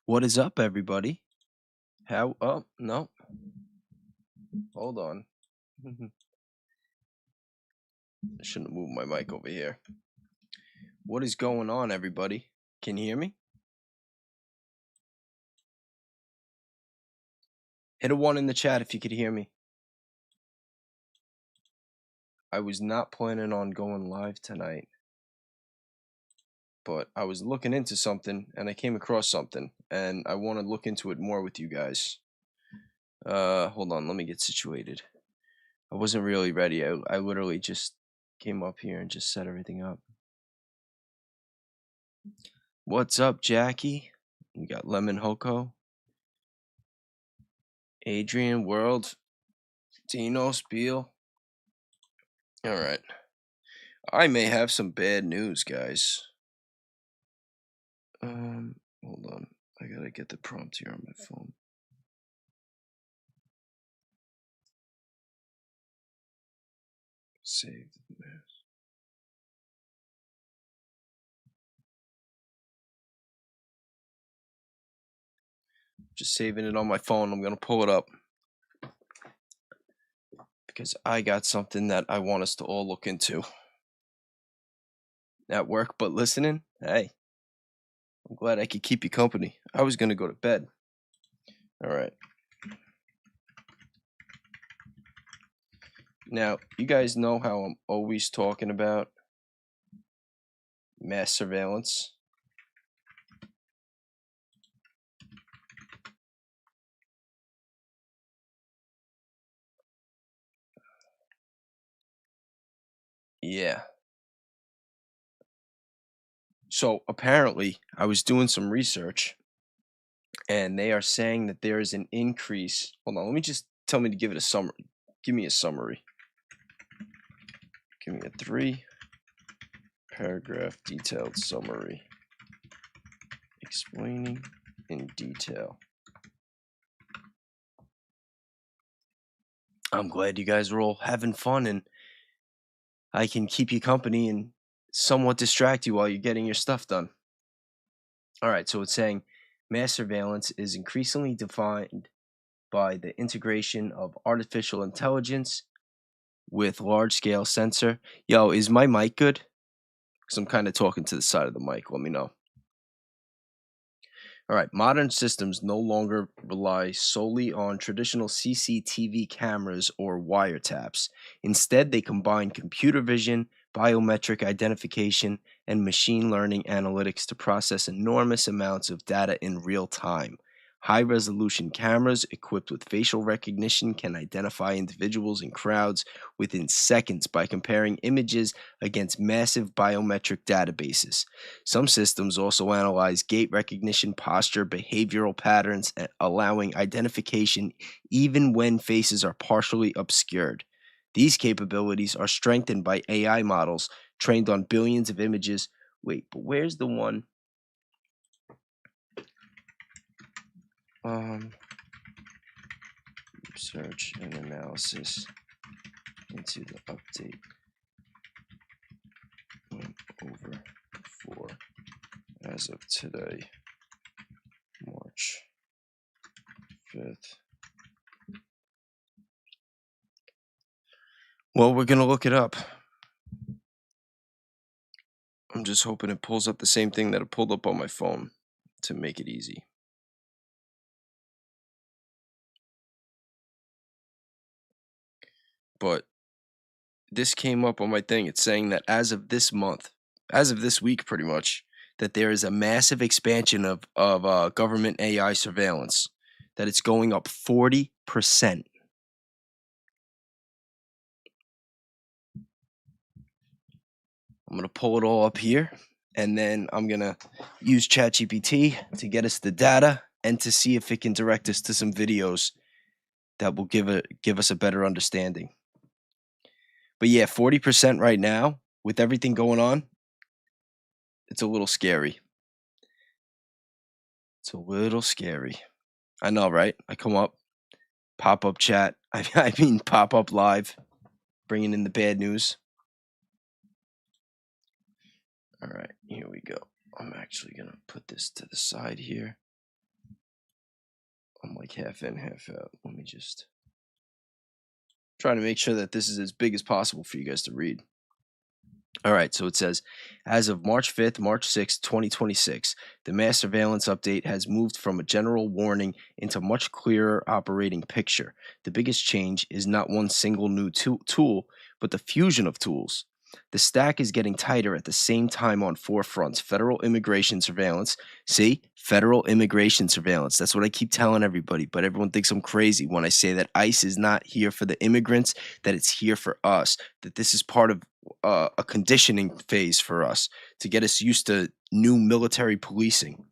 What is up, everybody? How? Oh, no. Hold on. I shouldn't have moved my mic over here. What is going on, everybody? Can you hear me? Hit a 1 in the chat if you could hear me. I was not planning on going live tonight, but I was looking into something and I came across something and I want to look into it more with you guys. Hold on, let me get situated. I wasn't really ready. I literally just came up here and just set everything up. What's up, Jackie? We got Lemon Hoko, Adrian World, Tino Spiel. All right. I may have some bad news, guys. Hold on. I gotta get the prompt here on my phone. Save the mess. Just saving it on my phone. I'm gonna pull it up because I got something that I want us to all look into. At work, but listening. Hey, I'm glad I could keep you company. I was gonna go to bed. All right. Now, you guys know how I'm always talking about mass surveillance. Yeah. So apparently, I was doing some research, and they are saying that there is an increase. Hold on, let me just tell me to give it a summary. Give me a summary. Give me a 3-paragraph detailed summary explaining in detail. I'm glad you guys are all having fun and I can keep you company and somewhat distract you while you're getting your stuff done. All right, so it's saying mass surveillance is increasingly defined by the integration of artificial intelligence with large-scale sensor. Yo, is my mic good? Because I'm kind of talking to the side of the mic. Let me know. All right, modern systems no longer rely solely on traditional CCTV cameras or wiretaps. Instead, they combine computer vision, biometric identification, and machine learning analytics to process enormous amounts of data in real time. High-resolution cameras equipped with facial recognition can identify individuals in crowds within seconds by comparing images against massive biometric databases. Some systems also analyze gait recognition, posture, behavioral patterns, allowing identification even when faces are partially obscured. These capabilities are strengthened by AI models trained on billions of images. Wait, but where's the one? Search and analysis into the update went over before as of today, March 5th. Well, we're going to look it up. I'm just hoping it pulls up the same thing that it pulled up on my phone to make it easy. But this came up on my thing. It's saying that as of this month, as of this week pretty much, that there is a massive expansion of government AI surveillance, that it's going up 40%. I'm going to pull it all up here, and then I'm going to use ChatGPT to get us the data and to see if it can direct us to some videos that will give us a better understanding. But yeah, 40% right now with everything going on, it's a little scary. It's a little scary. I know, right? I come up, pop up chat. I mean, pop up live, bringing in the bad news. All right, here we go. I'm actually going to put this to the side here. I'm like half in, half out. Let me just try to make sure that this is as big as possible for you guys to read. All right, so it says, as of March 5th, March 6th, 2026, the mass surveillance update has moved from a general warning into a much clearer operating picture. The biggest change is not one single new tool, but the fusion of tools. The stack is getting tighter at the same time on four fronts: federal immigration surveillance. See, federal immigration surveillance. That's what I keep telling everybody, but everyone thinks I'm crazy when I say that ICE is not here for the immigrants, that it's here for us, that this is part of a conditioning phase for us to get us used to new military policing.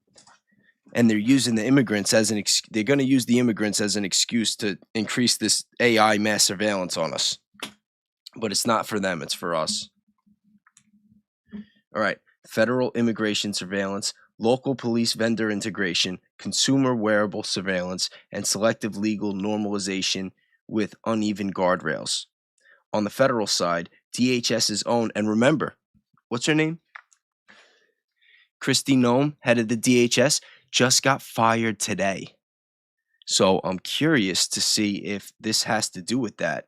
And they're using the immigrants as they're going to use the immigrants as an excuse to increase this AI mass surveillance on us. But it's not for them, it's for us. All right, federal immigration surveillance, local police vendor integration, consumer wearable surveillance, and selective legal normalization with uneven guardrails. On the federal side, DHS's own, and remember, what's her name? Kristi Noem, head of the DHS, just got fired today. So I'm curious to see if this has to do with that.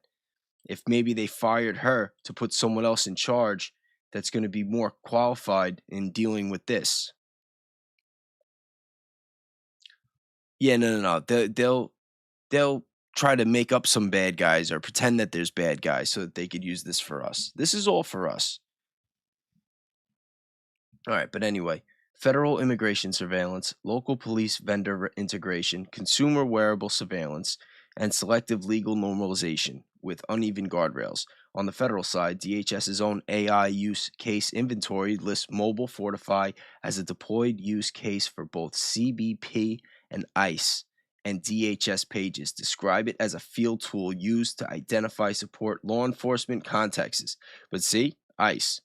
If maybe they fired her to put someone else in charge that's going to be more qualified in dealing with this. Yeah, no. They'll try to make up some bad guys or pretend that there's bad guys so that they could use this for us. This is all for us. All right, but anyway, federal immigration surveillance, local police vendor integration, consumer wearable surveillance, and selective legal normalization with uneven guardrails. On the federal side, DHS's own AI use case inventory lists Mobile Fortify as a deployed use case for both CBP and ICE, and DHS pages describe it as a field tool used to identify, support law enforcement contexts. But see, ICE.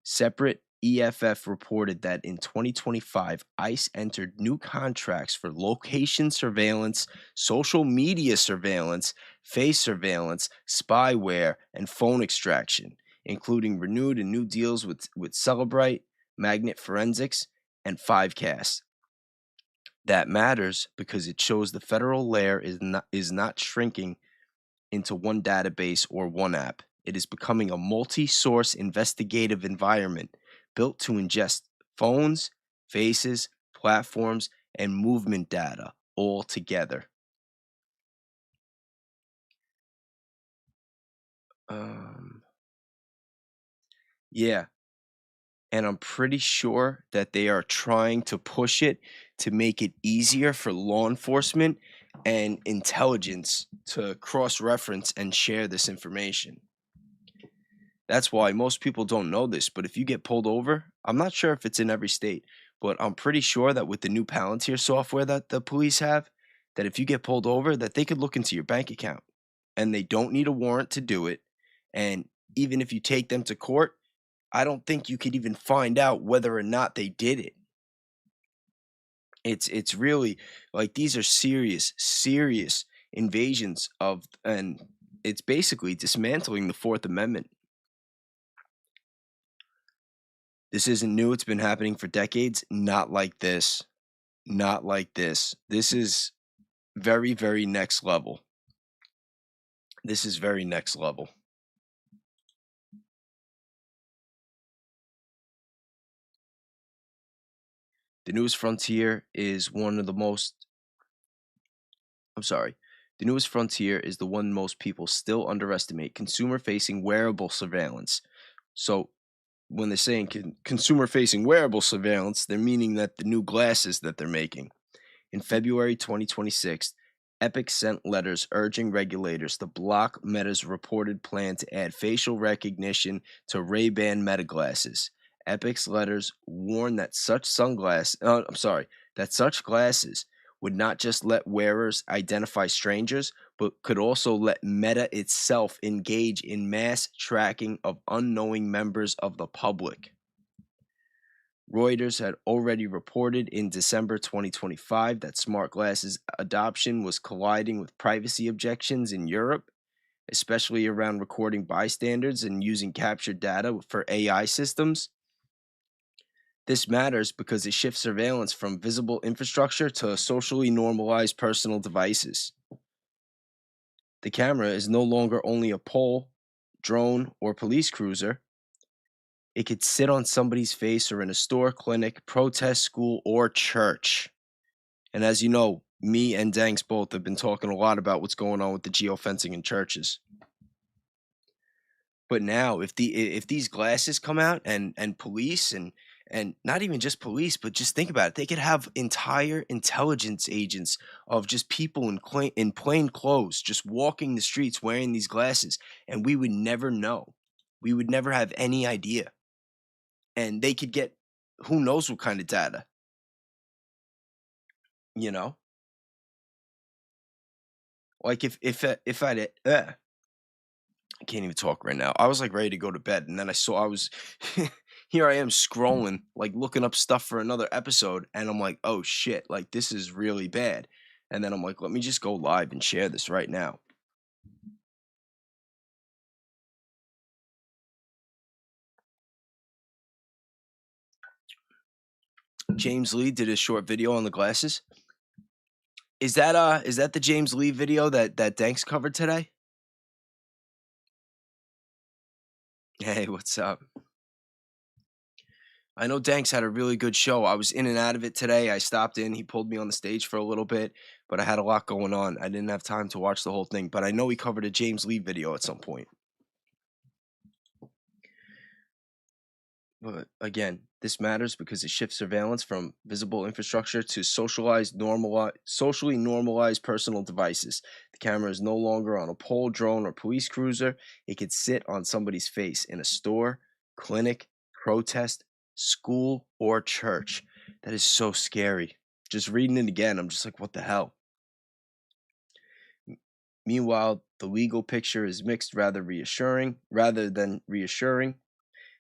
Separate EFF reported that in 2025, ICE entered new contracts for location surveillance, social media surveillance, face surveillance, spyware, and phone extraction, including renewed and new deals with Celebrite, Magnet Forensics, and Fivecast. That matters because it shows the federal layer is not shrinking into one database or one app. It is becoming a multi-source investigative environment built to ingest phones, faces, platforms, and movement data all together. Yeah, and I'm pretty sure that they are trying to push it to make it easier for law enforcement and intelligence to cross-reference and share this information. That's why most people don't know this, but if you get pulled over, I'm not sure if it's in every state, but I'm pretty sure that with the new Palantir software that the police have, that if you get pulled over, that they could look into your bank account and they don't need a warrant to do it. And even if you take them to court, I don't think you could even find out whether or not they did it. It's really like these are serious invasions of, and it's basically dismantling the Fourth Amendment. This isn't new. It's been happening for decades. Not like this. Not like this. This is very, very next level. This is very next level. The newest frontier is one of the most, the newest frontier is the one most people still underestimate: consumer-facing wearable surveillance. So when they're saying consumer-facing wearable surveillance, they're meaning that the new glasses that they're making. In February 2026, Epic sent letters urging regulators to block Meta's reported plan to add facial recognition to Ray-Ban Meta glasses. Epic's letters warn that such glasses would not just let wearers identify strangers, but could also let Meta itself engage in mass tracking of unknowing members of the public. Reuters had already reported in December 2025 that smart glasses adoption was colliding with privacy objections in Europe, especially around recording bystanders and using captured data for AI systems. This matters because it shifts surveillance from visible infrastructure to socially normalized personal devices. The camera is no longer only a pole, drone, or police cruiser. It could sit on somebody's face or in a store, clinic, protest, school, or church. And as you know, me and Danks both have been talking a lot about what's going on with the geofencing in churches. But now, if these glasses come out and police and not even just police, but just think about it, they could have entire intelligence agents of just people in plain clothes just walking the streets wearing these glasses, and we would never know. We would never have any idea, and they could get who knows what kind of data. You know, like if I I can't even talk right now. I was like ready to go to bed, and then I was here. I am scrolling, like looking up stuff for another episode, and I'm like, oh shit, like this is really bad. And then I'm like, let me just go live and share this right now. James Lee did a short video on the glasses. Is that the James Lee video that Danks covered today? Hey, what's up? I know Danks had a really good show. I was in and out of it today. I stopped in. He pulled me on the stage for a little bit, but I had a lot going on. I didn't have time to watch the whole thing, but I know he covered a James Lee video at some point. But again, this matters because it shifts surveillance from visible infrastructure to socially normalized personal devices. The camera is no longer on a pole, drone, or police cruiser. It could sit on somebody's face in a store, clinic, protest, school, or church. That is so scary. Just reading it again, I'm just like, what the hell? Meanwhile, the legal picture is mixed rather than reassuring.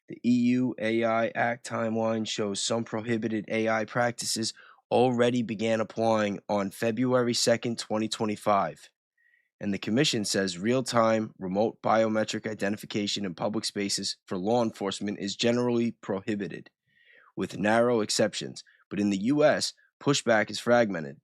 The EU AI Act timeline shows some prohibited AI practices already began applying on February 2nd, 2025. And the Commission says real-time remote biometric identification in public spaces for law enforcement is generally prohibited, with narrow exceptions. But in the US, pushback is fragmented.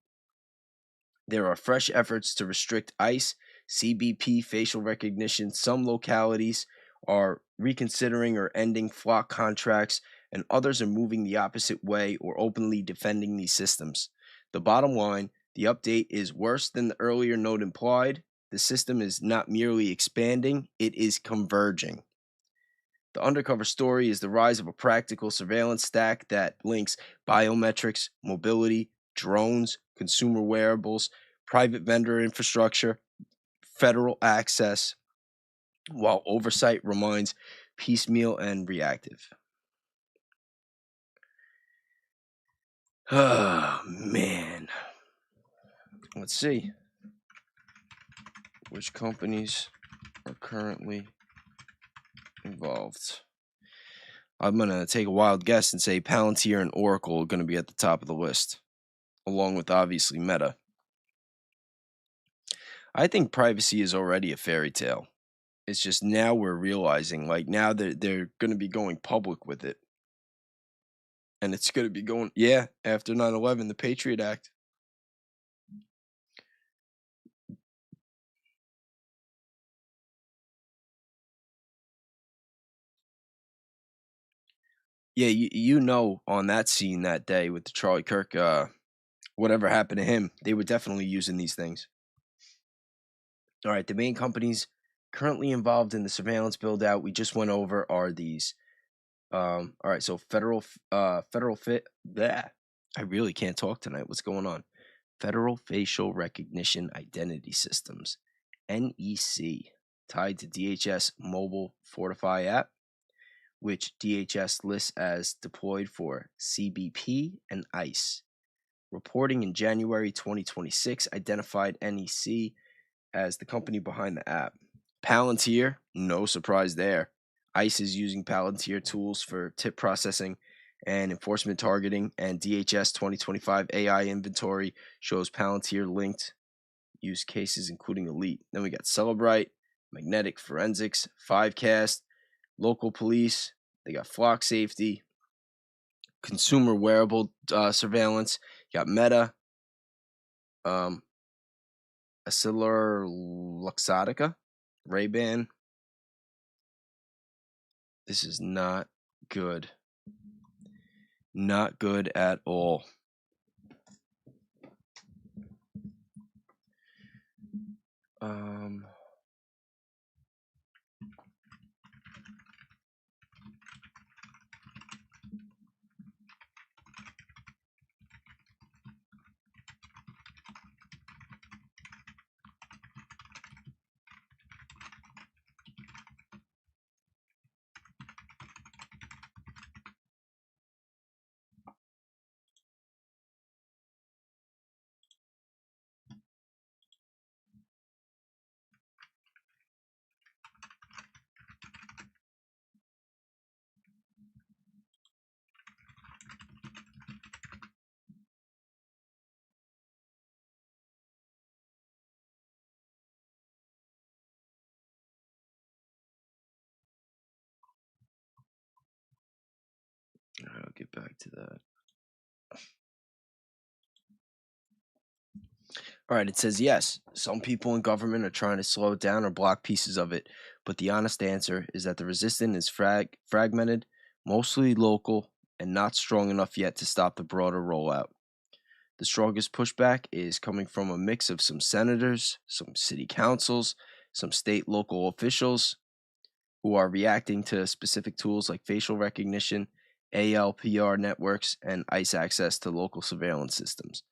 There are fresh efforts to restrict ICE, CBP facial recognition. Some localities are reconsidering or ending flock contracts, and others are moving the opposite way or openly defending these systems. The bottom line, the update is worse than the earlier note implied. The system is not merely expanding, it is converging. The undercover story is the rise of a practical surveillance stack that links biometrics, mobility, drones, consumer wearables, private vendor infrastructure, federal access, while oversight remains piecemeal and reactive. Oh, man. Let's see. Which companies are currently involved? I'm going to take a wild guess and say Palantir and Oracle are going to be at the top of the list, along with obviously Meta. I think privacy is already a fairy tale. It's just now we're realizing, like now they're going to be going public with it. And it's going to be going, after 9/11, the Patriot Act. Yeah, you know, on that scene that day with the Charlie Kirk, whatever happened to him, they were definitely using these things. All right, the main companies currently involved in the surveillance build out we just went over are these. All right, so federal fit. Bleh, I really can't talk tonight. What's going on? Federal Facial Recognition Identity Systems, NEC, tied to DHS Mobile Fortify app, which DHS lists as deployed for CBP and ICE. Reporting in January 2026 identified NEC as the company behind the app. Palantir, no surprise there. ICE is using Palantir tools for tip processing and enforcement targeting, and DHS 2025 AI inventory shows Palantir linked use cases, including Elite. Then we got Celebrite, Magnetic Forensics, Fivecast, local police. They got Flock Safety, consumer wearable surveillance. You got Meta, Acellular Luxottica, Ray-Ban. This is not good. Not good at all. I'll get back to that. All right, it says yes, some people in government are trying to slow it down or block pieces of it, but the honest answer is that the resistance is fragmented, mostly local, and not strong enough yet to stop the broader rollout. The strongest pushback is coming from a mix of some senators, some city councils, some state local officials who are reacting to specific tools like facial recognition, ALPR networks, and ICE access to local surveillance systems.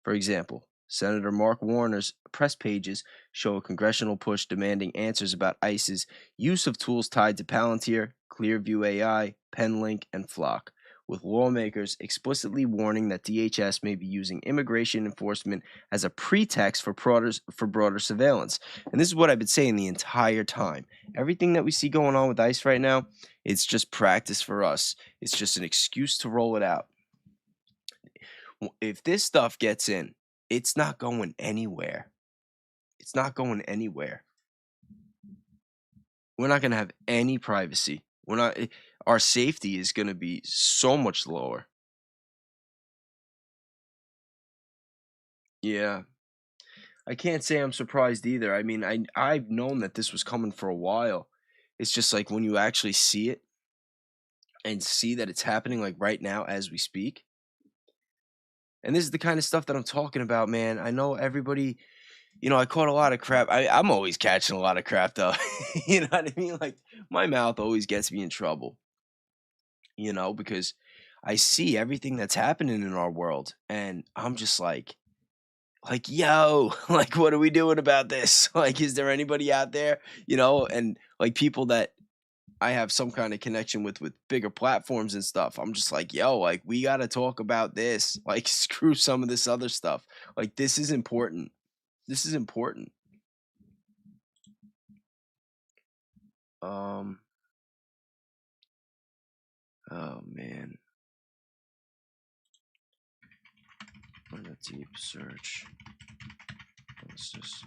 For example, Senator Mark Warner's press pages show a congressional push demanding answers about ICE's use of tools tied to Palantir, Clearview AI, PenLink, and Flock, with lawmakers explicitly warning that DHS may be using immigration enforcement as a pretext for broader surveillance. And this is what I've been saying the entire time. Everything that we see going on with ICE right now, it's just practice for us. It's just an excuse to roll it out. If this stuff gets in, it's not going anywhere. It's not going anywhere. We're not going to have any privacy. Our safety is going to be so much lower. Yeah. I can't say I'm surprised either. I mean, I've known that this was coming for a while. It's just like when you actually see it and see that it's happening like right now as we speak. And this is the kind of stuff that I'm talking about, man. I know everybody, I caught a lot of crap. I'm always catching a lot of crap though. You know what I mean? Like my mouth always gets me in trouble, because I see everything that's happening in our world and I'm just like, yo, like, what are we doing about this? Like, is there anybody out there, and like people that I have some kind of connection with bigger platforms and stuff. I'm just like, yo, like, we got to talk about this. Like, screw some of this other stuff. Like, this is important. This is important. Oh man. On a deep search. What's this?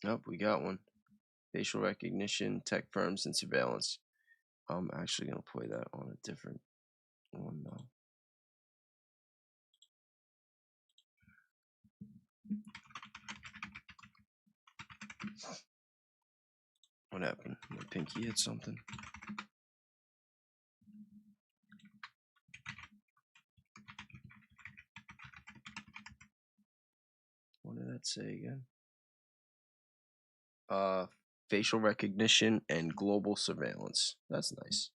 Oh, we got one. Facial recognition, tech firms, and surveillance. I'm actually going to play that on a different one now. What happened? My pinky hit something. What did that say again? Facial recognition and global surveillance. That's nice.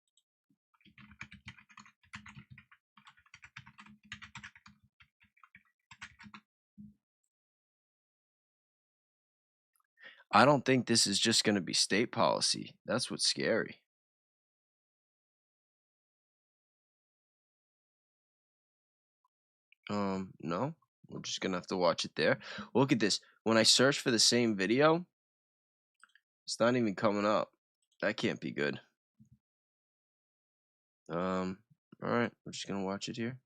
I don't think this is just going to be state policy. That's what's scary. No. We're just going to have to watch it there. Look at this. When I search for the same video, it's not even coming up. That can't be good. All right. We're just going to watch it here.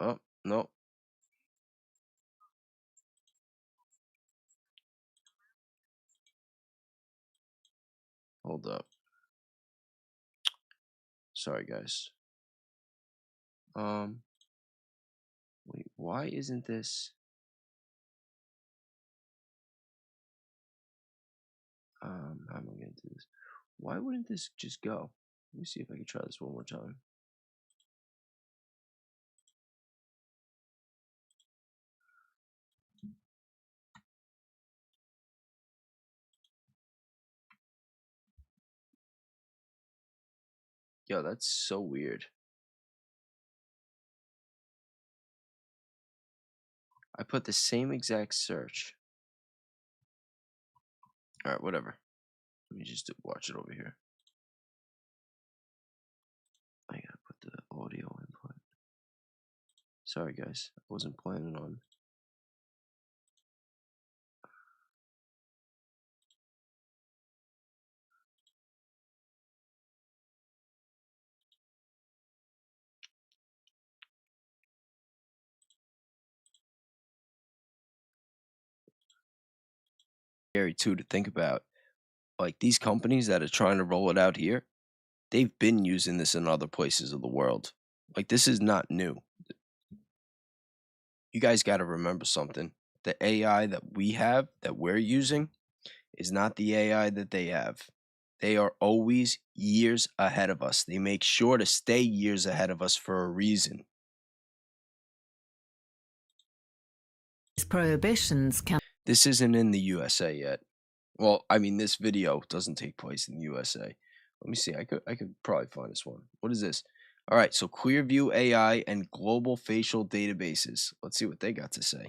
Oh, no. Hold up. Sorry, guys. Wait, why isn't this? How am I gonna do this? Why wouldn't this just go? Let me see if I can try this one more time. Yo, that's so weird. I put the same exact search. Alright, whatever. Let me just watch it over here. I gotta put the audio input. Sorry, guys. I wasn't planning on. Scary too to think about. Like these companies that are trying to roll it out here, they've been using this in other places of the world. Like this is not new. You guys got to remember something. The AI that we're using, is not the AI that they have. They are always years ahead of us. They make sure to stay years ahead of us for a reason. Prohibitions can. This isn't in the USA yet. Well, I mean, this video doesn't take place in the USA. Let me see. I could probably find this one. What is this? All right, so Clearview AI and global facial databases. Let's see what they got to say.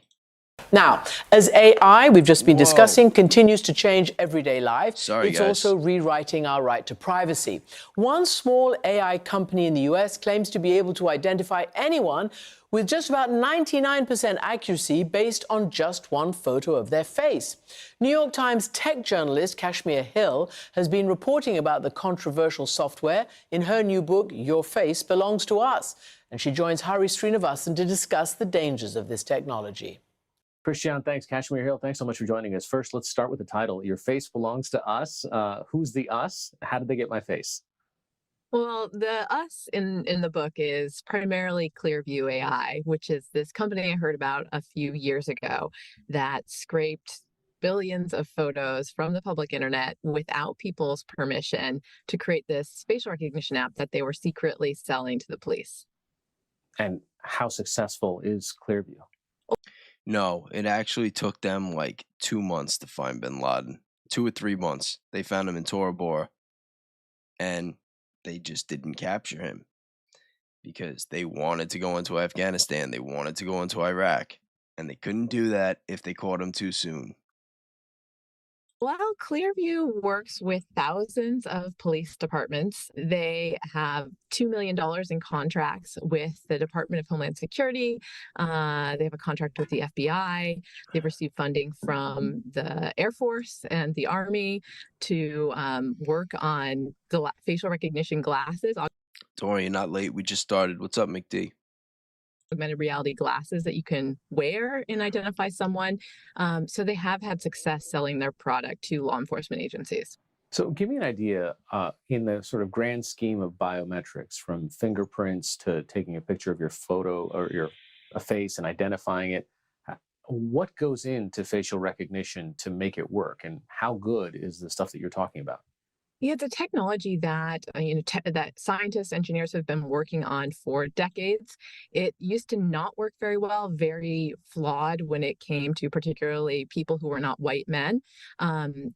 Now, as AI, we've just been discussing, continues to change everyday life, it's also rewriting our right to privacy. One small AI company in the US claims to be able to identify anyone with just about 99% accuracy based on just one photo of their face. New York Times tech journalist Kashmir Hill has been reporting about the controversial software in her new book, Your Face Belongs to Us. And she joins Hari Srinivasan to discuss the dangers of this technology. Christian, thanks. Kashmir Hill, thanks so much for joining us. First, let's start with the title. Your face belongs to us. Who's the us? How did they get my face? Well, the us in the book is primarily Clearview AI, which is this company I heard about a few years ago that scraped billions of photos from the public internet without people's permission to create this facial recognition app that they were secretly selling to the police. And how successful is Clearview? No, it actually took them like 2 months to find bin Laden. 2 or 3 months. They found him in Tora Bora, and they just didn't capture him because they wanted to go into Afghanistan. They wanted to go into Iraq, and they couldn't do that if they caught him too soon. Well, Clearview works with thousands of police departments. They have $2 million in contracts with the Department of Homeland Security. They have a contract with the FBI. They've received funding from the Air Force and the Army to work on facial recognition glasses. Don't worry, you're not late. We just started. What's up, McD? Augmented reality glasses that you can wear and identify someone. So they have had success selling their product to law enforcement agencies. So give me an idea in the sort of grand scheme of biometrics, from fingerprints to taking a picture of your photo or your face and identifying it. What goes into facial recognition to make it work, and how good is the stuff that you're talking about? Yeah, it's a technology that that scientists, engineers have been working on for decades. It used to not work very well, very flawed when it came to particularly people who were not white men.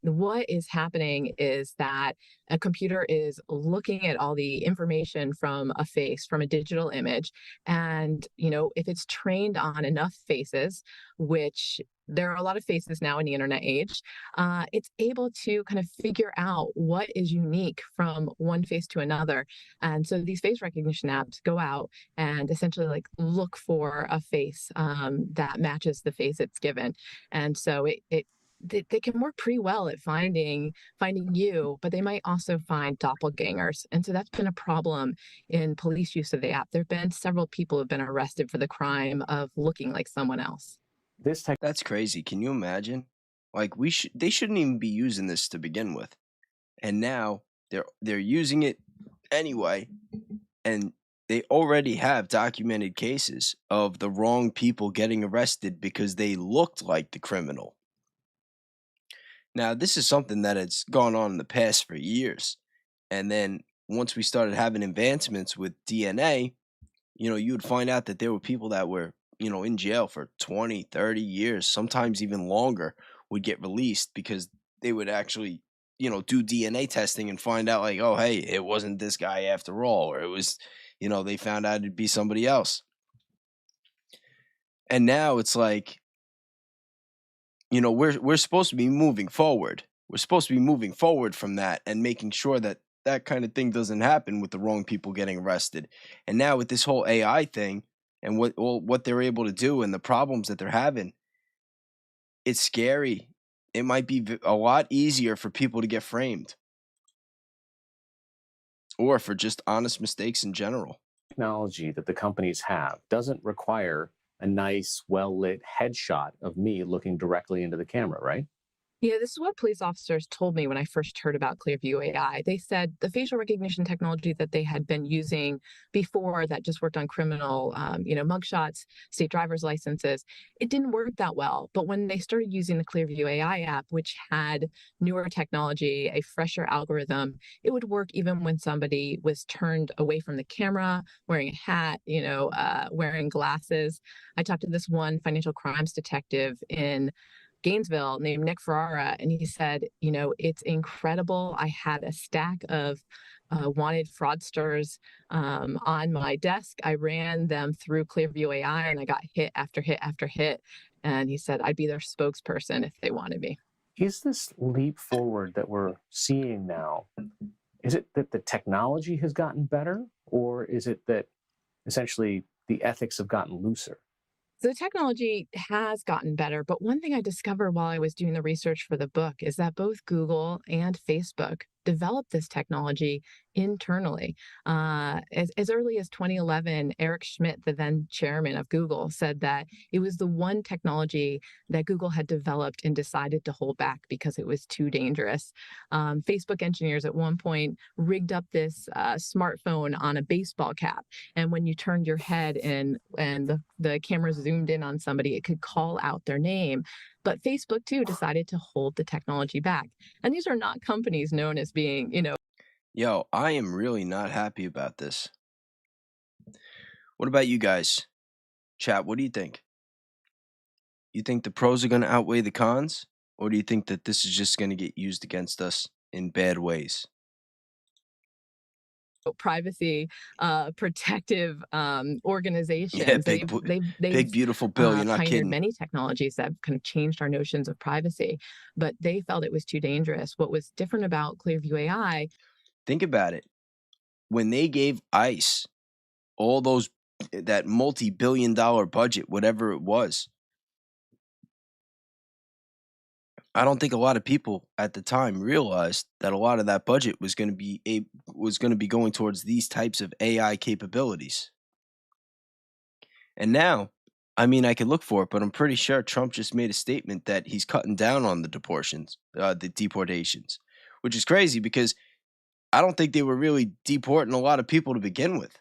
What is happening is that a computer is looking at all the information from a face, from a digital image, and if it's trained on enough faces, which there are a lot of faces now in the internet age, it's able to kind of figure out what is unique from one face to another. And so these face recognition apps go out and essentially like look for a face that matches the face it's given. And so it they can work pretty well at finding you, but they might also find doppelgangers. And so that's been a problem in police use of the app. There have been several people who have been arrested for the crime of looking like someone else. That's crazy. Can you imagine? Like they shouldn't even be using this to begin with. And now they're using it anyway, and they already have documented cases of the wrong people getting arrested because they looked like the criminal. Now, this is something that has gone on in the past for years. And then once we started having advancements with DNA, you would find out that there were people that were, in jail for 20, 30 years, sometimes even longer, would get released because they would actually, do DNA testing and find out like, oh, hey, it wasn't this guy after all, or it was, they found out it'd be somebody else. And now it's like, we're supposed to be moving forward. We're supposed to be moving forward from that and making sure that that kind of thing doesn't happen with the wrong people getting arrested. And now with this whole AI thing and what they're able to do and the problems that they're having, it's scary. It might be a lot easier for people to get framed or for just honest mistakes in general. Technology that the companies have doesn't require a nice, well-lit headshot of me looking directly into the camera, right? Yeah, this is what police officers told me when I first heard about Clearview AI. They said the facial recognition technology that they had been using before that just worked on criminal, mugshots, state driver's licenses, it didn't work that well. But when they started using the Clearview AI app, which had newer technology, a fresher algorithm, it would work even when somebody was turned away from the camera, wearing a hat, wearing glasses. I talked to this one financial crimes detective in Gainesville named Nick Ferrara, and he said, it's incredible. I had a stack of wanted fraudsters on my desk. I ran them through Clearview AI, and I got hit after hit after hit. And he said I'd be their spokesperson if they wanted me. Is this leap forward that we're seeing now, is it that the technology has gotten better, or is it that essentially the ethics have gotten looser? So the technology has gotten better, but one thing I discovered while I was doing the research for the book is that both Google and Facebook developed this technology internally. As early as 2011, Eric Schmidt, the then chairman of Google, said that it was the one technology that Google had developed and decided to hold back because it was too dangerous. Facebook engineers at one point rigged up this smartphone on a baseball cap, and when you turned your head and the camera zoomed in on somebody, it could call out their name. But Facebook too decided to hold the technology back. And these are not companies known as being, Yo, I am really not happy about this. What about you guys? Chat, what do you think? You think the pros are going to outweigh the cons? Or do you think that this is just going to get used against us in bad ways? privacy protective organizations. Yeah, big beautiful bill. You're not pioneered kidding. many technologies that have kind of changed our notions of privacy, but they felt it was too dangerous. What was different about Clearview AI? Think about it. When they gave ICE all that multi-billion-dollar budget, whatever it was, I don't think a lot of people at the time realized that a lot of that budget was going to be going towards these types of AI capabilities. And now, I mean, I could look for it, but I'm pretty sure Trump just made a statement that he's cutting down on the deportations, which is crazy because I don't think they were really deporting a lot of people to begin with.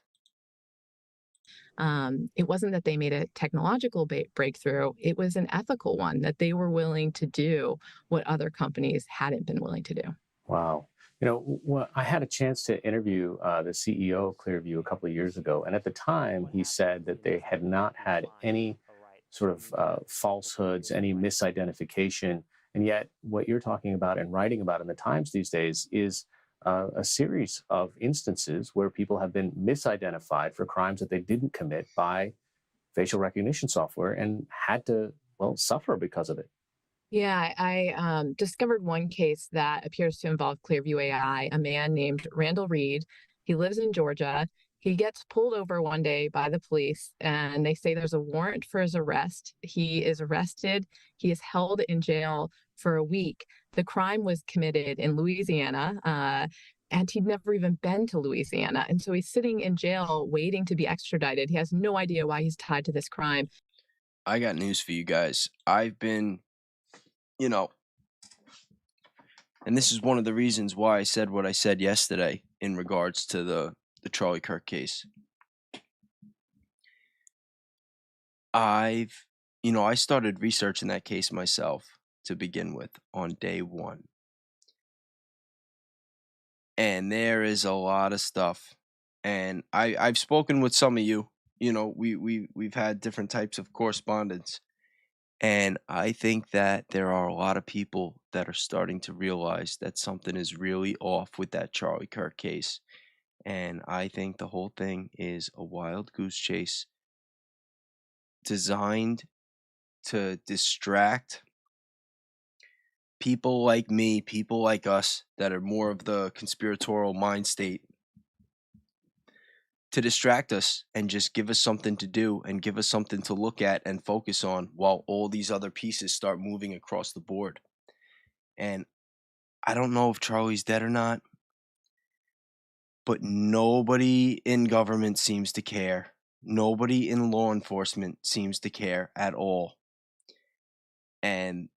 It wasn't that they made a technological breakthrough, it was an ethical one, that they were willing to do what other companies hadn't been willing to do. Wow. I had a chance to interview the CEO of Clearview a couple of years ago, and at the time he said that they had not had any sort of falsehoods, any misidentification, and yet what you're talking about and writing about in the Times these days is a series of instances where people have been misidentified for crimes that they didn't commit by facial recognition software and had to, suffer because of it. Yeah, I discovered one case that appears to involve Clearview AI, a man named Randall Reed. He lives in Georgia. He gets pulled over one day by the police, and they say there's a warrant for his arrest. He is arrested. He is held in jail for a week. The crime was committed in Louisiana, and he'd never even been to Louisiana. And so he's sitting in jail waiting to be extradited. He has no idea why he's tied to this crime. I got news for you guys. I've been, you know, and this is one of the reasons why I said what I said yesterday in regards to the Charlie Kirk case. I started researching that case myself to begin with on day one. And there is a lot of stuff. And I've spoken with some of you. You know, we've had different types of correspondence. And I think that there are a lot of people that are starting to realize that something is really off with that Charlie Kirk case. And I think the whole thing is a wild goose chase designed to distract people like me, people like us that are more of the conspiratorial mind state, to distract us and just give us something to do and give us something to look at and focus on while all these other pieces start moving across the board. And I don't know if Charlie's dead or not, but nobody in government seems to care. Nobody in law enforcement seems to care at all. And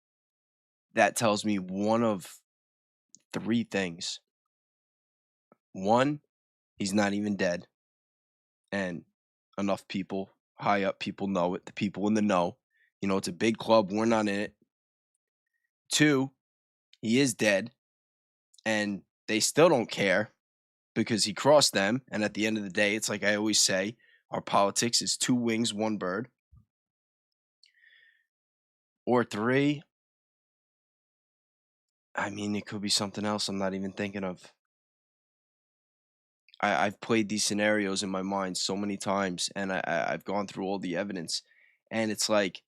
that tells me one of three things. One, he's not even dead. And enough people, high up people know it, the people in the know. You know, it's a big club, we're not in it. Two, he is dead, and they still don't care because he crossed them. And at the end of the day, it's like I always say, our politics is two wings, one bird. Or three, I mean, it could be something else I'm not even thinking of. I've played these scenarios in my mind so many times, and I've gone through all the evidence, and it's like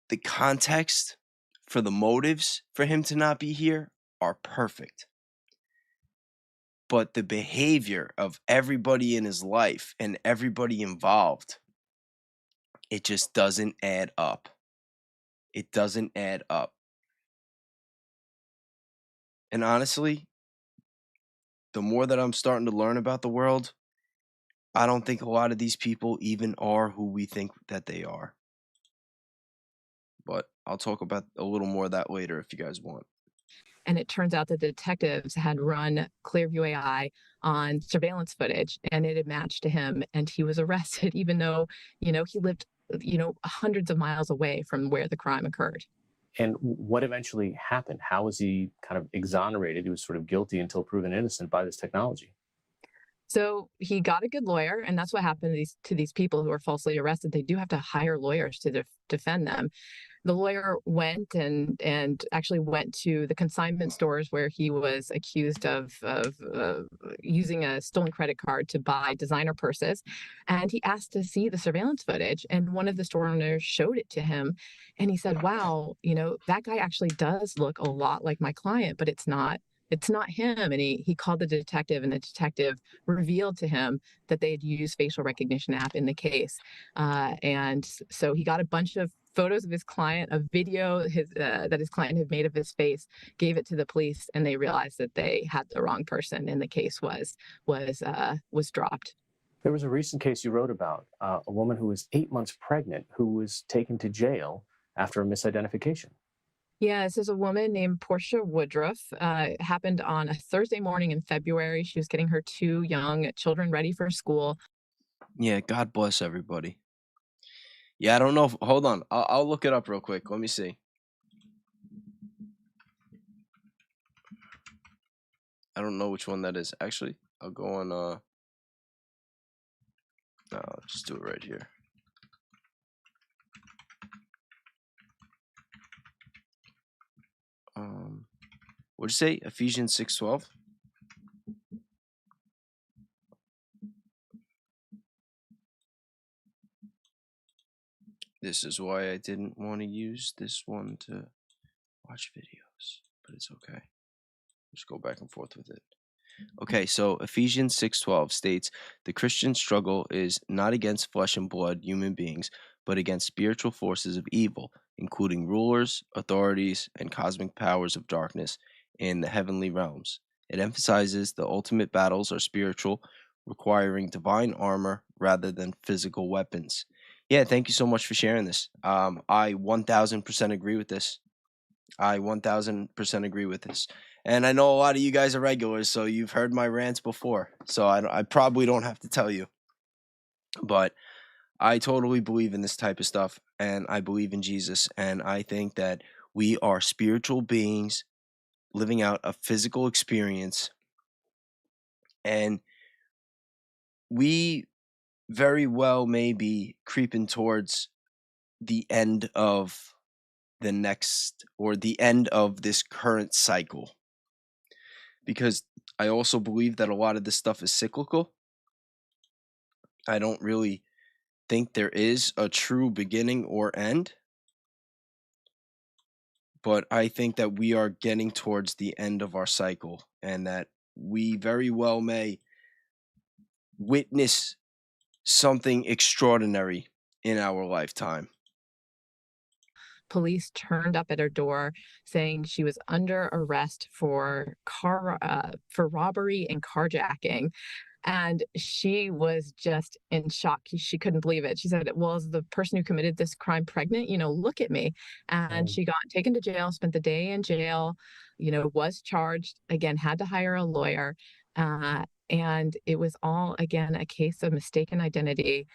the context for the motives for him to not be here are perfect. But the behavior of everybody in his life and everybody involved, it just doesn't add up. It doesn't add up. And honestly, the more that I'm starting to learn about the world, I don't think a lot of these people even are who we think that they are. But I'll talk about a little more of that later if you guys want. And it turns out that the detectives had run Clearview AI on surveillance footage, and it had matched to him, and he was arrested, even though, he lived, hundreds of miles away from where the crime occurred. And what eventually happened? How was he kind of exonerated? He was sort of guilty until proven innocent by this technology. So he got a good lawyer, and that's what happened to these people who are falsely arrested. They do have to hire lawyers to defend them. The lawyer went and actually went to the consignment stores where he was accused of using a stolen credit card to buy designer purses, and he asked to see the surveillance footage. And one of the store owners showed it to him, and he said, "Wow, that guy actually does look a lot like my client, but it's not." It's not him. And he called the detective, and the detective revealed to him that they had used facial recognition app in the case. And so he got a bunch of photos of his client, a video that his client had made of his face, gave it to the police, and they realized that they had the wrong person, and the case was dropped. There was a recent case you wrote about, a woman who was 8 months pregnant who was taken to jail after a misidentification. Yeah, this is a woman named Portia Woodruff. It happened on a Thursday morning in February. She was getting her two young children ready for school. Yeah, God bless everybody. Yeah, I don't know. Hold on. I'll look it up real quick. Let me see. I don't know which one that is. Actually, I'll go on. No, I'll just do it right here. What'd you say? Ephesians 6:12. This is why I didn't want to use this one to watch videos, but it's okay. Just go back and forth with it. Okay, so Ephesians 6:12 states, "The Christian struggle is not against flesh and blood, human beings, but against spiritual forces of evil, including rulers, authorities, and cosmic powers of darkness in the heavenly realms." It emphasizes the ultimate battles are spiritual, requiring divine armor rather than physical weapons. Yeah, thank you so much for sharing this. I 1000% agree with this. I 1000% agree with this. And I know a lot of you guys are regulars, so you've heard my rants before. So I probably don't have to tell you. But I totally believe in this type of stuff, and I believe in Jesus. And I think that we are spiritual beings living out a physical experience. And we very well may be creeping towards the end of the next or the end of this current cycle, because I also believe that a lot of this stuff is cyclical. I don't really think there is a true beginning or end, but I think that we are getting towards the end of our cycle and that we very well may witness something extraordinary in our lifetime. Police turned up at her door saying she was under arrest for robbery and carjacking. And she was just in shock. She couldn't believe it. She said, "Well, is the person who committed this crime pregnant? Look at me." And Um, she got taken to jail, spent the day in jail, was charged, again, had to hire a lawyer. And it was all, again, a case of mistaken identity.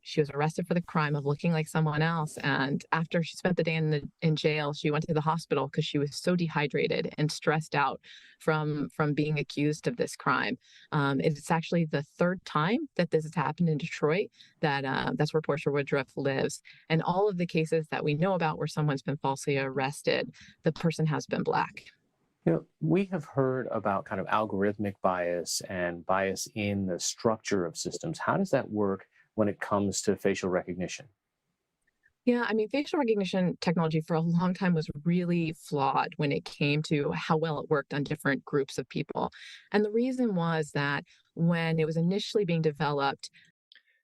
She was arrested for the crime of looking like someone else. And after she spent the day in jail, she went to the hospital because she was so dehydrated and stressed out from being accused of this crime. It's actually the third time that this has happened in Detroit. That's where Portia Woodruff lives. And all of the cases that we know about where someone's been falsely arrested, the person has been Black. we have heard about kind of algorithmic bias and bias in the structure of systems. How does that work when it comes to facial recognition? Yeah, I mean, facial recognition technology for a long time was really flawed when it came to how well it worked on different groups of people. And the reason was that when it was initially being developed,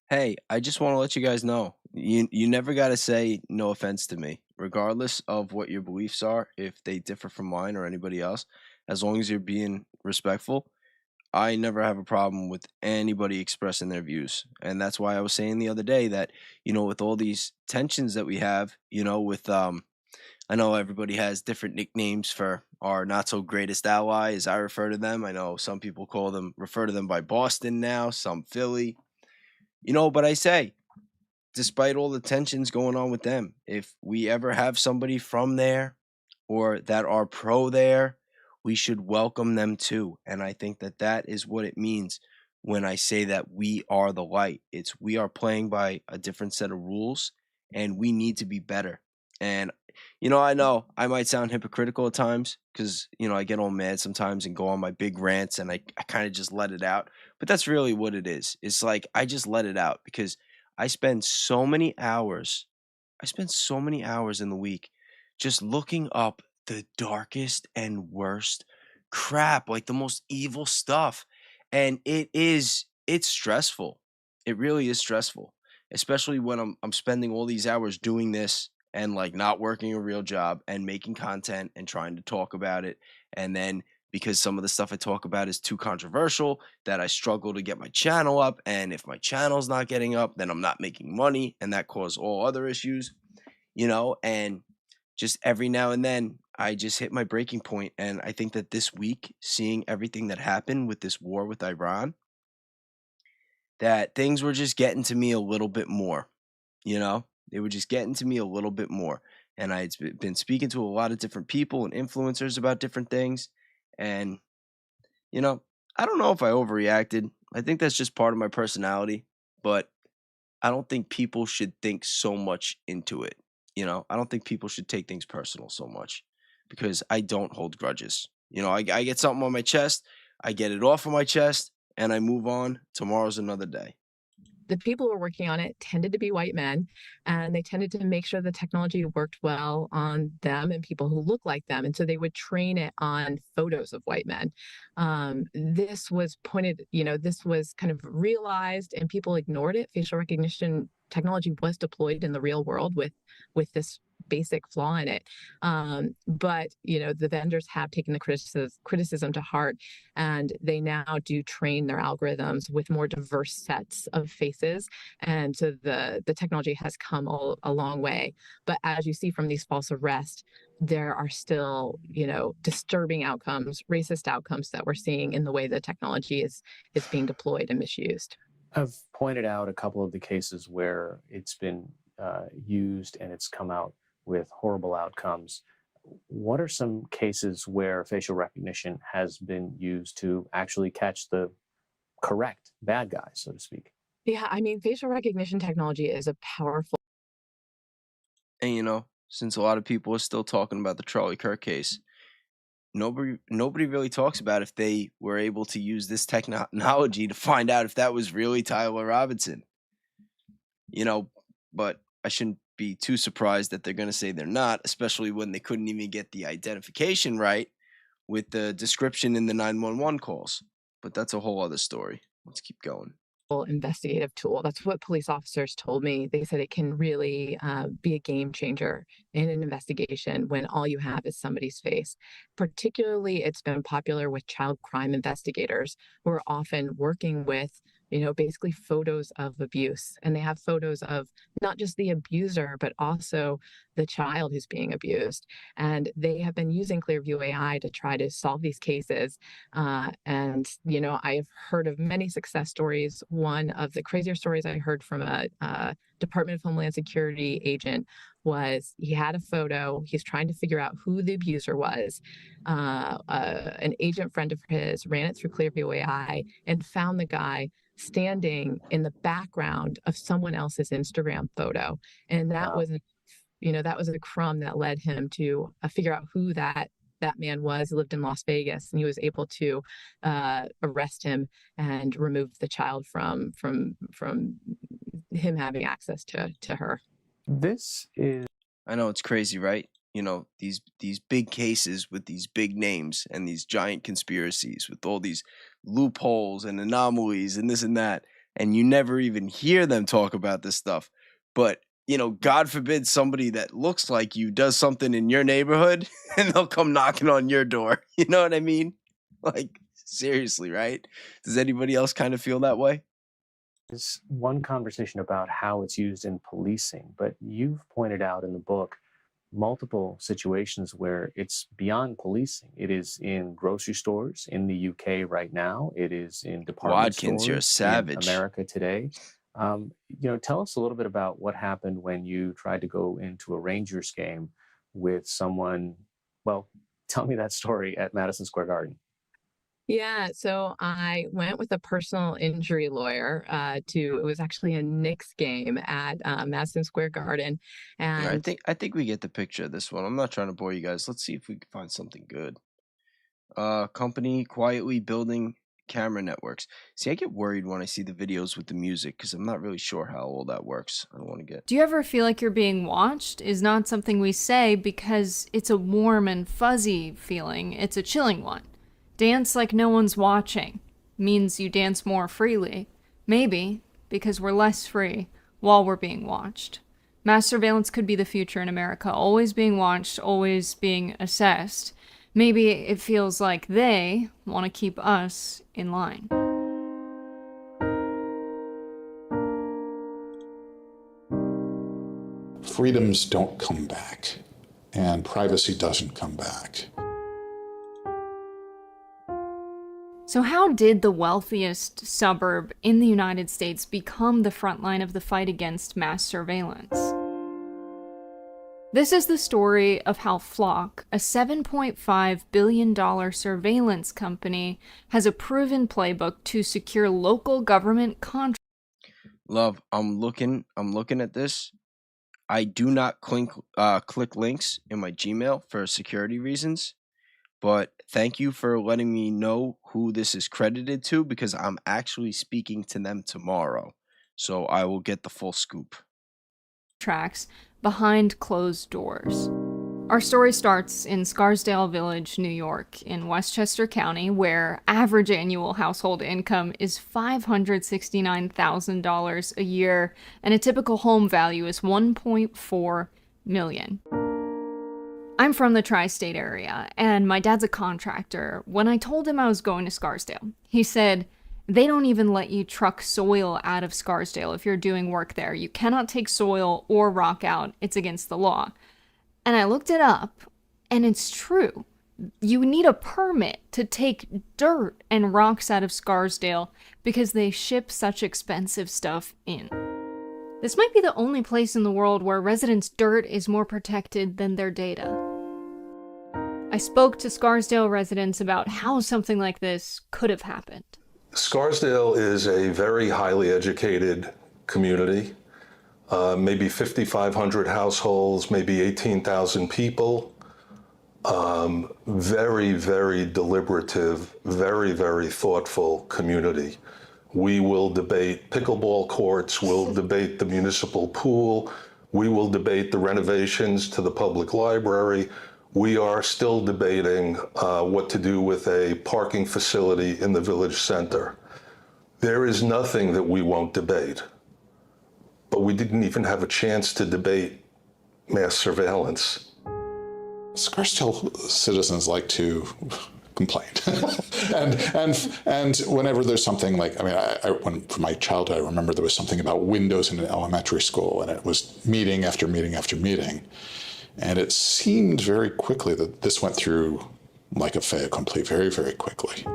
Hey, I just want to let you guys know, you never got to say no offense to me, regardless of what your beliefs are, if they differ from mine or anybody else, as long as you're being respectful. I never have a problem with anybody expressing their views. And that's why I was saying the other day that, with all these tensions that we have, with I know everybody has different nicknames for our not so greatest ally, as I refer to them. I know some people refer to them by Boston now, some Philly. But I say, despite all the tensions going on with them, if we ever have somebody from there or that are pro there, we should welcome them too. And I think that that is what it means when I say that we are the light. It's we are playing by a different set of rules and we need to be better. And I know I might sound hypocritical at times because, I get all mad sometimes and go on my big rants and I kind of just let it out. But that's really what it is. It's like I just let it out because I spend so many hours I spend so many hours in the week just looking up the darkest and worst crap, like the most evil stuff. And it's stressful. It really is stressful, especially when I'm spending all these hours doing this and like not working a real job and making content and trying to talk about it. And then because some of the stuff I talk about is too controversial, that I struggle to get my channel up. And if my channel's not getting up, then I'm not making money. And that causes all other issues, and just every now and then I just hit my breaking point. And I think that this week, seeing everything that happened with this war with Iran, that things were just getting to me a little bit more, they were just getting to me a little bit more. And been speaking to a lot of different people and influencers about different things. And You know, I don't know if I overreacted. I think that's just part of my personality, but I don't think people should think so much into it. I don't think people should take things personal so much because I don't hold grudges. I get something on my chest, I get it off of my chest, and I move on. Tomorrow's another day. the people who were working on it tended to be white men, and they tended to make sure the technology worked well on them and people who look like them. And so they would train it on photos of white men. This was this was kind of realized, and people ignored it. Facial recognition technology was deployed in the real world with this basic flaw in it. But the vendors have taken the criticism to heart, and they now do train their algorithms with more diverse sets of faces. And so the technology has come a long way. But as you see from these false arrests, there are still, disturbing outcomes, racist outcomes that we're seeing in the way the technology is being deployed and misused. I've pointed out a couple of the cases where it's been used and it's come out with horrible outcomes. What are some cases where facial recognition has been used to actually catch the correct bad guy, so to speak? Yeah, I mean, facial recognition technology is a powerful. And since a lot of people are still talking about the Charlie Kirk case, nobody really talks about if they were able to use this technology to find out if that was really Tyler Robinson. But I shouldn't be too surprised that they're going to say they're not, especially when they couldn't even get the identification right with the description in the 911 calls. But that's a whole other story. Let's keep going. Investigative tool. That's what police officers told me. They said it can really be a game changer in an investigation when all you have is somebody's face. Particularly, it's been popular with child crime investigators who are often working with basically photos of abuse. And they have photos of not just the abuser, but also the child who's being abused. And they have been using Clearview AI to try to solve these cases. And I've heard of many success stories. One of the crazier stories I heard from a Department of Homeland Security agent was he had a photo. He's trying to figure out who the abuser was. An agent friend of his ran it through Clearview AI and found the guy standing in the background of someone else's Instagram photo. And that Wow. was a crumb that led him to figure out who that man was. He lived in Las Vegas, and he was able to arrest him and remove the child from him having access to her. This is I know it's crazy, right? These big cases with these big names and these giant conspiracies with all these loopholes and anomalies and this and that, and you never even hear them talk about this stuff. But God forbid somebody that looks like you does something in your neighborhood and they'll come knocking on your door. You know what I mean? Like, seriously, right? Does anybody else kind of feel that way? is one conversation about how it's used in policing, but you've pointed out in the book multiple situations where it's beyond policing. It is in grocery stores in the UK right now. It is in department Watkins, stores you're a savage. in America today. Tell us a little bit about what happened when you tried to go into a Rangers game with someone. Well, tell me that story at Madison Square Garden. Yeah, so I went with a personal injury lawyer it was actually a Knicks game at Madison Square Garden. Yeah, And I think we get the picture of this one. I'm not trying to bore you guys. Let's see if we can find something good. Company quietly building camera networks. See, I get worried when I see the videos with the music because I'm not really sure how all that works. I don't want to get. Do you ever feel like you're being watched? Is not something we say because it's a warm and fuzzy feeling. It's a chilling one. Dance like no one's watching means you dance more freely. Maybe because we're less free while we're being watched. Mass surveillance could be the future in America, always being watched, always being assessed. Maybe it feels like they want to keep us in line. Freedoms don't come back, and privacy doesn't come back. So how did the wealthiest suburb in the United States become the front line of the fight against mass surveillance? This is the story of how Flock, a $7.5 billion surveillance company, has a proven playbook to secure local government contracts. Love, I'm looking at this. I do not click links in my Gmail for security reasons, but thank you for letting me know who this is credited to because I'm actually speaking to them tomorrow. so I will get the full scoop. Tracks behind closed doors. Our story starts in Scarsdale Village, New York, in Westchester County, where average annual household income is $569,000 a year, and a typical home value is $1.4 million. I'm from the tri-state area, and my dad's a contractor. When I told him I was going to Scarsdale, he said, "They don't even let you truck soil out of Scarsdale if you're doing work there. You cannot take soil or rock out. It's against the law." And I looked it up, and it's true. You need a permit to take dirt and rocks out of Scarsdale because they ship such expensive stuff in. This might be the only place in the world where residents' dirt is more protected than their data. I spoke to Scarsdale residents about how something like this could have happened. Scarsdale is a very highly educated community. Maybe 5,500 households, maybe 18,000 people. Very, very deliberative, very, very thoughtful community. We will debate pickleball courts, we'll debate the municipal pool, we will debate the renovations to the public library. We are still debating what to do with a parking facility in the village center. There is nothing that we won't debate. But we didn't even have a chance to debate mass surveillance. Scarsdale citizens like to complain. and whenever there's something like, when from my childhood, I remember there was something about windows in an elementary school, and it was meeting after meeting after meeting. And it seemed very quickly that this went through like a fait accompli very, very quickly.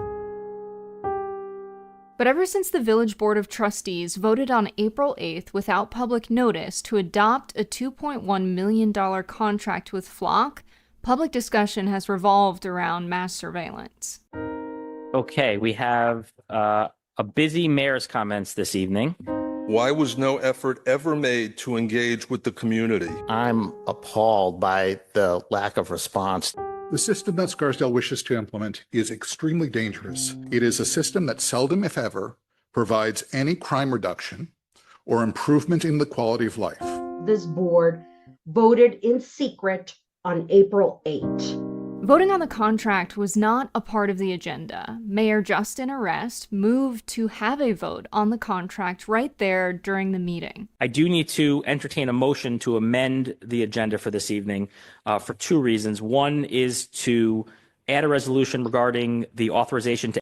But ever since the Village Board of Trustees voted on April 8th without public notice to adopt a $2.1 million contract with Flock, public discussion has revolved around mass surveillance. Okay, we have a busy mayor's comments this evening. Why was no effort ever made to engage with the community? I'm appalled by the lack of response. The system that Scarsdale wishes to implement is extremely dangerous. It is a system that seldom, if ever, provides any crime reduction or improvement in the quality of life. This board voted in secret on April 8th. Voting on the contract was not a part of the agenda. Mayor Justin Arrest moved to have a vote on the contract right there during the meeting. I do need to entertain a motion to amend the agenda for this evening for two reasons. One is to add a resolution regarding the authorization to...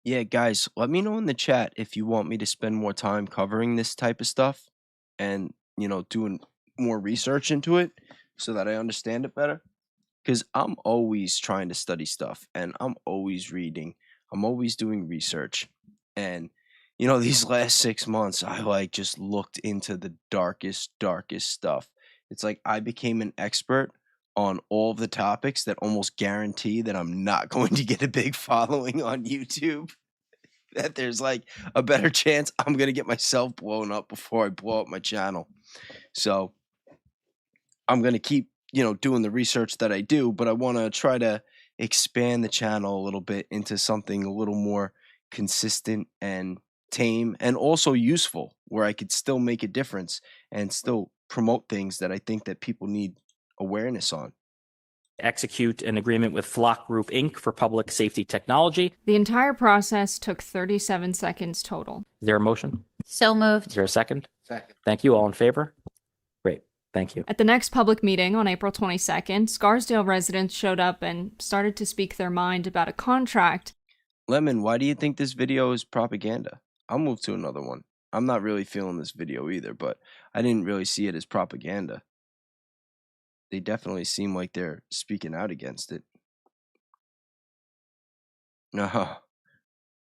Yeah, guys, let me know in the chat if you want me to spend more time covering this type of stuff and, doing more research into it so that I understand it better. Because I'm always trying to study stuff, and I'm always reading. I'm always doing research. And, these last 6 months, I just looked into the darkest stuff. It's like I became an expert on all of the topics that almost guarantee that I'm not going to get a big following on YouTube. That there's a better chance I'm going to get myself blown up before I blow up my channel. So I'm going to keep doing the research that I do, but I want to try to expand the channel a little bit into something a little more consistent and tame and also useful, where I could still make a difference and still promote things that I think that people need awareness on. Execute an agreement with Flock Group Inc. for public safety technology. The entire process took 37 seconds total. Is there a motion? So moved. Is there a second? Second. Thank you. All in favor? Great. Thank you. At the next public meeting on April 22nd, Scarsdale residents showed up and started to speak their mind about a contract. Lemon, why do you think this video is propaganda? I'll move to another one. I'm not really feeling this video either, but I didn't really see it as propaganda. They definitely seem like they're speaking out against it. No.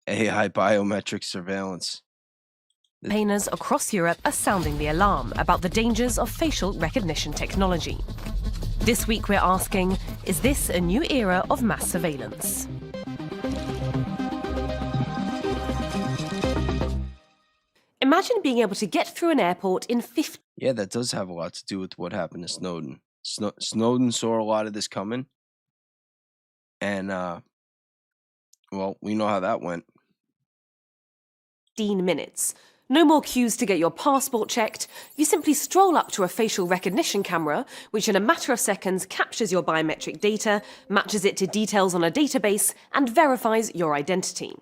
AI biometric surveillance. Campaigners across Europe are sounding the alarm about the dangers of facial recognition technology. This week we're asking, is this a new era of mass surveillance? Imagine being able to get through an airport in 50... Yeah, that does have a lot to do with what happened to Snowden. Snowden saw a lot of this coming. And, well, we know how that went. 15 minutes. No more queues to get your passport checked. You simply stroll up to a facial recognition camera, which in a matter of seconds captures your biometric data, matches it to details on a database, and verifies your identity.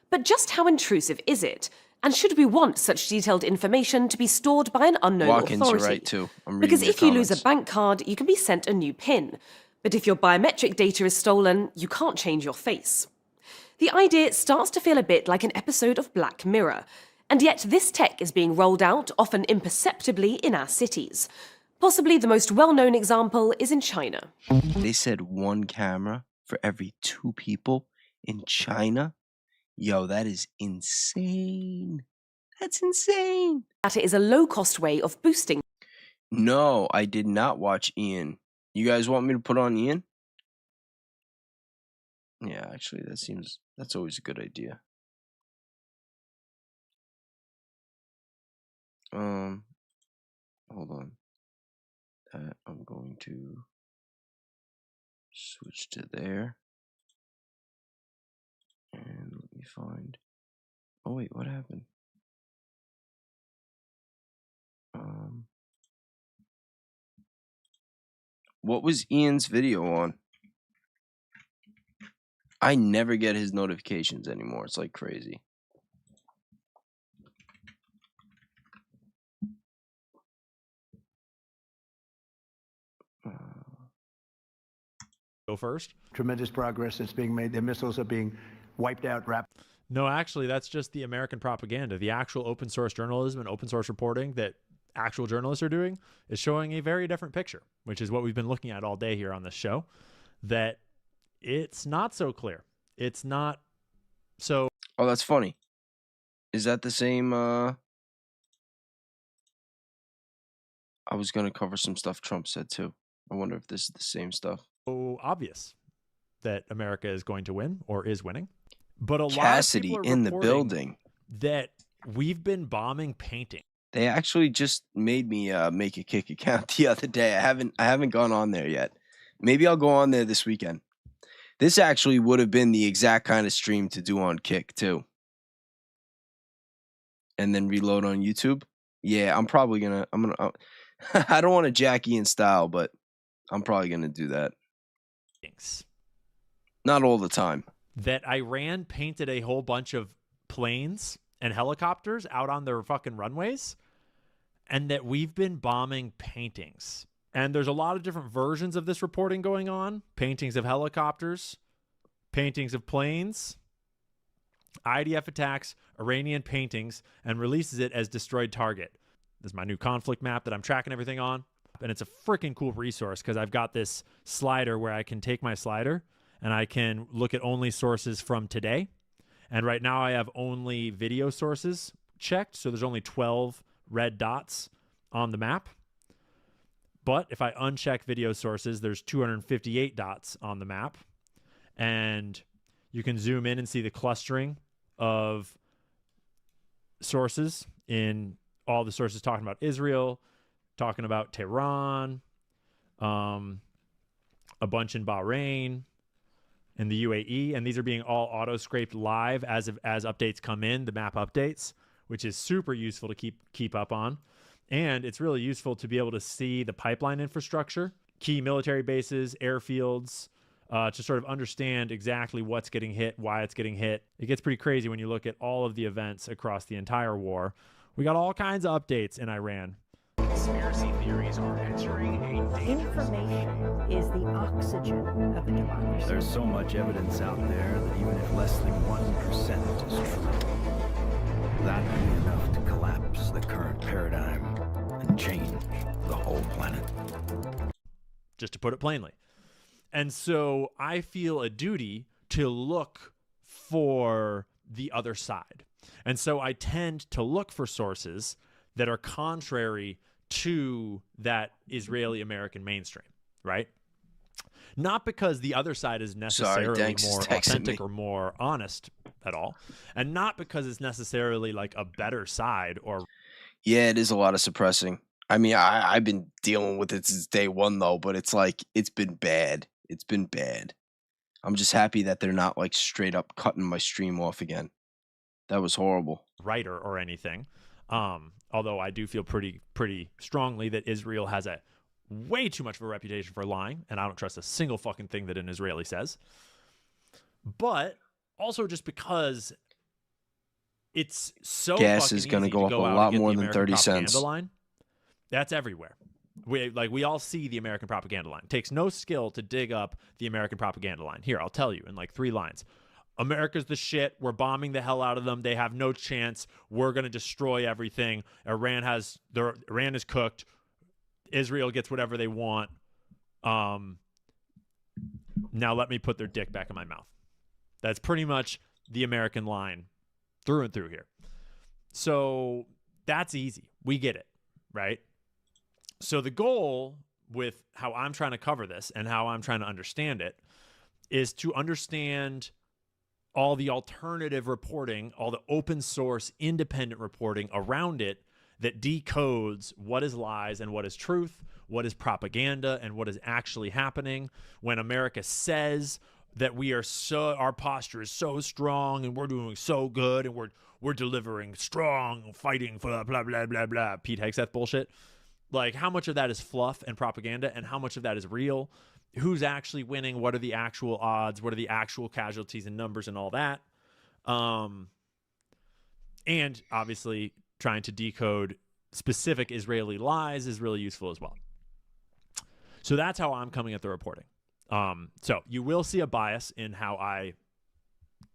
But just how intrusive is it? And should we want such detailed information to be stored by an unknown Watkins, authority? you're right too. I'm reading Because your if you lose a comments. bank card, you can be sent a new PIN. But if your biometric data is stolen, you can't change your face. The idea starts to feel a bit like an episode of Black Mirror. And yet this tech is being rolled out, often imperceptibly, in our cities. Possibly the most well-known example is in China. They said 1 camera for every 2 people in China? Yo, that is insane. That's insane. That it is a low-cost way of boosting. No, I did not watch Ian. You guys want me to put on Ian? Yeah, actually, that's always a good idea. Hold on. I'm going to switch to there. And let me find. Oh wait, what happened? What was Ian's video on? I never get his notifications anymore. It's like crazy. Go first. Tremendous progress that's being made. Their missiles are being wiped out rapidly. No, actually, that's just the American propaganda. The actual open source journalism and open source reporting that actual journalists are doing is showing a very different picture, which is what we've been looking at all day here on this show, that it's not so clear. It's not so... Oh, that's funny. Is that the same... I was going to cover some stuff Trump said, too. I wonder if this is the same stuff. So obvious that America is going to win or is winning. But a Cassidy lot of people are in the reporting building. That we've been bombing painting. They actually just made me make a Kick account the other day. I haven't gone on there yet. Maybe I'll go on there this weekend. This actually would have been the exact kind of stream to do on Kick too. And then reload on YouTube. Yeah, I'm gonna. I don't want to jack Ian style, but I'm probably gonna do that. Thanks. Not all the time. That Iran painted a whole bunch of planes and helicopters out on their fucking runways, and that we've been bombing paintings. And there's a lot of different versions of this reporting going on. Paintings of helicopters, paintings of planes, IDF attacks, Iranian paintings, and releases it as destroyed target. This is my new conflict map that I'm tracking everything on. And it's a freaking cool resource because I've got this slider where I can take my slider and I can look at only sources from today. And right now I have only video sources checked. So there's only 12 red dots on the map. But if I uncheck video sources, there's 258 dots on the map. And you can zoom in and see the clustering of sources in all the sources talking about Israel, talking about Tehran, a bunch in Bahrain, in the UAE, and these are being all auto-scraped live as updates come in, the map updates, which is super useful to keep up on. And it's really useful to be able to see the pipeline infrastructure, key military bases, airfields, to sort of understand exactly what's getting hit, why it's getting hit. It gets pretty crazy when you look at all of the events across the entire war. We got all kinds of updates in Iran. Conspiracy theories are entering a dangerous zone. Information is the oxygen of the democracy. There's so much evidence out there that even if less than 1% is true, that would be enough to collapse the current paradigm and change the whole planet. Just to put it plainly. And so I feel a duty to look for the other side. And so I tend to look for sources that are contrary to that Israeli-American mainstream, right? Not because the other side is necessarily more authentic or more honest at all, and not because it's necessarily like a better side or... Yeah, it is a lot of suppressing. I mean, I've been dealing with it since day one, though, but it's like, it's been bad. It's been bad. I'm just happy that they're not like straight up cutting my stream off again. That was horrible. Writer or anything. Although I do feel pretty strongly that Israel has a way too much of a reputation for lying, and I don't trust a single fucking thing that an Israeli says. But also just because it's so gas fucking is going to easy go up a out and lot get more the than American 30 propaganda cents. line. That's everywhere. We all see the American propaganda line. It takes no skill to dig up the American propaganda line. Here, I'll tell you in like 3 lines. America's the shit. We're bombing the hell out of them. They have no chance. We're going to destroy everything. Iran is cooked. Israel gets whatever they want. Now let me put their dick back in my mouth. That's pretty much the American line through and through here. So that's easy. We get it, right? So the goal with how I'm trying to cover this and how I'm trying to understand it is to understand all the alternative reporting, all the open source independent reporting around it that decodes what is lies and what is truth, what is propaganda and what is actually happening. When America says that our posture is so strong and we're doing so good and we're delivering strong, fighting for blah, blah, blah, blah, Pete Hegseth bullshit. Like, how much of that is fluff and propaganda and how much of that is real? Who's actually winning? What are the actual odds? What are the actual casualties and numbers and all that? And obviously trying to decode specific Israeli lies is really useful as well. So that's how I'm coming at the reporting. So you will see a bias in how I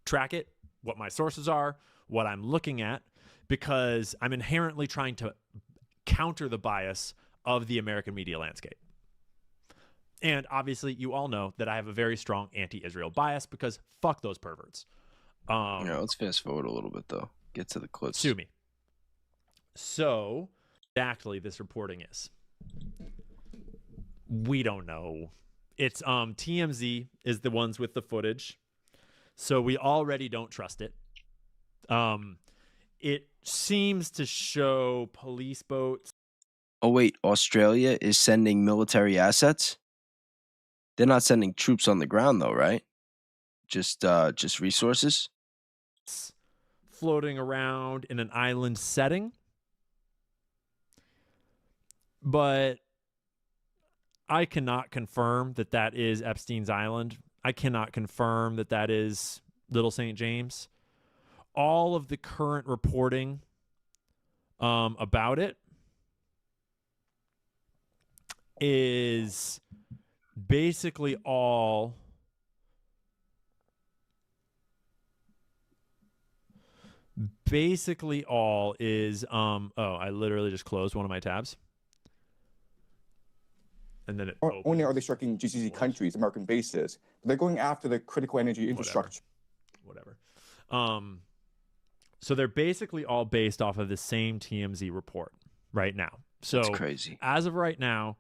track it, what my sources are, what I'm looking at, because I'm inherently trying to counter the bias of the American media landscape. And obviously, you all know that I have a very strong anti-Israel bias because fuck those perverts. Let's fast forward a little bit, though. Get to the clips. Sue me. So, exactly this reporting is. We don't know. It's TMZ is the ones with the footage. So we already don't trust it. It seems to show police boats. Oh, wait. Australia is sending military assets? They're not sending troops on the ground, though, right? Just resources? Floating around in an island setting. But I cannot confirm that that is Epstein's Island. I cannot confirm that that is Little St. James. All of the current reporting about it is basically all is I literally just closed one of my tabs. And then Not only are they striking GCC countries, American bases, but they're going after the critical energy infrastructure. Whatever. So they're basically all based off of the same TMZ report right now. So that's crazy. As of right now,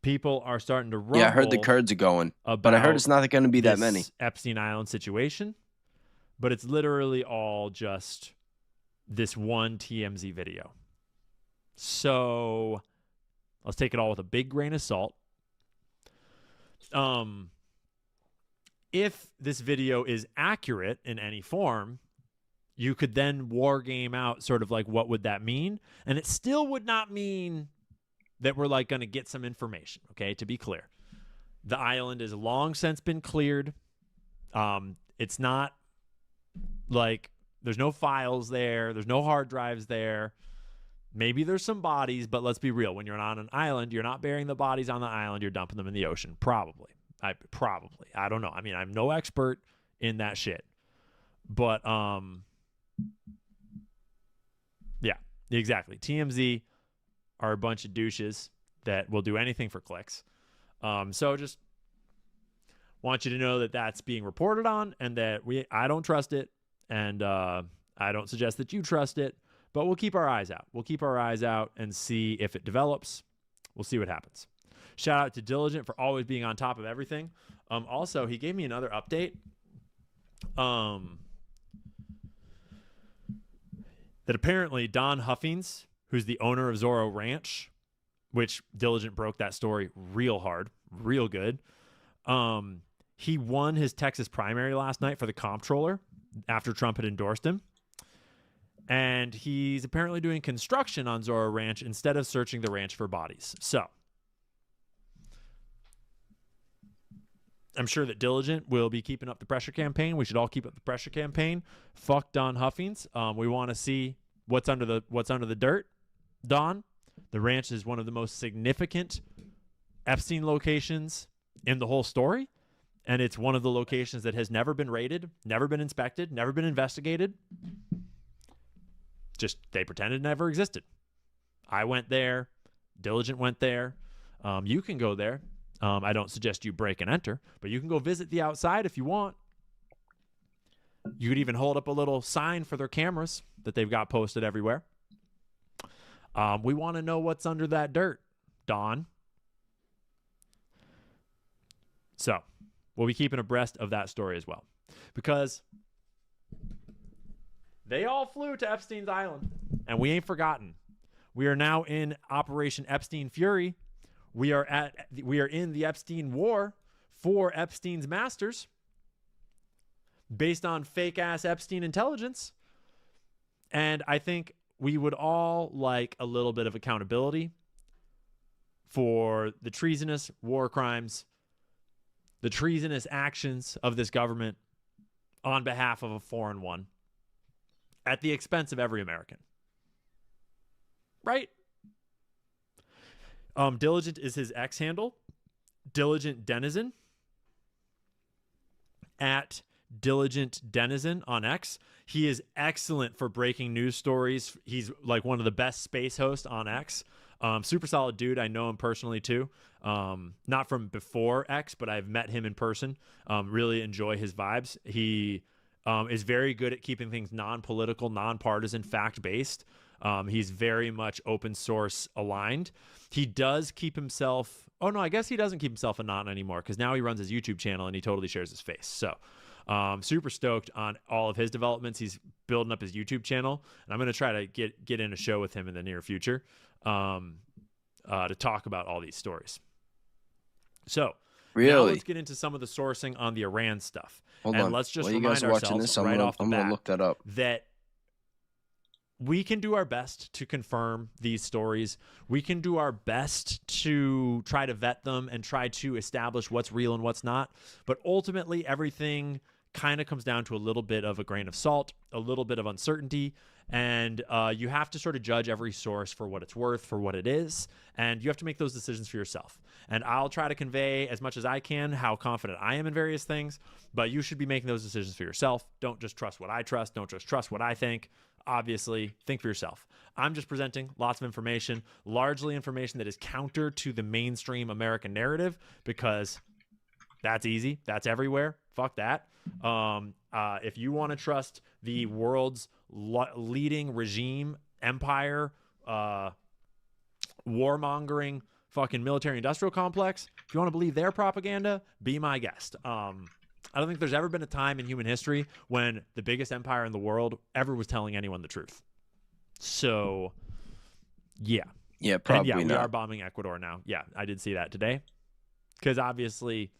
people are starting to rumble. Yeah, I heard the Kurds are going, but I heard it's not going to be that many. Epstein Island situation, but it's literally all just this one TMZ video. So let's take it all with a big grain of salt. If this video is accurate in any form, you could then war game out sort of like what would that mean? And it still would not mean that we're like going to get some information, okay? To be clear. The island has long since been cleared. It's not like there's no files there. There's no hard drives there. Maybe there's some bodies, but let's be real. When you're on an island, you're not burying the bodies on the island. You're dumping them in the ocean. Probably. I don't know. I mean, I'm no expert in that shit. But, yeah, exactly. TMZ are a bunch of douches that will do anything for clicks. So just want you to know that that's being reported on and that I don't trust it. And I don't suggest that you trust it. But we'll keep our eyes out. We'll keep our eyes out and see if it develops. We'll see what happens. Shout out to Diligent for always being on top of everything. Also, he gave me another update. That apparently Don Huffings, who's the owner of Zorro Ranch, which Diligent broke that story real hard, real good. He won his Texas primary last night for the comptroller after Trump had endorsed him. And he's apparently doing construction on Zorro Ranch instead of searching the ranch for bodies. So I'm sure that Diligent will be keeping up the pressure campaign. We should all keep up the pressure campaign. Fuck Don Huffings. We want to see what's under the dirt. Don, the ranch is one of the most significant Epstein locations in the whole story, and it's one of the locations that has never been raided, never been inspected, never been investigated. Just they pretended it never existed. I went there. Diligent went there. You can go there. I don't suggest you break and enter, but you can go visit the outside if you want. You could even hold up a little sign for their cameras that they've got posted everywhere. We want to know what's under that dirt, Don. So we'll be keeping abreast of that story as well, because they all flew to Epstein's Island, and we ain't forgotten. We are now in Operation Epstein Fury. We are in the Epstein War for Epstein's masters, based on fake ass Epstein intelligence. And I think we would all like a little bit of accountability for the treasonous war crimes, the treasonous actions of this government on behalf of a foreign one, at the expense of every American. Right? Diligent is his X handle. Diligent Denizen. At Diligent Denizen on X. He is excellent for breaking news stories. He's like one of the best space hosts on X. Super solid dude. I know him personally too. Not from before X, but I've met him in person. Really enjoy his vibes. He is very good at keeping things non-political, non-partisan, fact-based. He's very much open source aligned. He does keep himself... Oh, no, I guess he doesn't keep himself anon anymore, because now he runs his YouTube channel and he totally shares his face. So super stoked on all of his developments. He's building up his YouTube channel, and I'm going to try to get in a show with him in the near future to talk about all these stories. So now let's get into some of the sourcing on the Iran stuff. Hold on. Let's just While you remind guys are watching ourselves this, right off the I'm bat gonna look that up. that we can do our best to confirm these stories. We can do our best to try to vet them and try to establish what's real and what's not. But ultimately, everything kind of comes down to a little bit of a grain of salt, a little bit of uncertainty, and you have to sort of judge every source for what it's worth, for what it is, and you have to make those decisions for yourself. And I'll try to convey as much as I can how confident I am in various things, but you should be making those decisions for yourself. Don't just trust what I trust. Don't just trust what I think. Obviously, think for yourself. I'm just presenting lots of information, largely information that is counter to the mainstream American narrative, because that's easy. That's everywhere. Fuck that. If you want to trust the world's leading regime, empire, warmongering, fucking military industrial complex, if you want to believe their propaganda, be my guest. I don't think there's ever been a time in human history when the biggest empire in the world ever was telling anyone the truth. So, yeah. Yeah, probably and yeah, not. We are bombing Ecuador now. Yeah, I did see that today. Because obviously,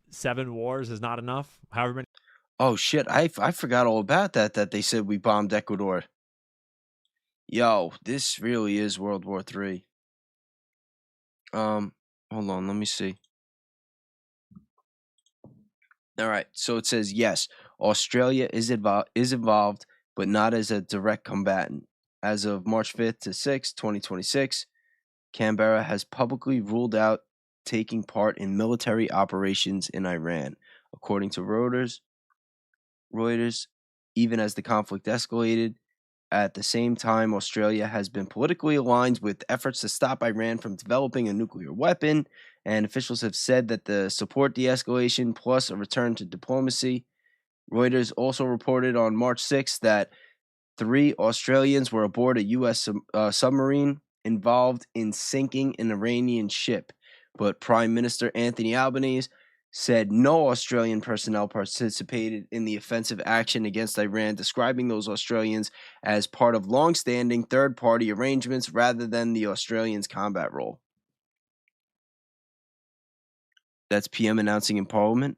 7 wars is not enough? However many... Oh, shit. I forgot all about that they said we bombed Ecuador. Yo, this really is World War III. Hold on, let me see. All right, so it says, yes, Australia is involved, but not as a direct combatant. As of March 5th to 6th, 2026, Canberra has publicly ruled out taking part in military operations in Iran. According to Reuters, even as the conflict escalated, at the same time, Australia has been politically aligned with efforts to stop Iran from developing a nuclear weapon, and officials have said that the support de-escalation plus a return to diplomacy. Reuters also reported on March 6th that 3 Australians were aboard a U.S. submarine involved in sinking an Iranian ship, but Prime Minister Anthony Albanese said no Australian personnel participated in the offensive action against Iran, describing those Australians as part of long-standing third-party arrangements rather than the Australians' combat role. That's PM announcing in Parliament.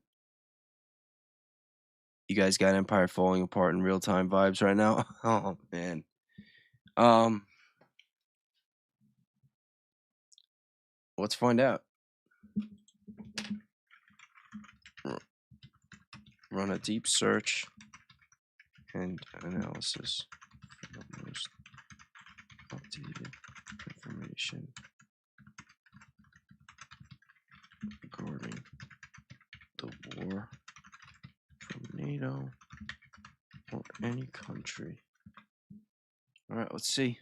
You guys got Empire falling apart in real time vibes right now? Oh man. Let's find out. Run a deep search and analysis for the most updated information regarding the war from NATO or any country. All right, let's see.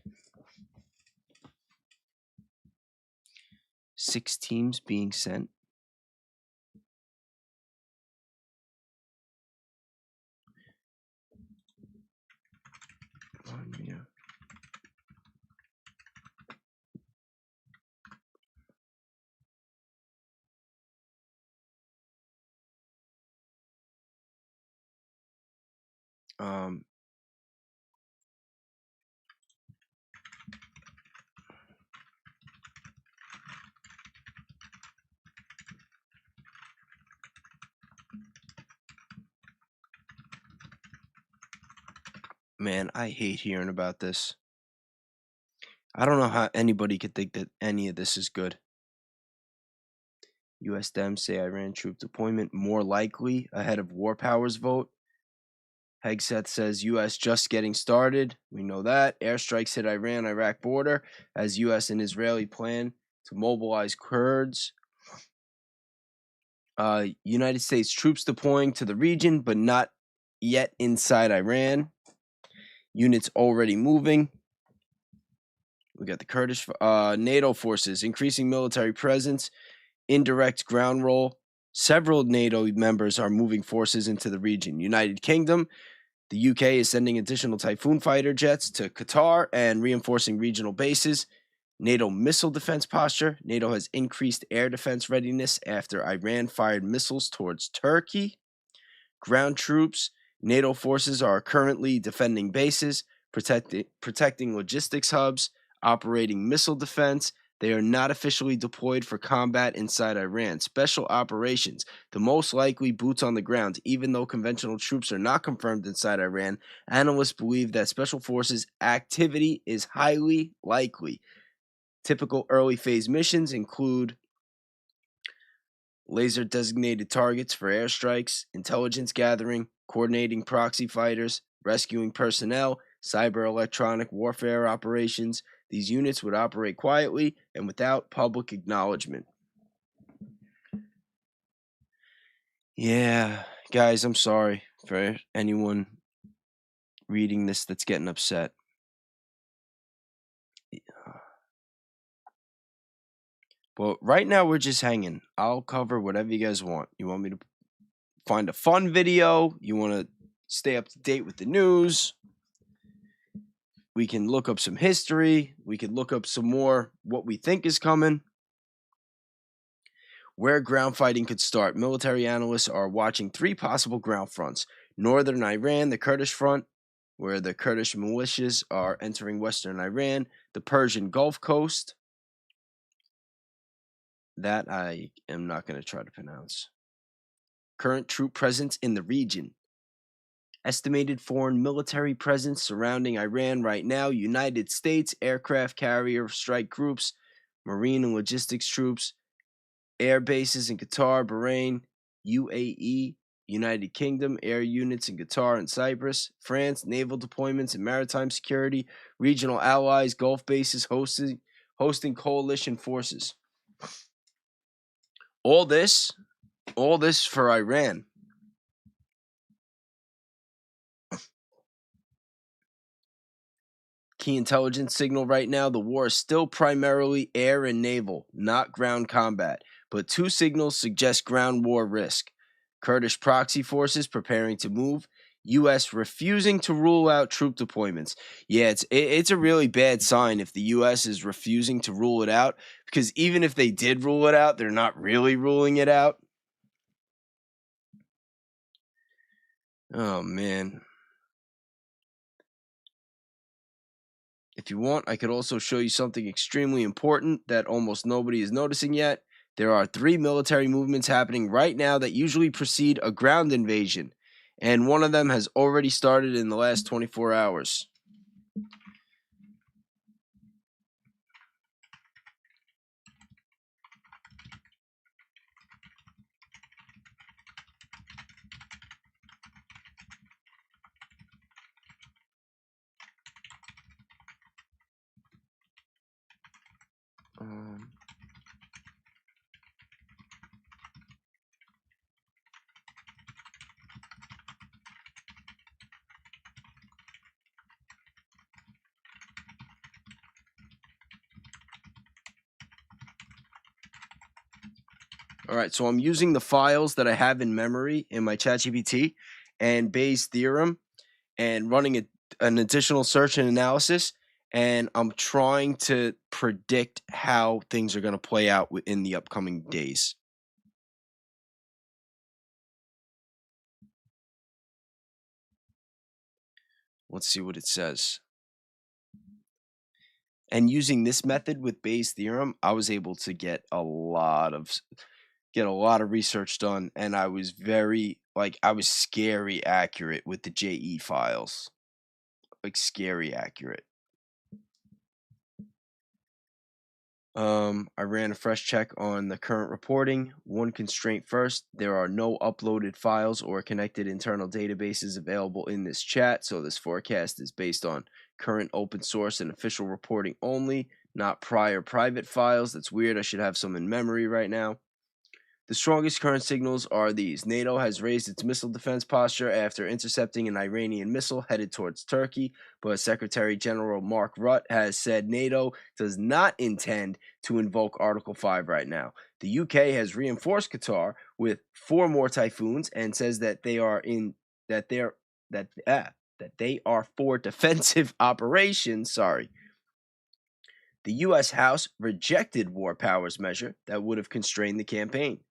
6 teams being sent. Man, I hate hearing about this. I don't know how anybody could think that any of this is good. U.S. Dems say Iran troop deployment more likely ahead of war powers vote. Hegseth says U.S. just getting started. We know that. Airstrikes hit Iran-Iraq border as U.S. and Israeli plan to mobilize Kurds. United States troops deploying to the region, but not yet inside Iran. Units already moving. We got the Kurdish NATO forces increasing military presence, indirect ground role. Several NATO members are moving forces into the region. United Kingdom, the UK is sending additional Typhoon fighter jets to Qatar and reinforcing regional bases. NATO missile defense posture. NATO has increased air defense readiness after Iran fired missiles towards Turkey. Ground troops. NATO forces are currently defending bases, protecting logistics hubs, operating missile defense. They are not officially deployed for combat inside Iran. Special operations, the most likely boots on the ground. Even though conventional troops are not confirmed inside Iran, analysts believe that special forces activity is highly likely. Typical early phase missions include laser designated targets for airstrikes, intelligence gathering, coordinating proxy fighters, rescuing personnel, cyber electronic warfare operations. These units would operate quietly and without public acknowledgement. Yeah, guys, I'm sorry for anyone reading this that's getting upset. But right now we're just hanging. I'll cover whatever you guys want. You want me to find a fun video? You want to stay up to date with the news? We can look up some history. We can look up some more what we think is coming. Where ground fighting could start. Military analysts are watching 3 possible ground fronts. Northern Iran, the Kurdish front, where the Kurdish militias are entering western Iran. The Persian Gulf Coast. That I am not going to try to pronounce. Current troop presence in the region. Estimated foreign military presence surrounding Iran right now. United States aircraft carrier strike groups, marine and logistics troops, air bases in Qatar, Bahrain, UAE, United Kingdom, air units in Qatar and Cyprus, France, naval deployments and maritime security, regional allies, Gulf bases hosting coalition forces. All this for Iran. Key intelligence signal right now, the war is still primarily air and naval, not ground combat. But 2 signals suggest ground war risk. Kurdish proxy forces preparing to move. U.S. refusing to rule out troop deployments. Yeah, it's a really bad sign if the U.S. is refusing to rule it out, because even if they did rule it out, they're not really ruling it out. Oh, man. If you want, I could also show you something extremely important that almost nobody is noticing yet. There are 3 military movements happening right now that usually precede a ground invasion. and one of them has already started in the last 24 hours. All right, so I'm using the files that I have in memory in my ChatGPT and Bayes' theorem and running an additional search and analysis, and I'm trying to predict how things are going to play out in the upcoming days. Let's see what it says. And using this method with Bayes' theorem, I was able to get a lot of research done, and I was scary accurate with the JE files. Like scary accurate. I ran a fresh check on the current reporting. One constraint first, there are no uploaded files or connected internal databases available in this chat, so this forecast is based on current open source and official reporting only, not prior private files. That's weird. I should have some in memory right now. The strongest current signals are these. NATO has raised its missile defense posture after intercepting an Iranian missile headed towards Turkey, but Secretary General Mark Rutte has said NATO does not intend to invoke Article 5 right now. The UK has reinforced Qatar with 4 more Typhoons and says that they are for defensive operations. Sorry. The U.S. House rejected war powers measure that would have constrained the campaign.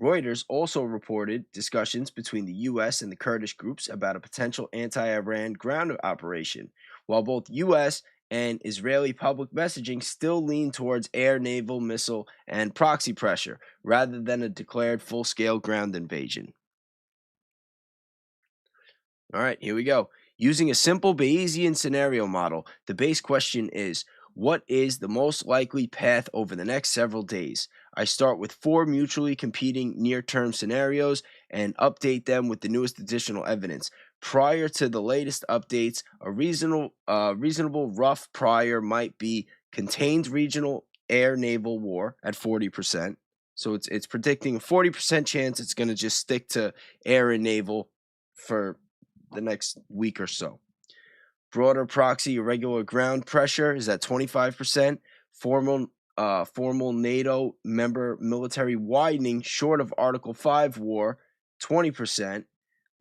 Reuters also reported discussions between the U.S. and the Kurdish groups about a potential anti-Iran ground operation, while both U.S. and Israeli public messaging still lean towards air, naval, missile, and proxy pressure, rather than a declared full-scale ground invasion. All right, here we go. Using a simple Bayesian scenario model, the base question is, what is the most likely path over the next several days? I start with 4 mutually competing near-term scenarios and update them with the newest additional evidence. Prior to the latest updates, a reasonable rough prior might be contained regional air-naval war at 40%. So it's predicting a 40% chance it's going to just stick to air and naval for the next week or so. Broader proxy irregular ground pressure is at 25%. Formal NATO member military widening short of Article 5 war, 20%.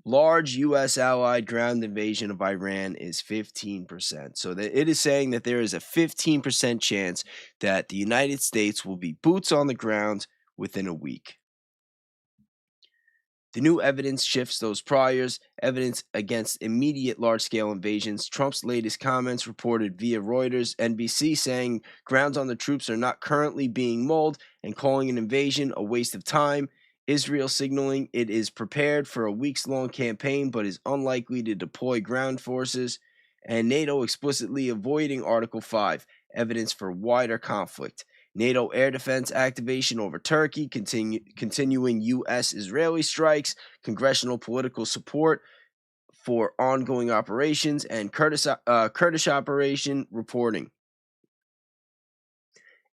Large U.S. allied ground invasion of Iran is 15%. So that it is saying that there is a 15% chance that the United States will be boots on the ground within a week. The new evidence shifts those priors, evidence against immediate large-scale invasions. Trump's latest comments reported via Reuters, NBC, saying grounds on the troops are not currently being mulled and calling an invasion a waste of time. Israel signaling it is prepared for a weeks-long campaign but is unlikely to deploy ground forces. And NATO explicitly avoiding Article 5, evidence for wider conflict. NATO air defense activation over Turkey, continuing U.S.-Israeli strikes, congressional political support for ongoing operations, and Kurdish operation reporting.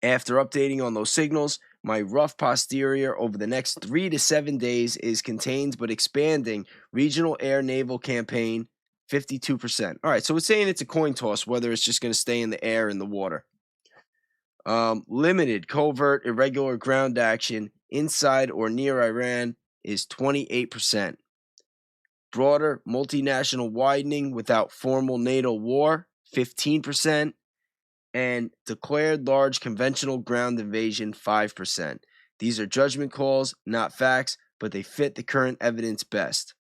After updating on those signals, my rough posterior over the next 3 to 7 days is contained but expanding regional air naval campaign, 52%. All right, so it's saying it's a coin toss whether it's just going to stay in the air and the water. Limited covert irregular ground action inside or near Iran is 28%. Broader multinational widening without formal NATO war, 15%. And declared large conventional ground invasion, 5%. These are judgment calls, not facts, but they fit the current evidence best.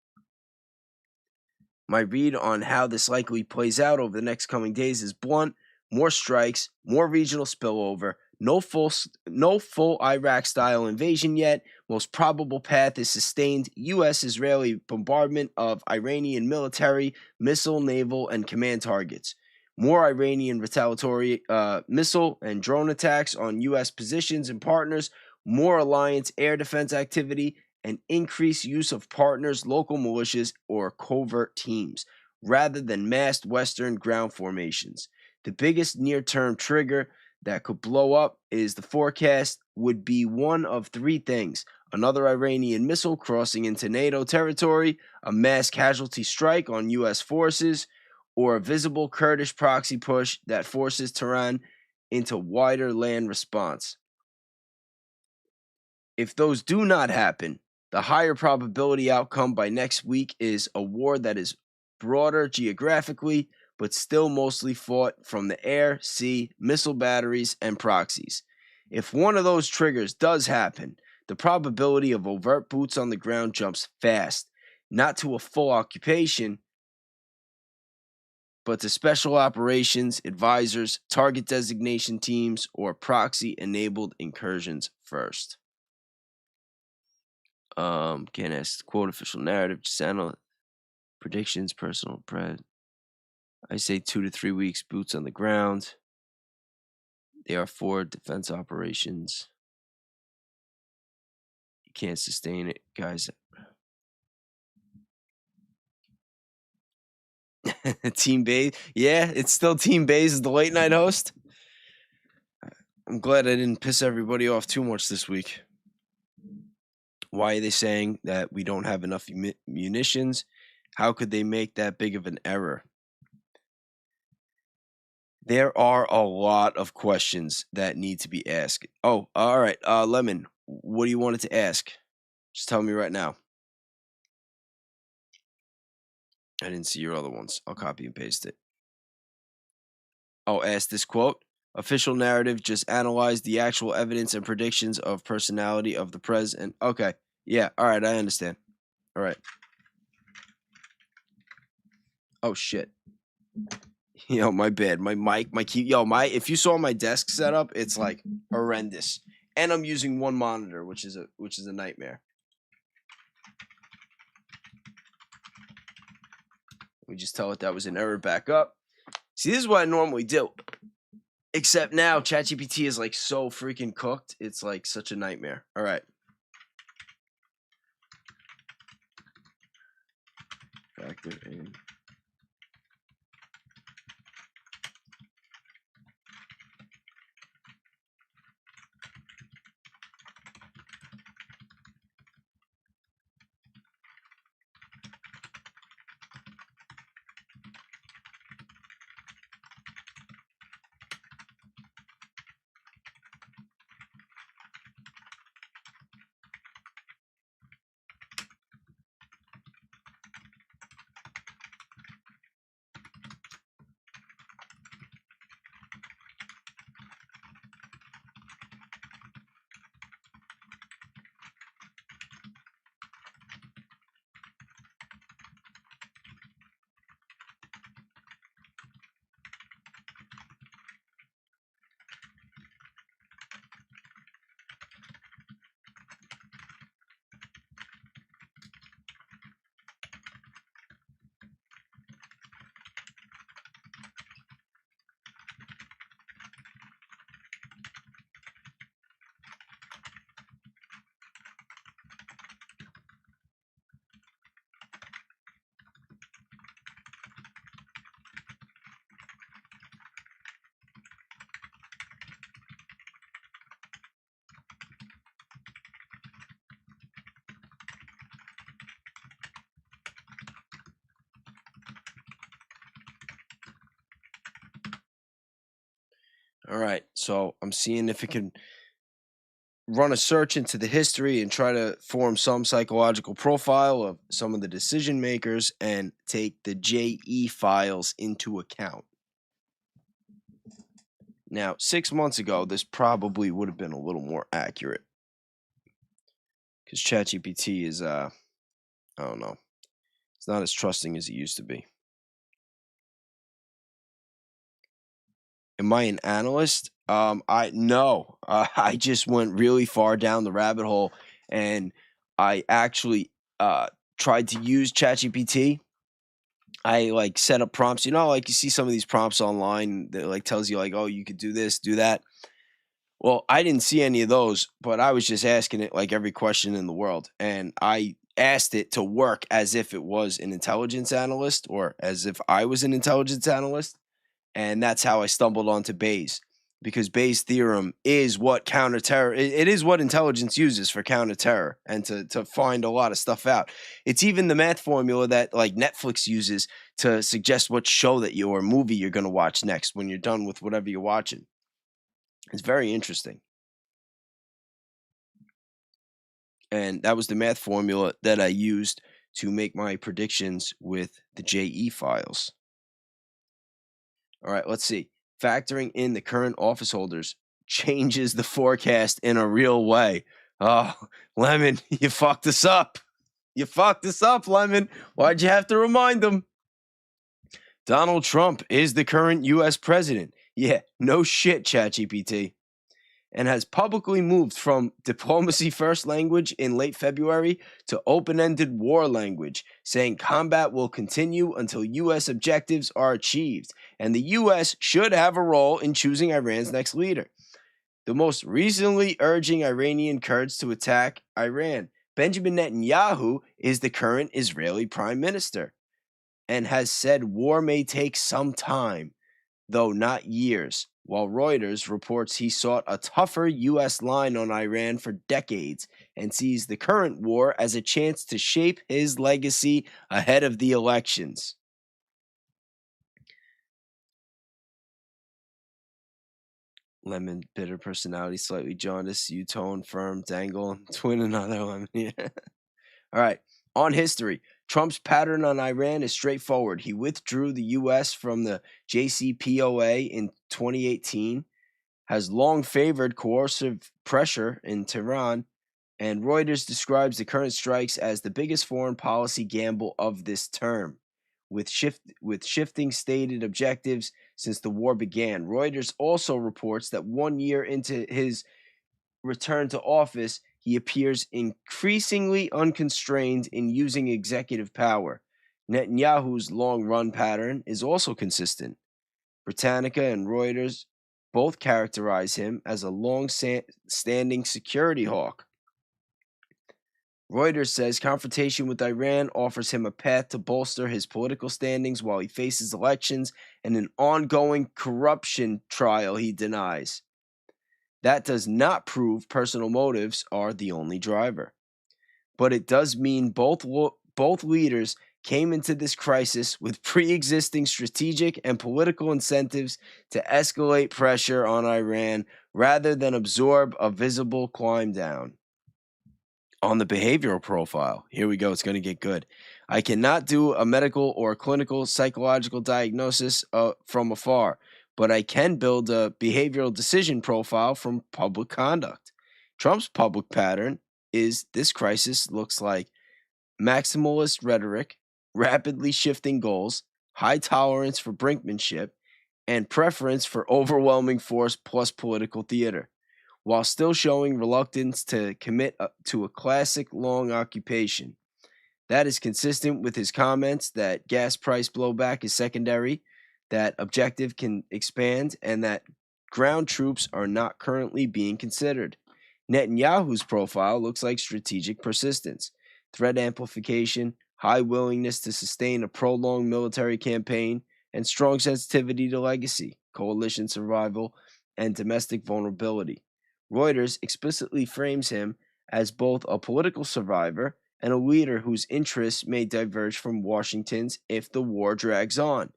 My read on how this likely plays out over the next coming days is blunt. More strikes, more regional spillover, No full Iraq-style invasion yet. Most probable path is sustained U.S.-Israeli bombardment of Iranian military, missile, naval, and command targets. More Iranian retaliatory missile and drone attacks on U.S. positions and partners. More alliance air defense activity, and increased use of partners, local militias, or covert teams, rather than massed Western ground formations. The biggest near-term trigger that could blow up is the forecast would be one of three things: another Iranian missile crossing into NATO territory, a mass casualty strike on U.S. forces, or a visible Kurdish proxy push that forces Tehran into wider land response. If those do not happen, the higher probability outcome by next week is a war that is broader geographically, but still mostly fought from the air, sea, missile batteries, and proxies. If one of those triggers does happen, the probability of overt boots on the ground jumps fast, not to a full occupation, but to special operations, advisors, target designation teams, or proxy-enabled incursions first. Can't ask quote official narrative, just analyze predictions, personal bread. I say 2 to 3 weeks, boots on the ground. They are for defense operations. You can't sustain it, guys. Team Bays. Yeah, it's still Team Bays as the late night host. I'm glad I didn't piss everybody off too much this week. Why are they saying that we don't have enough munitions? How could they make that big of an error? There are a lot of questions that need to be asked. Oh, all right. Lemon, what do you want it to ask? Just tell me right now. I didn't see your other ones. I'll copy and paste it. Oh, ask this quote. Official narrative just analyzed the actual evidence and predictions of personality of the president. Okay. Yeah. All right. I understand. All right. Oh, shit. Yo, my bad. My mic, my key. Yo, if you saw my desk setup, it's like horrendous. And I'm using one monitor, which is a nightmare. We just tell it that was an error back up. See, this is what I normally do. Except now, ChatGPT is like so freaking cooked. It's like such a nightmare. All right. Factor in. All right, so I'm seeing if it can run a search into the history and try to form some psychological profile of some of the decision makers and take the JE files into account. Now, 6 months ago, this probably would have been a little more accurate because ChatGPT is, I don't know, it's not as trusting as it used to be. Am I an analyst? I just went really far down the rabbit hole, and I actually tried to use ChatGPT. I like set up prompts. Like you see some of these prompts online that like tells you like, oh, you could do this, do that. Well, I didn't see any of those, but I was just asking it like every question in the world, and I asked it to work as if it was an intelligence analyst or as if I was an intelligence analyst. And that's how I stumbled onto Bayes, because Bayes' theorem is what counterterror. It is what intelligence uses for counterterror and to find a lot of stuff out. It's even the math formula that like Netflix uses to suggest what show that you or movie you're going to watch next when you're done with whatever you're watching. It's very interesting. And that was the math formula that I used to make my predictions with the JE files. All right, let's see. Factoring in the current office holders changes the forecast in a real way. Oh, Lemon, you fucked us up. You fucked us up, Lemon. Why'd you have to remind them? Donald Trump is the current U.S. president. Yeah, no shit, ChatGPT. And has publicly moved from diplomacy first language in late February to open-ended war language, saying combat will continue until U.S. objectives are achieved, and the U.S. should have a role in choosing Iran's next leader. The most recently urging Iranian Kurds to attack Iran. Benjamin Netanyahu is the current Israeli prime minister and has said war may take some time, though not years, while Reuters reports he sought a tougher U.S. line on Iran for decades and sees the current war as a chance to shape his legacy ahead of the elections. Lemon, bitter personality, slightly jaundiced, U-tone, firm, dangle, twin another lemon. Yeah. All right. On history, Trump's pattern on Iran is straightforward. He withdrew the U.S. from the JCPOA in 2018, has long favored coercive pressure in Tehran, and Reuters describes the current strikes as the biggest foreign policy gamble of this term, with shifting stated objectives since the war began. Reuters also reports that 1 year into his return to office, he appears increasingly unconstrained in using executive power. Netanyahu's long-run pattern is also consistent. Britannica and Reuters both characterize him as a long-standing security hawk. Reuters says confrontation with Iran offers him a path to bolster his political standings while he faces elections and an ongoing corruption trial he denies. That does not prove personal motives are the only driver. But it does mean both leaders came into this crisis with pre-existing strategic and political incentives to escalate pressure on Iran rather than absorb a visible climb down. On the behavioral profile, here we go, it's going to get good. I cannot do a medical or clinical psychological diagnosis from afar, but I can build a behavioral decision profile from public conduct. Trump's public pattern is this crisis looks like maximalist rhetoric, rapidly shifting goals, high tolerance for brinkmanship, and preference for overwhelming force plus political theater, while still showing reluctance to commit to a classic long occupation. That is consistent with his comments that gas price blowback is secondary, that objective can expand, and that ground troops are not currently being considered. Netanyahu's profile looks like strategic persistence, threat amplification, high willingness to sustain a prolonged military campaign, and strong sensitivity to legacy, coalition survival, and domestic vulnerability. Reuters explicitly frames him as both a political survivor and a leader whose interests may diverge from Washington's if the war drags on.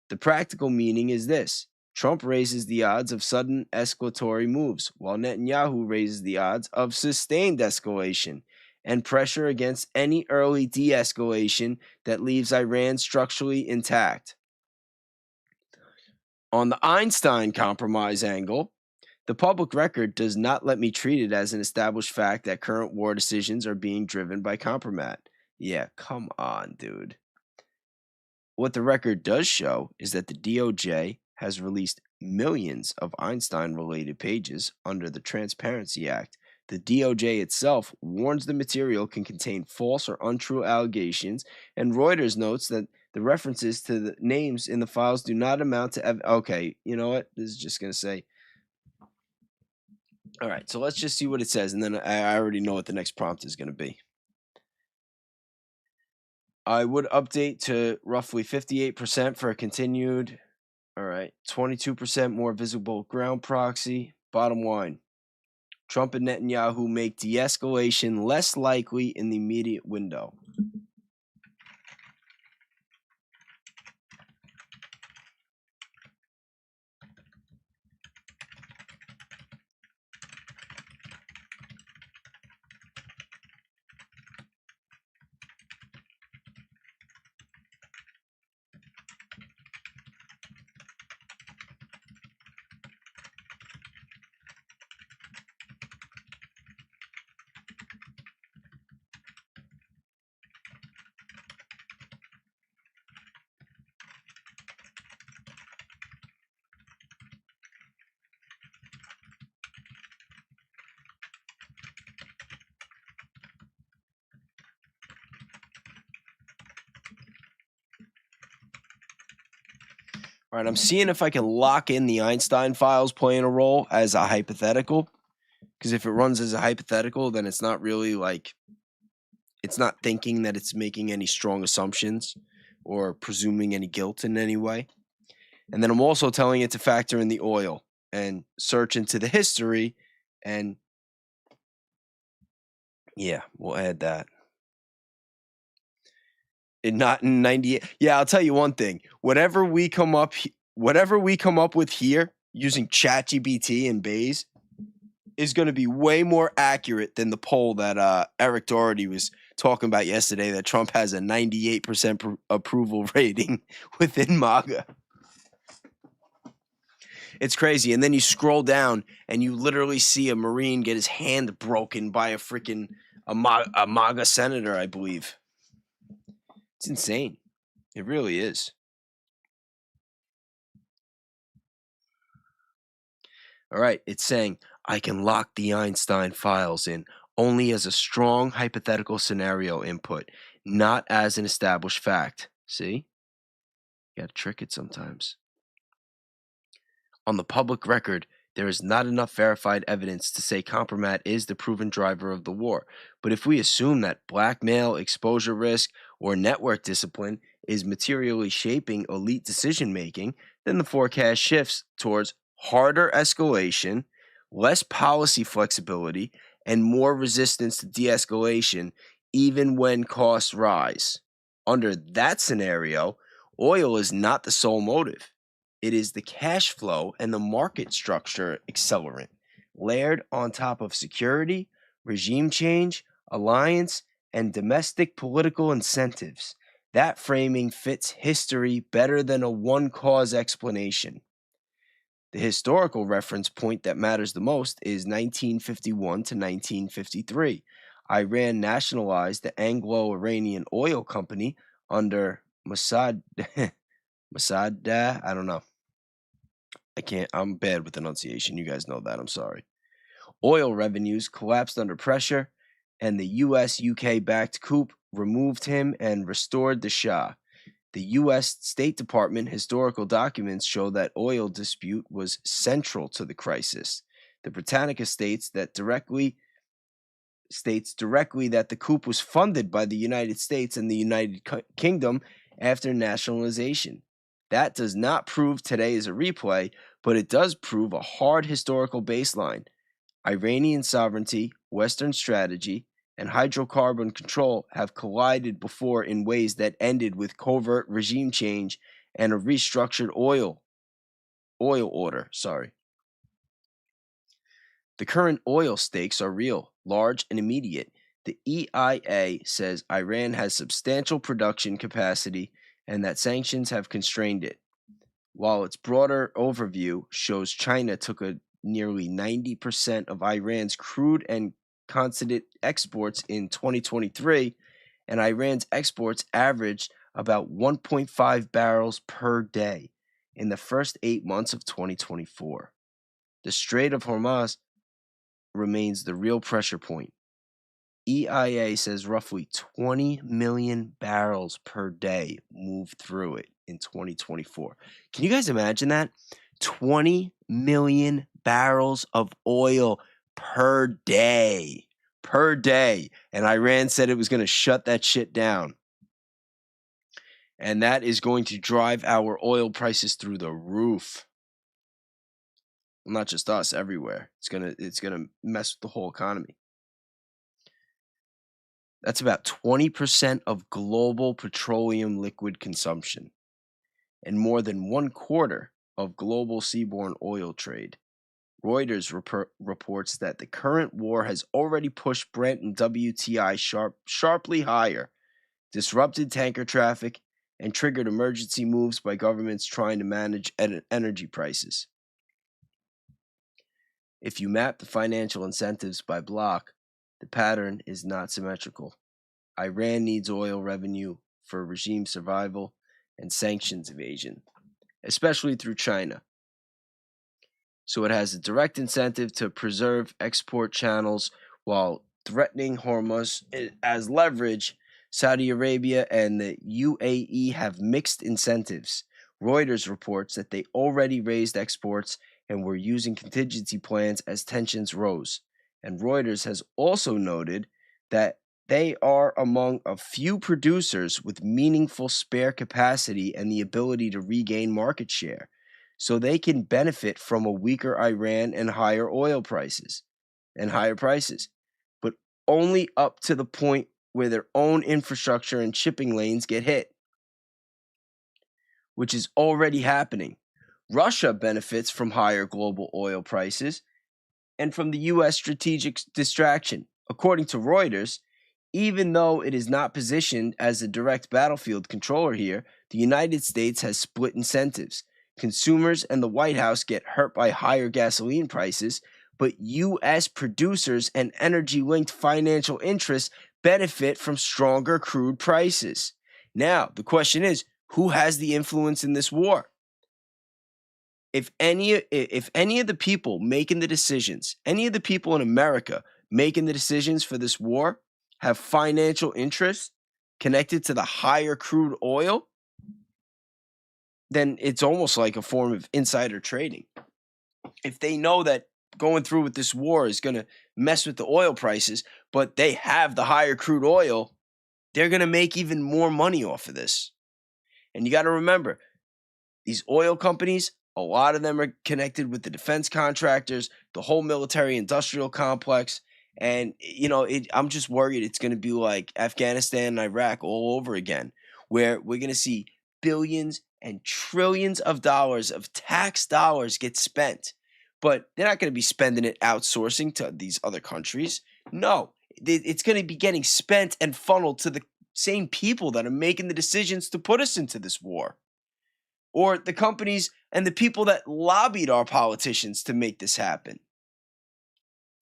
The practical meaning is this: Trump raises the odds of sudden escalatory moves, while Netanyahu raises the odds of sustained escalation and pressure against any early de-escalation that leaves Iran structurally intact. On the Einstein compromise angle, the public record does not let me treat it as an established fact that current war decisions are being driven by compromat. Yeah, come on, dude. What the record does show is that the DOJ has released millions of Einstein-related pages under the Transparency Act. The DOJ itself warns the material can contain false or untrue allegations, and Reuters notes that the references to the names in the files do not amount to okay, you know what? This is just going to say. All right, so let's just see what it says, and then I already know what the next prompt is going to be. I would update to roughly 58% for a continued. All right, 22% more visible ground proxy. Bottom line, Trump and Netanyahu make de-escalation less likely in the immediate window. All right, I'm seeing if I can lock in the Einstein files playing a role as a hypothetical. Because if it runs as a hypothetical, then it's not really like, it's not thinking that it's making any strong assumptions or presuming any guilt in any way. And then I'm also telling it to factor in the oil and search into the history. And yeah, we'll add that. Not in 98. Yeah, I'll tell you one thing. Whatever we come up with here using ChatGPT and Bayes is going to be way more accurate than the poll that Eric Doherty was talking about yesterday, that Trump has a 98% approval rating within MAGA. It's crazy. And then you scroll down and you literally see a Marine get his hand broken by a freaking a MAGA senator, I believe. It's insane. It really is. All right, it's saying, I can lock the Einstein files in only as a strong hypothetical scenario input, not as an established fact. See? You gotta trick it sometimes. On the public record, there is not enough verified evidence to say Compromat is the proven driver of the war. But if we assume that blackmail, exposure risk, or network discipline is materially shaping elite decision-making, then the forecast shifts towards harder escalation, less policy flexibility, and more resistance to de-escalation, even when costs rise. Under that scenario, oil is not the sole motive. It is the cash flow and the market structure accelerant, layered on top of security, regime change, alliance, and domestic political incentives. That framing fits history better than a one-cause explanation. The historical reference point that matters the most is 1951 to 1953. Iran nationalized the Anglo-Iranian Oil Company under Mossad. Mossad, I don't know. I'm bad with enunciation. You guys know that. I'm sorry. Oil revenues collapsed under pressure, and the US-UK-backed coup removed him and restored the Shah. The U.S. State Department historical documents show that oil dispute was central to the crisis. The Britannica states directly that the coup was funded by the United States and the United Kingdom after nationalization. That does not prove today is a replay, but it does prove a hard historical baseline. Iranian sovereignty, Western strategy, and hydrocarbon control have collided before in ways that ended with covert regime change and a restructured oil order. The current oil stakes are real, large, and immediate. The EIA says Iran has substantial production capacity and that sanctions have constrained it, while its broader overview shows China took a nearly 90% of Iran's crude and condensate exports in 2023, and Iran's exports averaged about 1.5 barrels per day. in the first 8 months of 2024. The Strait of Hormuz remains the real pressure point. EIA says roughly 20 million barrels per day moved through it in 2024. Can you guys imagine that? 20 million barrels of oil per day. Per day. And Iran said it was going to shut that shit down. And that is going to drive our oil prices through the roof. Well, not just us, everywhere. It's gonna mess with the whole economy. That's about 20% of global petroleum liquid consumption and more than 1/4 of global seaborne oil trade. Reuters reports that the current war has already pushed Brent and WTI sharply higher, disrupted tanker traffic, and triggered emergency moves by governments trying to manage energy prices. If you map the financial incentives by block, the pattern is not symmetrical. Iran needs oil revenue for regime survival and sanctions evasion, especially through China. So it has a direct incentive to preserve export channels while threatening Hormuz as leverage. Saudi Arabia and the UAE have mixed incentives. Reuters reports that they already raised exports and were using contingency plans as tensions rose. And Reuters has also noted that they are among a few producers with meaningful spare capacity and the ability to regain market share, so they can benefit from a weaker Iran and higher oil prices and higher prices, but only up to the point where their own infrastructure and shipping lanes get hit, which is already happening. Russia benefits from higher global oil prices and from the U.S. strategic distraction. According to Reuters, even though it is not positioned as a direct battlefield controller here, the United States has split incentives. Consumers and the White House get hurt by higher gasoline prices, but U.S. producers and energy-linked financial interests benefit from stronger crude prices. Now, the question is, who has the influence in this war? If any of the people making the decisions, any of the people in America making the decisions for this war have financial interests connected to the higher crude oil, then it's almost like a form of insider trading. If they know that going through with this war is going to mess with the oil prices, but they have the higher crude oil, they're going to make even more money off of this. And you got to remember, these oil companies, a lot of them are connected with the defense contractors, the whole military industrial complex. And, I'm just worried it's going to be like Afghanistan and Iraq all over again, where we're going to see billions and trillions of dollars of tax dollars get spent. But they're not going to be spending it outsourcing to these other countries. No, it's going to be getting spent and funneled to the same people that are making the decisions to put us into this war. Or the companies and the people that lobbied our politicians to make this happen.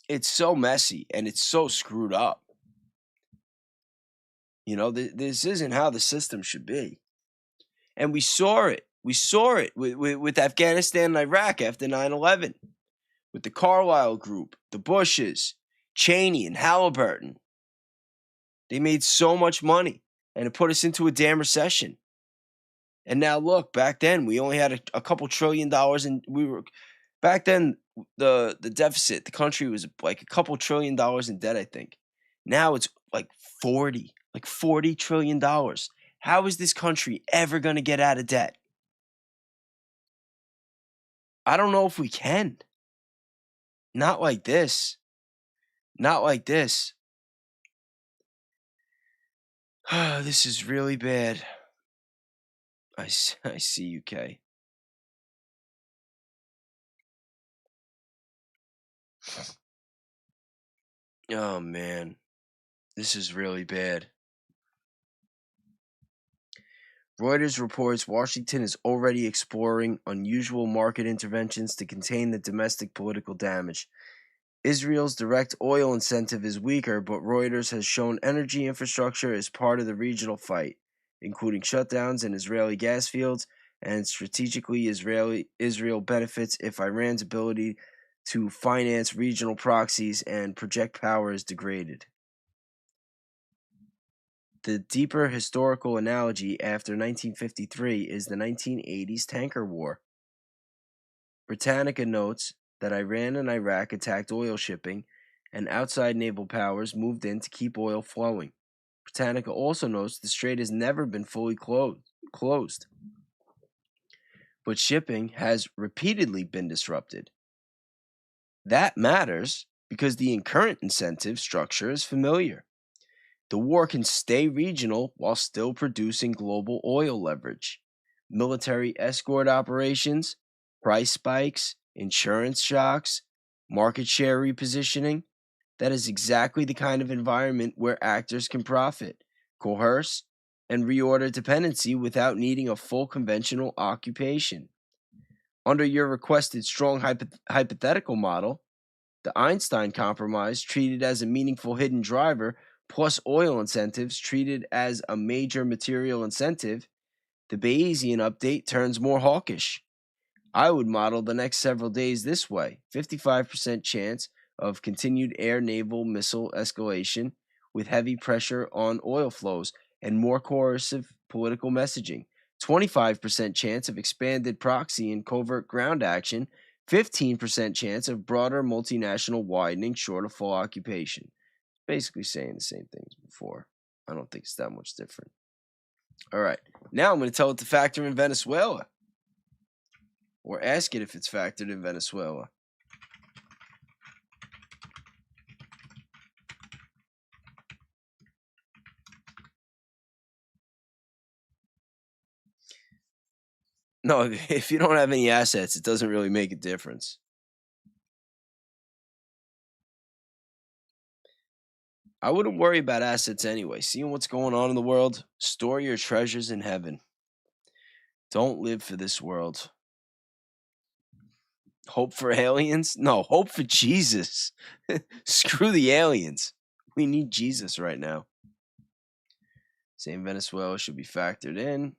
It's so messy and it's so screwed up. This isn't how the system should be. And we saw it. We saw it with Afghanistan and Iraq after 9/11. With the Carlyle Group, the Bushes, Cheney, and Halliburton. They made so much money, and it put us into a damn recession. And now look, back then we only had a couple $1 trillion, and back then the deficit, the country was like a couple $1 trillion in debt, I think. Now it's like $40 trillion. How is this country ever going to get out of debt? I don't know if we can. Not like this. Not like this. This is really bad. I see, UK. Oh, man. This is really bad. Reuters reports Washington is already exploring unusual market interventions to contain the domestic political damage. Israel's direct oil incentive is weaker, but Reuters has shown energy infrastructure as part of the regional fight, including shutdowns in Israeli gas fields and strategically Israel benefits if Iran's ability to finance regional proxies and project power is degraded. The deeper historical analogy after 1953 is the 1980s tanker war. Britannica notes that Iran and Iraq attacked oil shipping, and outside naval powers moved in to keep oil flowing. Britannica also notes the strait has never been fully closed, but shipping has repeatedly been disrupted. That matters because the current incentive structure is familiar. The war can stay regional while still producing global oil leverage. Military escort operations, price spikes, insurance shocks, market share repositioning. That is exactly the kind of environment where actors can profit, coerce, and reorder dependency without needing a full conventional occupation. Under your requested strong hypothetical model, the Einstein Compromise, treated as a meaningful hidden driver, plus oil incentives treated as a major material incentive, the Bayesian update turns more hawkish. I would model the next several days this way: 55% chance of continued air naval missile escalation with heavy pressure on oil flows and more coercive political messaging, 25% chance of expanded proxy and covert ground action, 15% chance of broader multinational widening short of full occupation. Basically saying the same things before. I don't think it's that much different. All right. Now I'm going to tell it to factor in Venezuela. Or ask it if it's factored in Venezuela. No, if you don't have any assets, it doesn't really make a difference. I wouldn't worry about assets anyway. Seeing what's going on in the world, store your treasures in heaven. Don't live for this world. Hope for aliens? No, hope for Jesus. Screw the aliens. We need Jesus right now. Saying Venezuela should be factored in.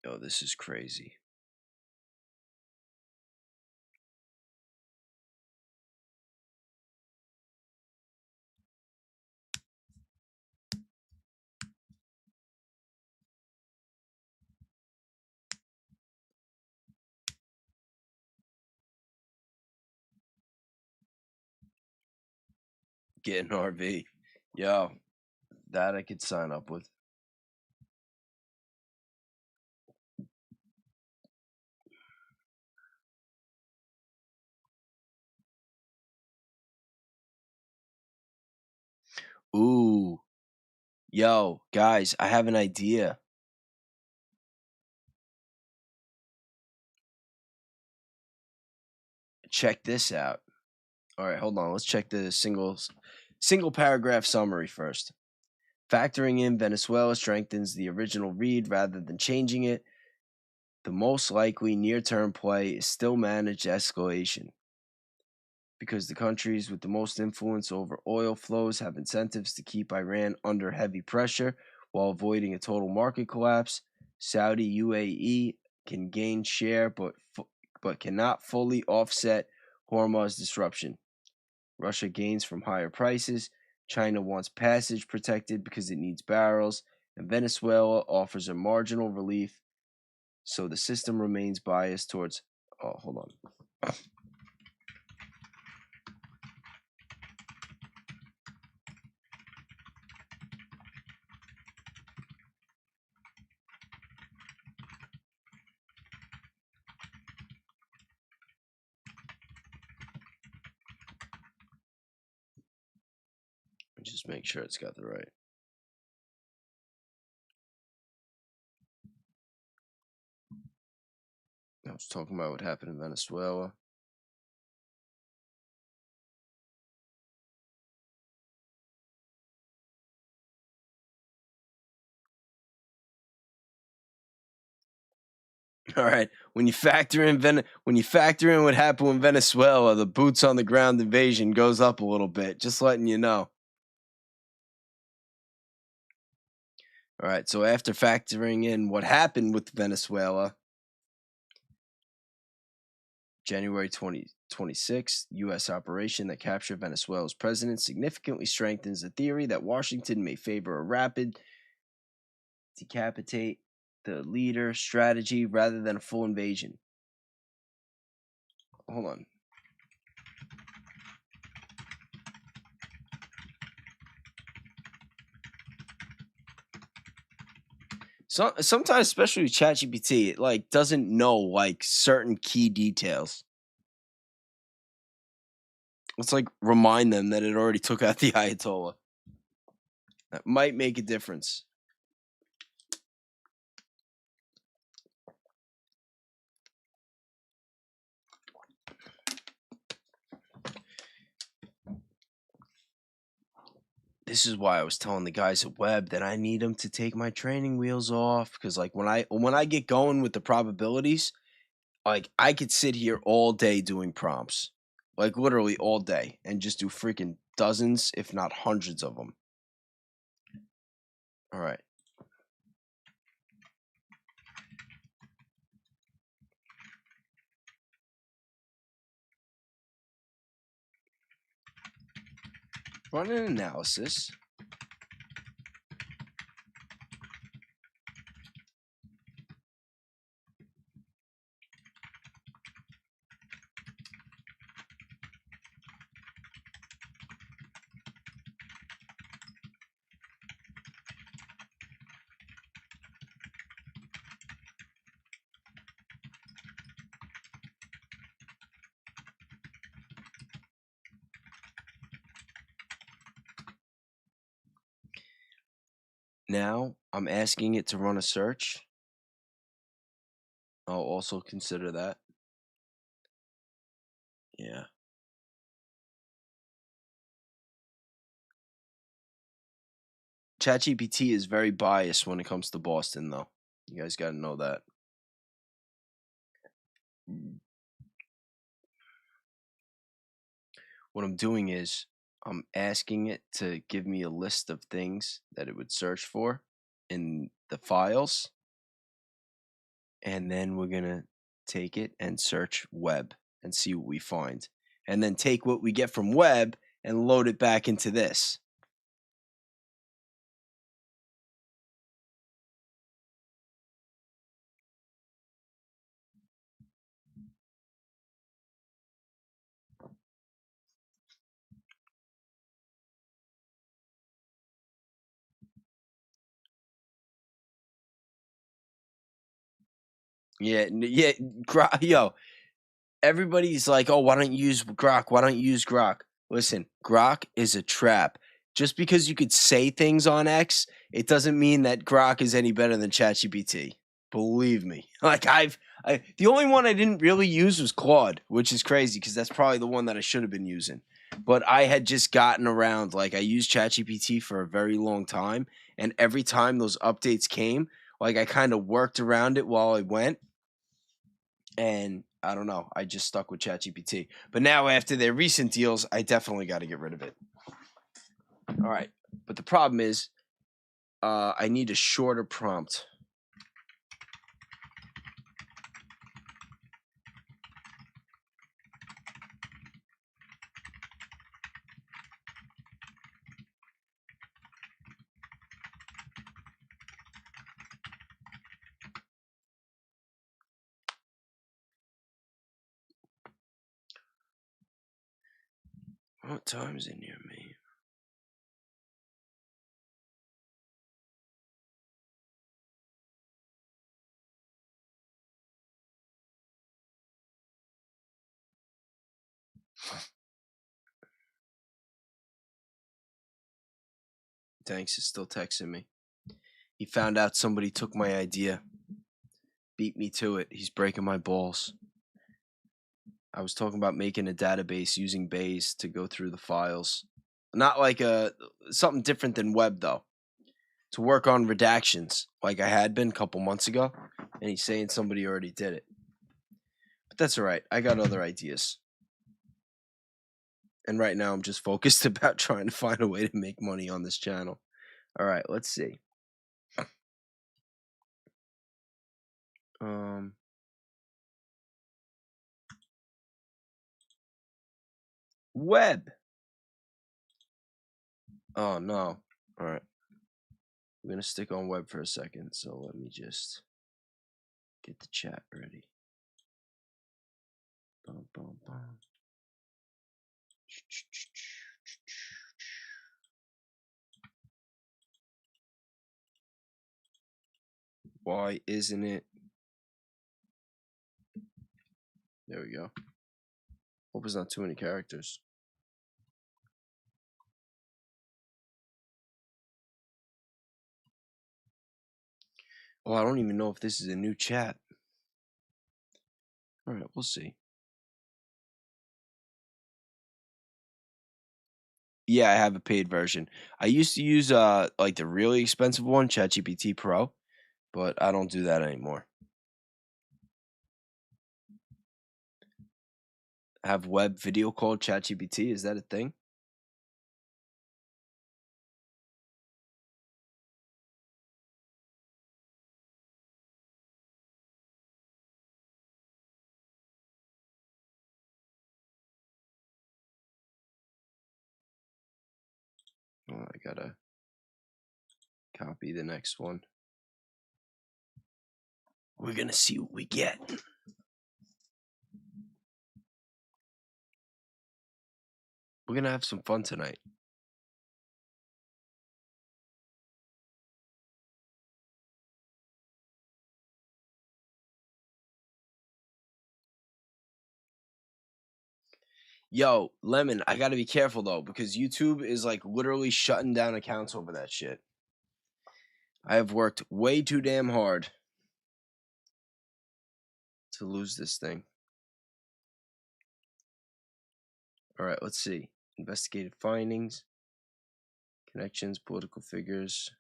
Yo, this is crazy. Get an RV. Yo, that I could sign up with. Ooh. Yo, guys, I have an idea. Check this out. All right, hold on. Let's check the single paragraph summary first. Factoring in Venezuela strengthens the original read rather than changing it. The most likely near-term play is still managed escalation, because the countries with the most influence over oil flows have incentives to keep Iran under heavy pressure while avoiding a total market collapse. Saudi UAE can gain share but cannot fully offset Hormuz disruption. Russia gains from higher prices. China wants passage protected because it needs barrels. And Venezuela offers a marginal relief, so the system remains biased towards... Oh, hold on. Just make sure it's got the right. I was talking about what happened in Venezuela. All right. When you factor in what happened in Venezuela, the boots on the ground invasion goes up a little bit. Just letting you know. All right. So after factoring in what happened with Venezuela, January 2026, U.S. operation that captured Venezuela's president significantly strengthens the theory that Washington may favor a rapid decapitate the leader strategy rather than a full invasion. Hold on. So sometimes, especially with ChatGPT, it like doesn't know like certain key details. Let's like remind them that it already took out the Ayatollah. That might make a difference. This is why I was telling the guys at Web that I need them to take my training wheels off, because like when I get going with the probabilities, like I could sit here all day doing prompts, like literally all day, and just do freaking dozens, if not hundreds of them. All right. Run an analysis. Now I'm asking it to run a search. I'll also consider that. Yeah. ChatGPT is very biased when it comes to Boston, though. You guys got to know that. What I'm doing is I'm asking it to give me a list of things that it would search for in the files. And then we're going to take it and search web and see what we find. And then take what we get from web and load it back into this. Yeah, yo, everybody's like, oh, why don't you use Grok? Why don't you use Grok? Listen, Grok is a trap. Just because you could say things on X, it doesn't mean that Grok is any better than ChatGPT. Believe me. Like the only one I didn't really use was Claude, which is crazy because that's probably the one that I should have been using. But I had just gotten around, like I used ChatGPT for a very long time, and every time those updates came, like I kind of worked around it while I went. And I don't know, I just stuck with ChatGPT. But now after their recent deals, I definitely got to get rid of it. All right. But the problem is I need a shorter prompt. What time is it near me? Tanks is still texting me. He found out somebody took my idea. Beat me to it. He's breaking my balls. I was talking about making a database using Bayes to go through the files. Not like something different than web, though. to work on redactions like I had been a couple months ago, and he's saying somebody already did it. But that's all right. I got other ideas. And right now I'm just focused about trying to find a way to make money on this channel. All right, let's see. Web. Oh, no. All right. I'm going to stick on web for a second, so let me just get the chat ready. Bum, bum, bum. Why isn't it? There we go. Hope it's not too many characters. Oh, I don't even know if this is a new chat. All right, we'll see. Yeah, I have a paid version. I used to use like the really expensive one, ChatGPT Pro, but I don't do that anymore. I have web video called ChatGPT. Is that a thing? Oh, I gotta copy the next one. We're gonna see what we get. We're gonna have some fun tonight. Yo, Lemon, I gotta be careful though, because YouTube is like literally shutting down accounts over that shit. I have worked way too damn hard to lose this thing. All right, let's see. Investigative findings, connections, political figures.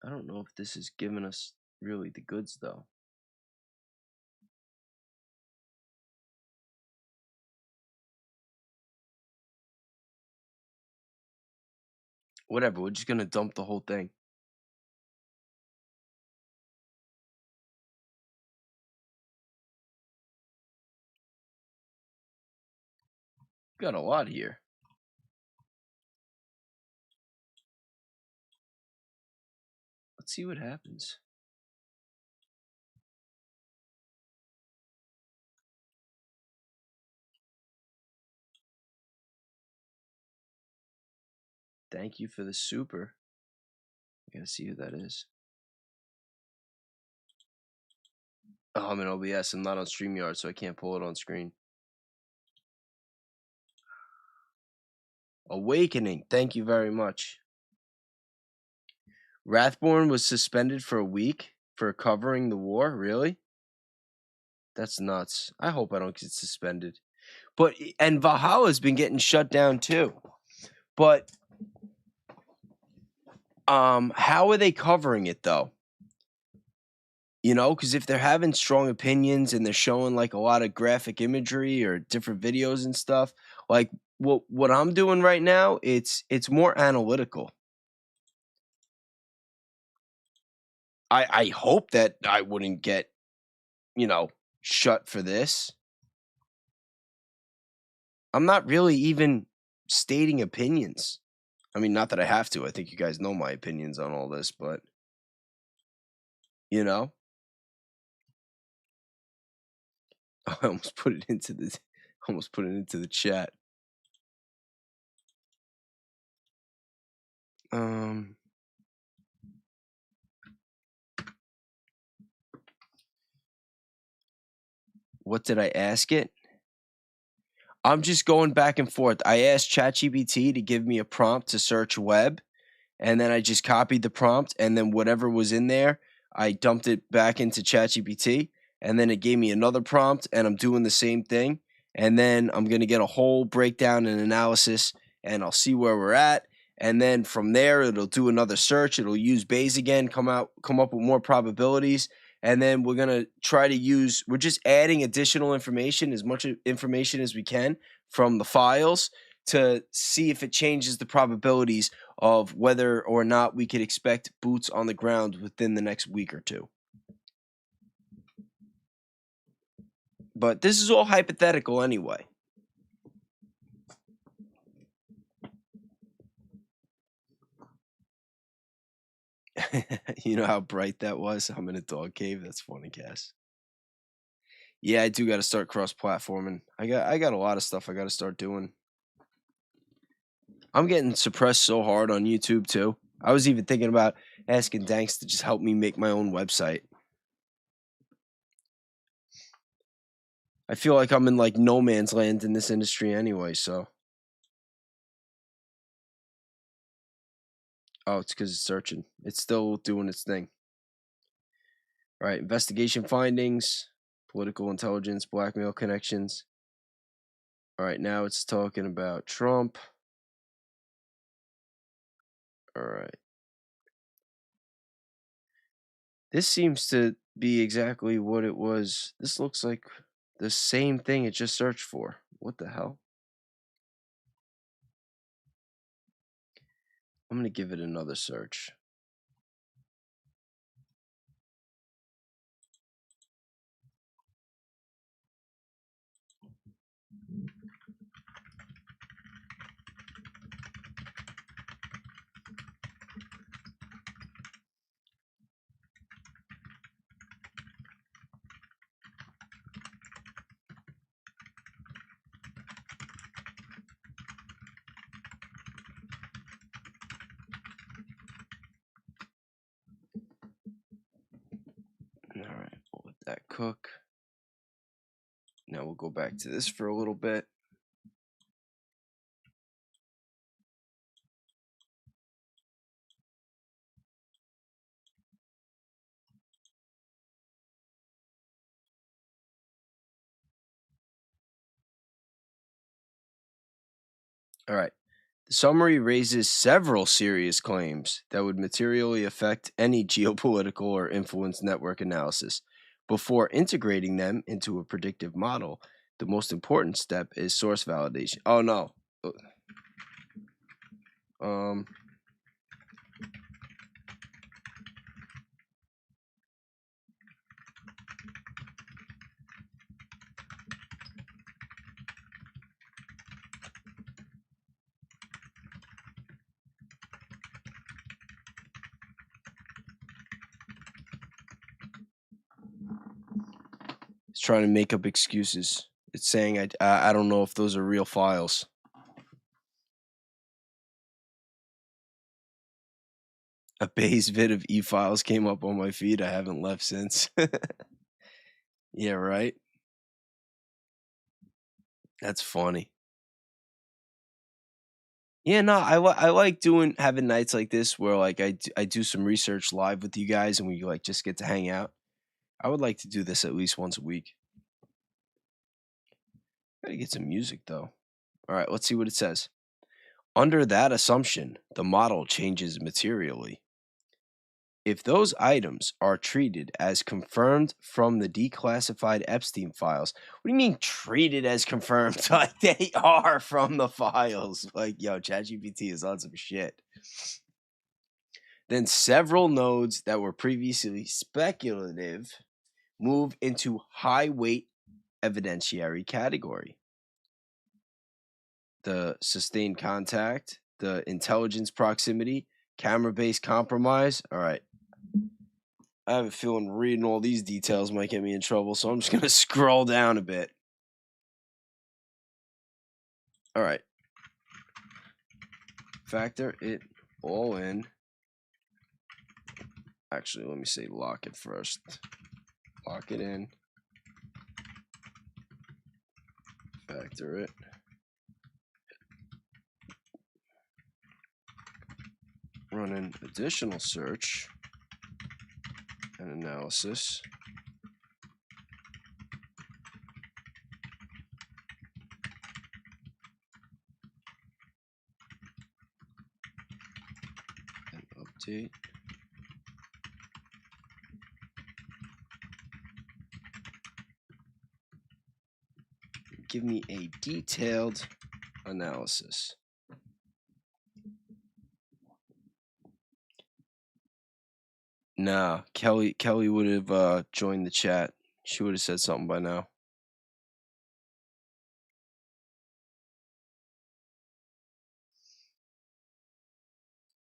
I don't know if this is giving us really the goods though. Whatever, we're just gonna dump the whole thing. Got a lot here. Let's see what happens. Thank you for the super. I gotta see who that is. Oh, I'm in OBS. I'm not on StreamYard, so I can't pull it on screen. Awakening. Thank you very much. Rathborn was suspended for a week for covering the war. Really? That's nuts. I hope I don't get suspended. But and Valhalla's been getting shut down too. But how are they covering it though? You know, because if they're having strong opinions and they're showing like a lot of graphic imagery or different videos and stuff, like what I'm doing right now, it's more analytical. I hope that I wouldn't get, you know, shut for this. I'm not really even stating opinions. I mean, not that I have to. I think you guys know my opinions on all this, but you know, I almost put it into the chat. What did I ask it? I'm just going back and forth. I asked ChatGPT to give me a prompt to search web, and then I just copied the prompt, and then whatever was in there, I dumped it back into ChatGPT, and then it gave me another prompt, and I'm doing the same thing. And then I'm going to get a whole breakdown and analysis, and I'll see where we're at. And then from there, it'll do another search. It'll use Bayes again, come up with more probabilities. And then we're going to try to we're just adding additional information, as much information as we can from the files, to see if it changes the probabilities of whether or not we could expect boots on the ground within the next week or two. But this is all hypothetical anyway. You know how bright that was? I'm in a dog cave. That's funny, Cass. Yeah, I do got to start cross-platforming. I got a lot of stuff I got to start doing. I'm getting suppressed so hard on YouTube too. I was even thinking about asking Danks to just help me make my own website. I feel like I'm in like no man's land in this industry anyway, so. Oh, it's because it's searching. It's still doing its thing. All right, investigation findings, political intelligence, blackmail connections. All right, now it's talking about Trump. All right. This seems to be exactly what it was. This looks like the same thing it just searched for. What the hell? I'm going to give it another search. All right, we'll let that cook. Now we'll go back to this for a little bit. All right. The summary raises several serious claims that would materially affect any geopolitical or influence network analysis. Before integrating them into a predictive model, the most important step is source validation. Oh no. It's trying to make up excuses. It's saying I don't know if those are real files. A Bayes vid of e-files came up on my feed. I haven't left since. Yeah, right? That's funny. Yeah, no, I like having nights like this where like I do some research live with you guys and we like just get to hang out. I would like to do this at least once a week. Gotta get some music though. All right, let's see what it says. Under that assumption, the model changes materially. If those items are treated as confirmed from the declassified Epstein files, what do you mean treated as confirmed? Like they are from the files. Like, yo, ChatGPT is on some shit. Then several nodes that were previously speculative move into high weight evidentiary category. The sustained contact, the intelligence proximity, camera-based compromise. All right. I have a feeling reading all these details might get me in trouble, so I'm just going to scroll down a bit. All right. Factor it all in. Actually, let me say lock it first. Lock it in. Factor it. run an additional search and analysis. And update. Give me a detailed analysis. Nah, Kelly would have joined the chat. She would have said something by now.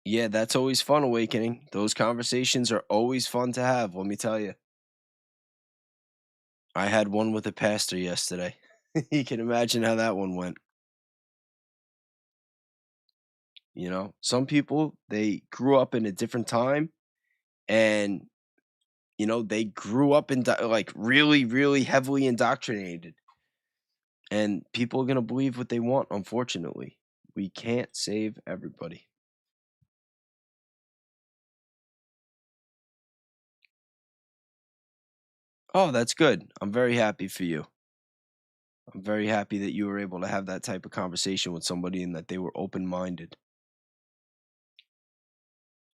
Yeah, that's always fun, Awakening. Those conversations are always fun to have, let me tell you. I had one with a pastor yesterday. You can imagine how that one went. You know, some people, they grew up in a different time and, you know, they grew up in like really, really heavily indoctrinated. And people are going to believe what they want, unfortunately. We can't save everybody. Oh, that's good. I'm very happy for you. I'm very happy that you were able to have that type of conversation with somebody and that they were open-minded.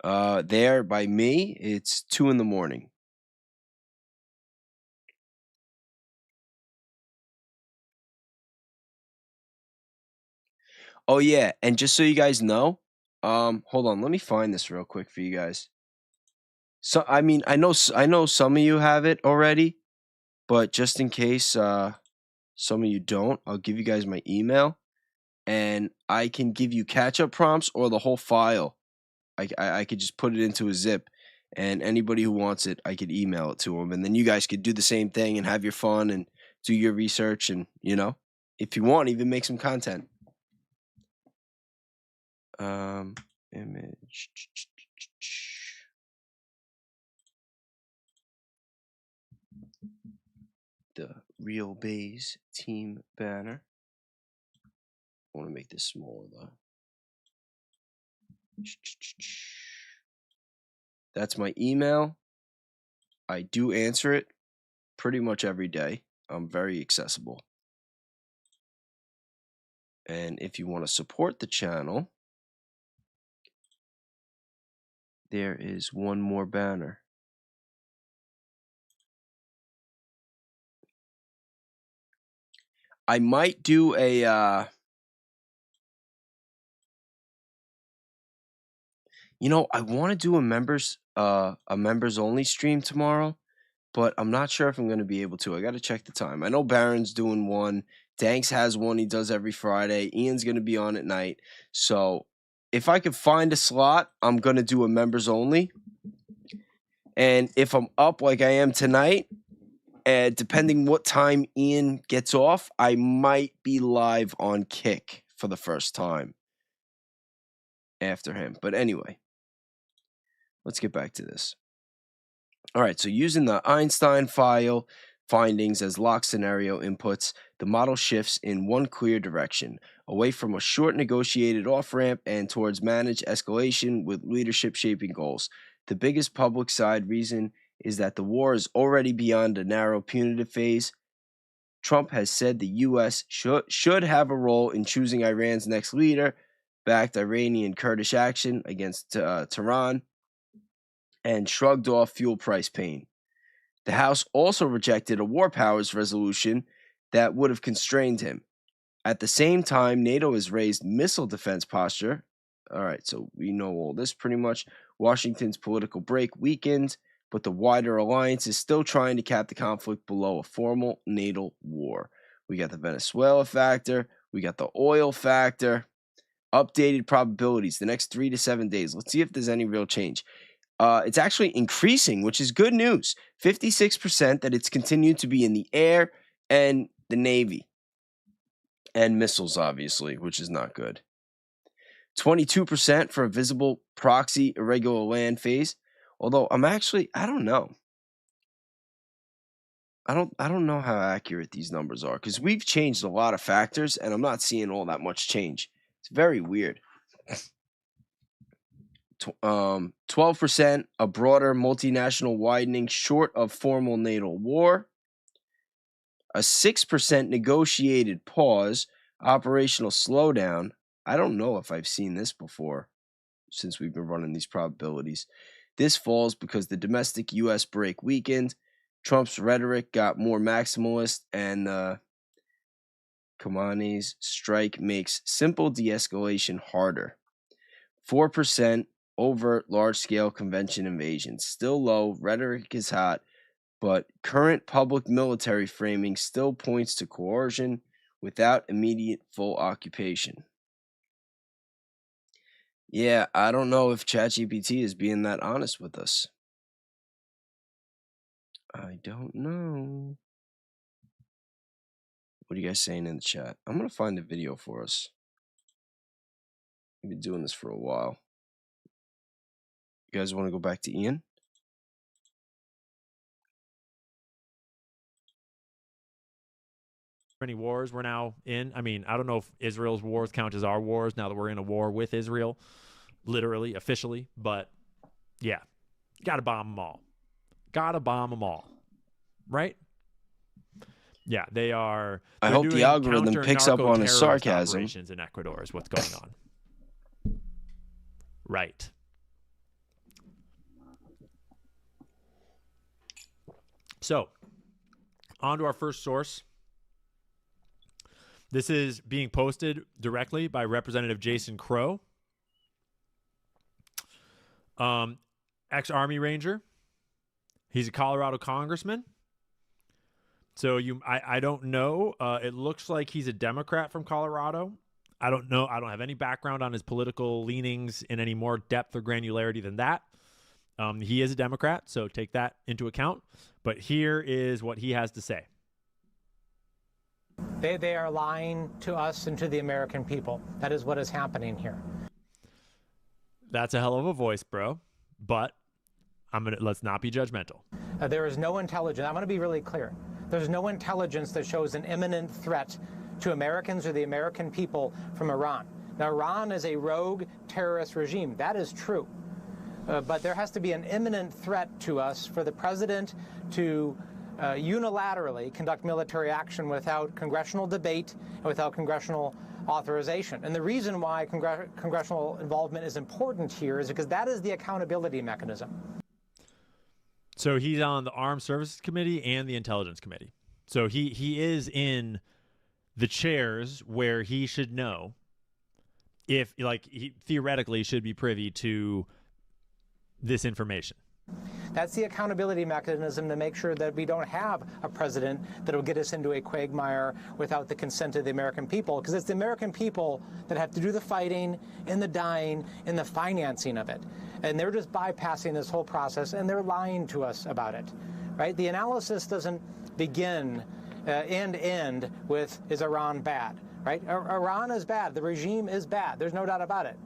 There, by me, it's 2 in the morning. Oh, yeah, and just so you guys know, hold on, let me find this real quick for you guys. So, I mean, I know some of you have it already, but just in case some of you don't, I'll give you guys my email, and I can give you catch-up prompts or the whole file. I could just put it into a zip, and anybody who wants it, I could email it to them, and then you guys could do the same thing and have your fun and do your research and, you know, if you want, even make some content. Image. The RealBayes team banner. I want to make this smaller though. That's my email. I do answer it pretty much every day. I'm very accessible. And if you want to support the channel, there is one more banner. I might do a you know, I want to do a members only stream tomorrow, but I'm not sure if I'm going to be able to. I got to check the time. I know Baron's doing one. Danks has one he does every Friday. Ian's going to be on at night. So if I could find a slot, I'm going to do a members only. And if I'm up like I am tonight, depending what time Ian gets off, I might be live on Kick for the first time after him. But anyway, let's get back to this. All right, so using the Einstein file findings as lock scenario inputs, the model shifts in one clear direction, away from a short negotiated off-ramp and towards managed escalation with leadership shaping goals. The biggest public side reason is that the war is already beyond a narrow punitive phase. Trump has said the U.S. should have a role in choosing Iran's next leader, backed Iranian Kurdish action against Tehran, and shrugged off fuel price pain. The House also rejected a war powers resolution that would have constrained him. At the same time, NATO has raised missile defense posture. All right, so we know all this pretty much. Washington's political break weakened, but the wider alliance is still trying to cap the conflict below a formal NATO war. We got the Venezuela factor. We got the oil factor. Updated probabilities the next 3 to 7 days. Let's see if there's any real change. It's actually increasing, which is good news. 56% that it's continued to be in the air and the Navy. And missiles, obviously, which is not good. 22% for a visible proxy irregular land phase. Although I don't know. I don't know how accurate these numbers are because we've changed a lot of factors and I'm not seeing all that much change. It's very weird. 12%, a broader multinational widening short of formal NATO war. A 6% negotiated pause, operational slowdown. I don't know if I've seen this before since we've been running these probabilities. This falls because the domestic U.S. break weakened. Trump's rhetoric got more maximalist, and Khamenei's strike makes simple de-escalation harder. 4%, overt large-scale convention invasions. Still low, rhetoric is hot, but current public military framing still points to coercion without immediate full occupation. Yeah, I don't know if ChatGPT is being that honest with us. I don't know. What are you guys saying in the chat? I'm going to find a video for us. I've been doing this for a while. You guys want to go back to Ian? Many wars we're now in. I mean, I don't know if Israel's wars count as our wars now that we're in a war with Israel, literally, officially. But yeah, gotta bomb them all. Gotta bomb them all. Right? Yeah, they are. I hope the algorithm picks up on his sarcasm. In Ecuador is what's going on. Right. So, on to our first source. This is being posted directly by Representative Jason Crow, ex-Army Ranger. He's a Colorado congressman. So I don't know. It looks like he's a Democrat from Colorado. I don't know. I don't have any background on his political leanings in any more depth or granularity than that. He is a Democrat, so take that into account. But here is what he has to say. They are lying to us and to the American people. That is what is happening here. That's a hell of a voice, bro. But let's not be judgmental. There is no intelligence. I'm going to be really clear. There's no intelligence that shows an imminent threat to Americans or the American people from Iran. Now, Iran is a rogue terrorist regime. That is true. But there has to be an imminent threat to us for the president to unilaterally conduct military action without congressional debate and without congressional authorization. And the reason why congressional involvement is important here is because that is the accountability mechanism. So he's on the Armed Services Committee and the Intelligence Committee. So he is in the chairs where he should know if, like, he theoretically should be privy to this information. That's the accountability mechanism to make sure that we don't have a president that will get us into a quagmire without the consent of the American people, because it's the American people that have to do the fighting and the dying and the financing of it. And they're just bypassing this whole process, and they're lying to us about it, right? The analysis doesn't begin and end with, is Iran bad, right? Iran is bad. The regime is bad. There's no doubt about it.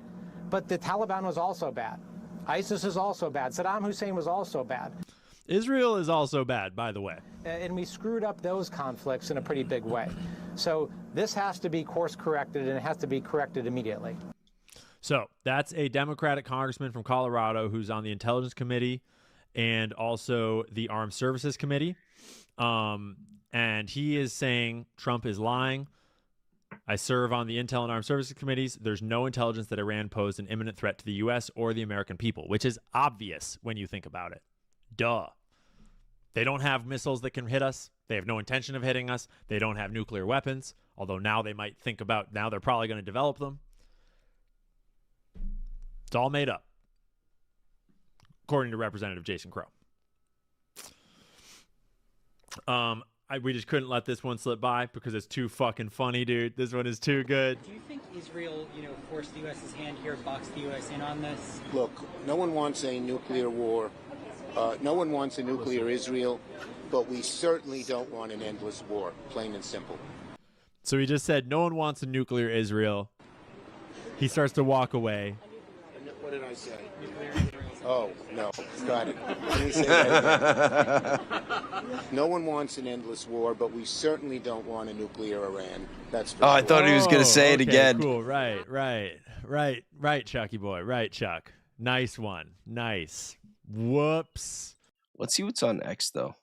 But the Taliban was also bad. ISIS is also bad. Saddam Hussein was also bad. Israel is also bad, by the way. And we screwed up those conflicts in a pretty big way. So this has to be course corrected, and it has to be corrected immediately. So that's a Democratic congressman from Colorado who's on the Intelligence Committee and also the Armed Services Committee. And he is saying Trump is lying. I serve on the Intel and Armed Services Committees. There's no intelligence that Iran posed an imminent threat to the U.S. or the American people, which is obvious when you think about it. Duh. They don't have missiles that can hit us. They have no intention of hitting us. They don't have nuclear weapons, although now they might think about, now they're probably going to develop them. It's all made up, according to Representative Jason Crow. We just couldn't let this one slip by because it's too fucking funny, dude. This one is too good. Do you think Israel, forced the U.S.'s hand here, boxed the U.S. in on this? Look, no one wants a nuclear war. No one wants a nuclear Israel, but we certainly don't want an endless war, plain and simple. So he just said no one wants a nuclear Israel. He starts to walk away. What did I say? Oh, no. Got it. Let me say that again. No one wants an endless war, but we certainly don't want a nuclear Iran. That's for sure. I thought he was going to say it okay, again. Cool. Right, Chucky boy. Right, Chuck. Nice one. Nice. Whoops. Let's see what's on X though.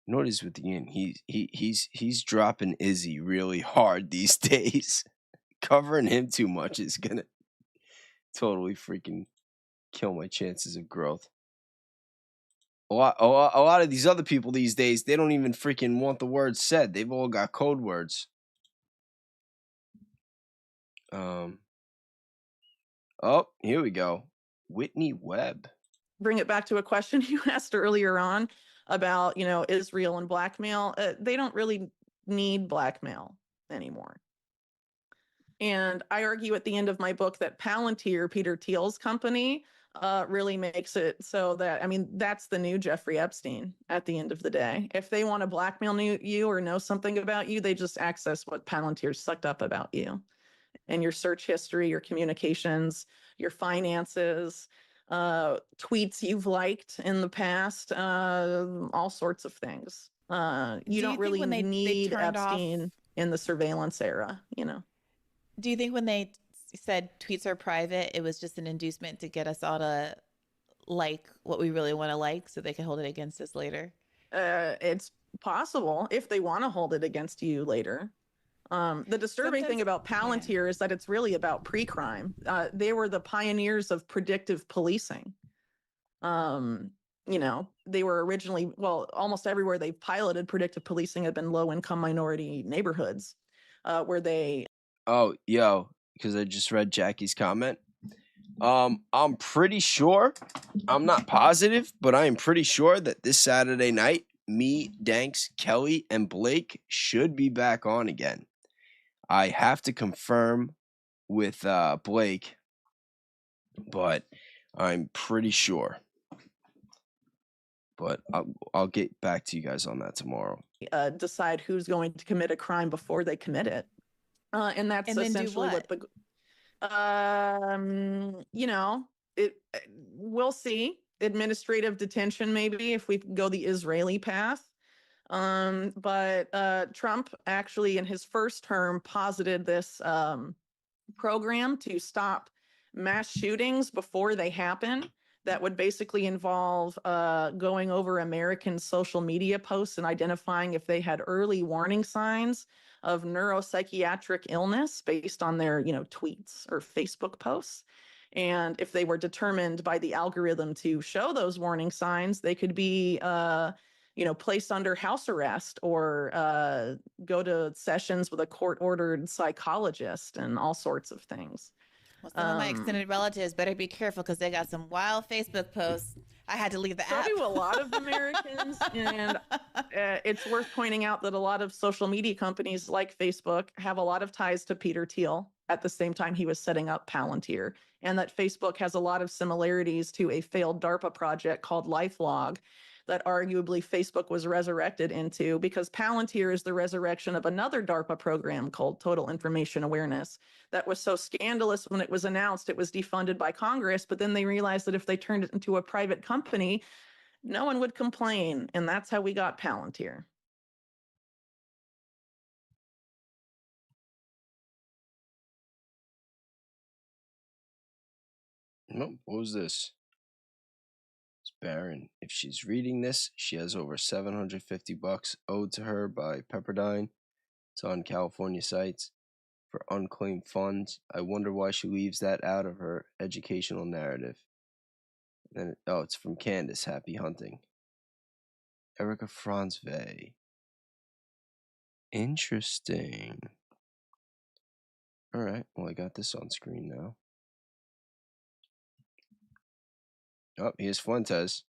You know what is with Ian? He's dropping Izzy really hard these days. Covering him too much is gonna totally freaking kill my chances of growth. A lot of these other people these days, they don't even freaking want the words said. They've all got code words. Oh, here we go. Whitney Webb. Bring it back to a question you asked earlier on about, Israel and blackmail. They don't really need blackmail anymore. And I argue at the end of my book that Palantir, Peter Thiel's company, really makes it so that, that's the new Jeffrey Epstein at the end of the day. If they want to blackmail you or know something about you, they just access what Palantir sucked up about you and your search history, your communications, your finances, tweets you've liked in the past, all sorts of things. You don't really need Epstein in the surveillance era, Do you think when they said tweets are private, it was just an inducement to get us all to like what we really want to like so they can hold it against us later? It's possible if they want to hold it against you later. The disturbing thing about Palantir is that it's really about pre-crime. They were the pioneers of predictive policing. They were originally, almost everywhere they've piloted predictive policing have been low-income minority neighborhoods where they... Oh, yo, because I just read Jackie's comment. I'm pretty sure, I'm not positive, but I am pretty sure that this Saturday night, me, Danks, Kelly, and Blake should be back on again. I have to confirm with Blake, but I'm pretty sure. But I'll get back to you guys on that tomorrow. Decide who's going to commit a crime before they commit it. And that's essentially what the... we'll see. Administrative detention, maybe, if we go the Israeli path. But Trump actually in his first term posited this program to stop mass shootings before they happen. That would basically involve going over American social media posts and identifying if they had early warning signs of neuropsychiatric illness based on their, tweets or Facebook posts. And if they were determined by the algorithm to show those warning signs, they could be placed under house arrest or go to sessions with a court-ordered psychologist and all sorts of things. Well, some of my extended relatives better be careful because they got some wild Facebook posts. I had to leave the app. So do a lot of Americans, and it's worth pointing out that a lot of social media companies like Facebook have a lot of ties to Peter Thiel at the same time he was setting up Palantir, and that Facebook has a lot of similarities to a failed DARPA project called LifeLog that arguably Facebook was resurrected into, because Palantir is the resurrection of another DARPA program called Total Information Awareness that was so scandalous when it was announced it was defunded by Congress, but then they realized that if they turned it into a private company, no one would complain, and that's how we got Palantir. Nope, what was this? Baron. If she's reading this, she has over $750 owed to her by Pepperdine. It's on California sites for unclaimed funds. I wonder why she leaves that out of her educational narrative. And it's from Candace. Happy hunting. Erica Franzve. Interesting. All right. Well, I got this on screen now. Oh, here's Fuentes.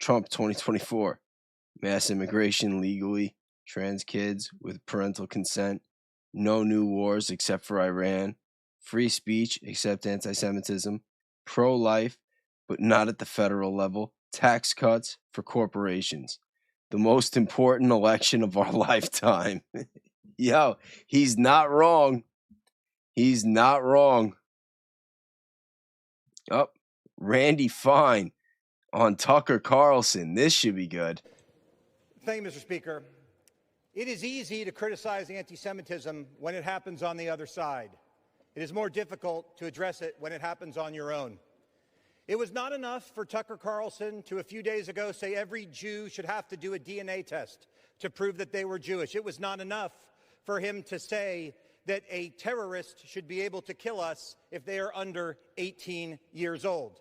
Trump 2024. Mass immigration legally. Trans kids with parental consent. No new wars except for Iran. Free speech except anti-Semitism. Pro-life, but not at the federal level. Tax cuts for corporations. The most important election of our lifetime. Yo, he's not wrong. He's not wrong. Oh, Randy Fine on Tucker Carlson. This should be good. Thank you, Mr. Speaker. It is easy to criticize anti-Semitism when it happens on the other side. it is more difficult to address it when it happens on your own. It was not enough for Tucker Carlson to a few days ago say every Jew should have to do a DNA test to prove that they were Jewish. It was not enough for him to say that a terrorist should be able to kill us if they are under 18 years old.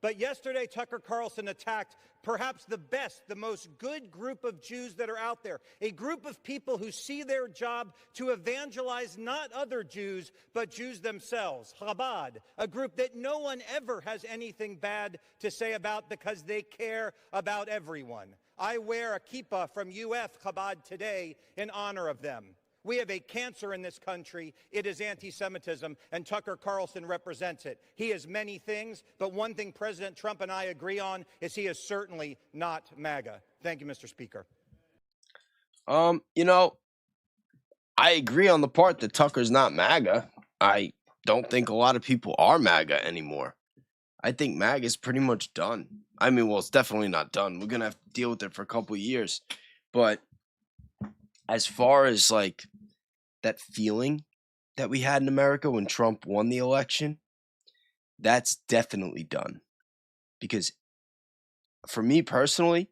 But yesterday, Tucker Carlson attacked perhaps the best, the most good group of Jews that are out there, a group of people who see their job to evangelize not other Jews, but Jews themselves, Chabad, a group that no one ever has anything bad to say about because they care about everyone. I wear a kippah from UF Chabad today in honor of them. We have a cancer in this country. It is anti-Semitism, and Tucker Carlson represents it. He is many things, but one thing President Trump and I agree on is he is certainly not MAGA. Thank you, Mr. Speaker. You know, I agree on the part that Tucker's not MAGA. I don't think a lot of people are MAGA anymore. I think MAGA is pretty much done. I mean, well, it's definitely not done. We're going to have to deal with it for a couple of years. But as far as like that feeling that we had in America when Trump won the election, that's definitely done. Because for me personally,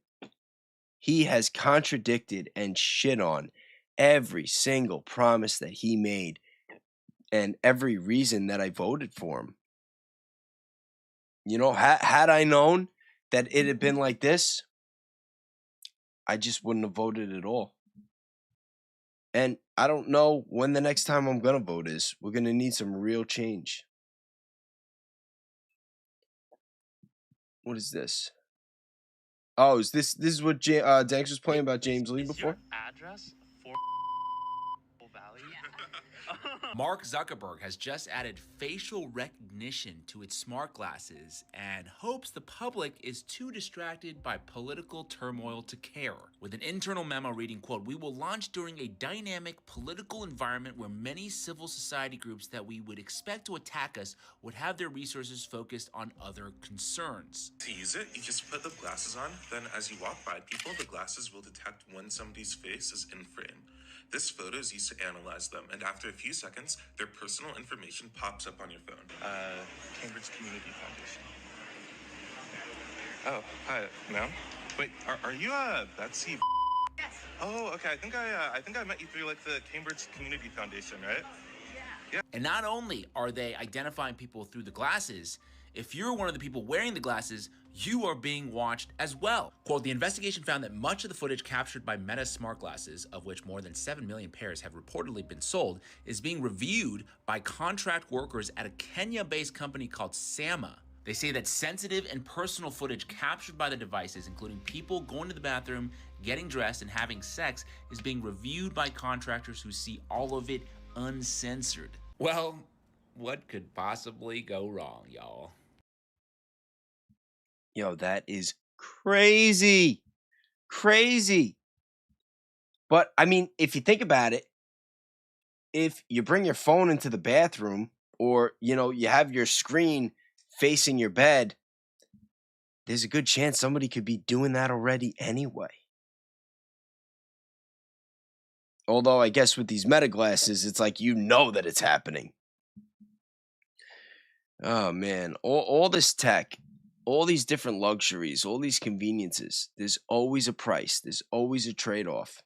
he has contradicted and shit on every single promise that he made and every reason that I voted for him. You know, had I known that it had been like this, I just wouldn't have voted at all. And I don't know when the next time I'm going to vote is. We're going to need some real change. What is this? Oh, is this is what Danks was playing about James Lee before? Address for Valley. Mark Zuckerberg has just added facial recognition to its smart glasses and hopes the public is too distracted by political turmoil to care. With an internal memo reading, quote, "We will launch during a dynamic political environment where many civil society groups that we would expect to attack us would have their resources focused on other concerns." To use it, you just put the glasses on, then as you walk by people, the glasses will detect when somebody's face is in frame. This photo is used to analyze them, and after a few seconds, their personal information pops up on your phone. Cambridge Community Foundation. Oh, hi, ma'am. Wait, are you Betsy? Yes. Oh, okay. I think I met you through like the Cambridge Community Foundation, right? Yeah. And not only are they identifying people through the glasses, if you're one of the people wearing the glasses, you are being watched as well. Quote, "The investigation found that much of the footage captured by Meta's smart glasses, of which more than 7 million pairs have reportedly been sold, is being reviewed by contract workers at a Kenya-based company called Sama. They say that sensitive and personal footage captured by the devices, including people going to the bathroom, getting dressed, and having sex, is being reviewed by contractors who see all of it uncensored." Well, what could possibly go wrong, y'all? Yo, that is crazy. Crazy. But, I mean, if you think about it, if you bring your phone into the bathroom or, you know, you have your screen facing your bed, there's a good chance somebody could be doing that already anyway. Although, I guess with these Meta glasses, it's like you know that it's happening. Oh, man. All this tech, all these different luxuries, all these conveniences, there's always a price. There's always a trade-off.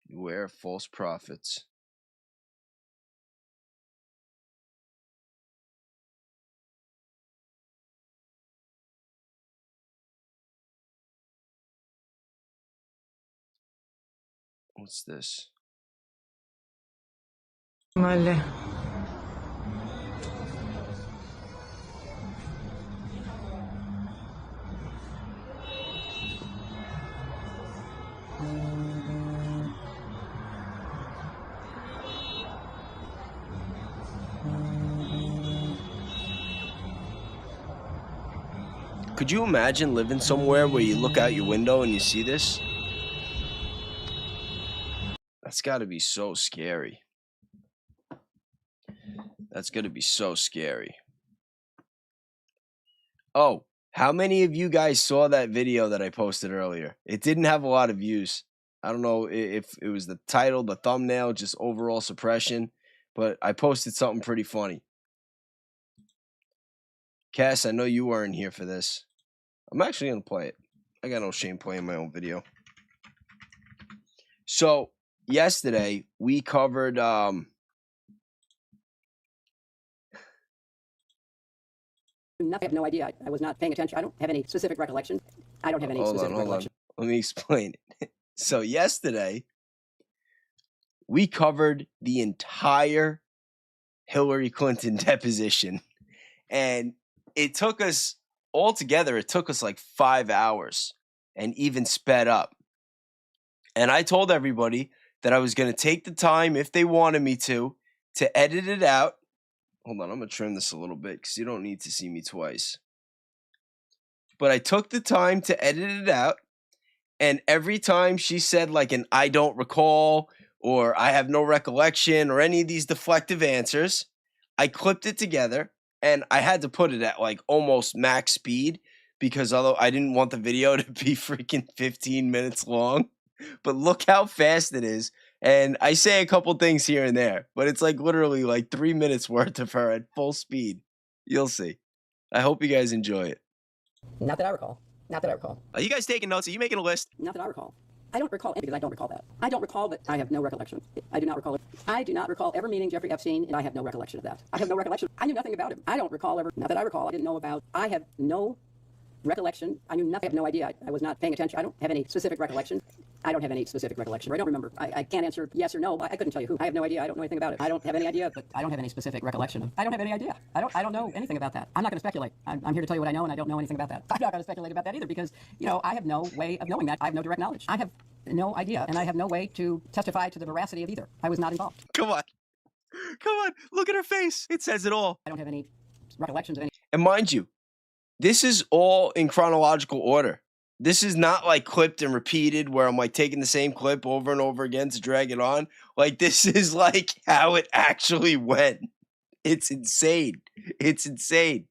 Beware of false prophets. What's this? Male. Could you imagine living somewhere where you look out your window and you see this? That's got to be so scary. That's going to be so scary. Oh, how many of you guys saw that video that I posted earlier? It didn't have a lot of views. I don't know if it was the title, the thumbnail, just overall suppression, but I posted something pretty funny. Cass, I know you weren't here for this. I'm actually going to play it. I got no shame playing my own video. So, yesterday, we covered... I have no idea. I was not paying attention. I don't have any specific recollection. I don't have any specific recollection. Let me explain it. So, yesterday, we covered the entire Hillary Clinton deposition. And it took us, altogether, it took us like 5 hours and even sped up. And I told everybody that I was going to take the time, if they wanted me to edit it out. Hold on, I'm going to trim this a little bit because you don't need to see me twice. But I took the time to edit it out. And every time she said like an I don't recall or I have no recollection or any of these deflective answers, I clipped it together. And I had to put it at like almost max speed because although I didn't want the video to be freaking 15 minutes long. But look how fast it is. And I say a couple things here and there, but it's like literally like 3 minutes worth of her at full speed. You'll see. I hope you guys enjoy it. Not that I recall. Not that I recall. Are you guys taking notes? Are you making a list? Not that I recall. I don't recall it because I don't recall that. I don't recall that. I have no recollection. I do not recall it. I do not recall ever meeting Jeffrey Epstein, and I have no recollection of that. I have no recollection. I knew nothing about him. I don't recall ever. Not that I recall. I didn't know about. I have no recollection. I knew nothing. I have no idea. I was not paying attention. I don't have any specific recollection. I don't have any specific recollection. I don't remember. I can't answer yes or no. I couldn't tell you who. I have no idea. I don't know anything about it. I don't have any idea, but I don't have any specific recollection of. I don't have any idea. I don't know anything about that. I'm not going to speculate. I'm here to tell you what I know, and I don't know anything about that. I'm not going to speculate about that either because, I have no way of knowing that. I have no direct knowledge. I have no idea, and I have no way to testify to the veracity of either. I was not involved. Come on. Come on. Look at her face. It says it all. I don't have any recollections of any. And mind you, this is all in chronological order. This is not like clipped and repeated where I'm like taking the same clip over and over again to drag it on. Like this is like how it actually went. It's insane. It's insane.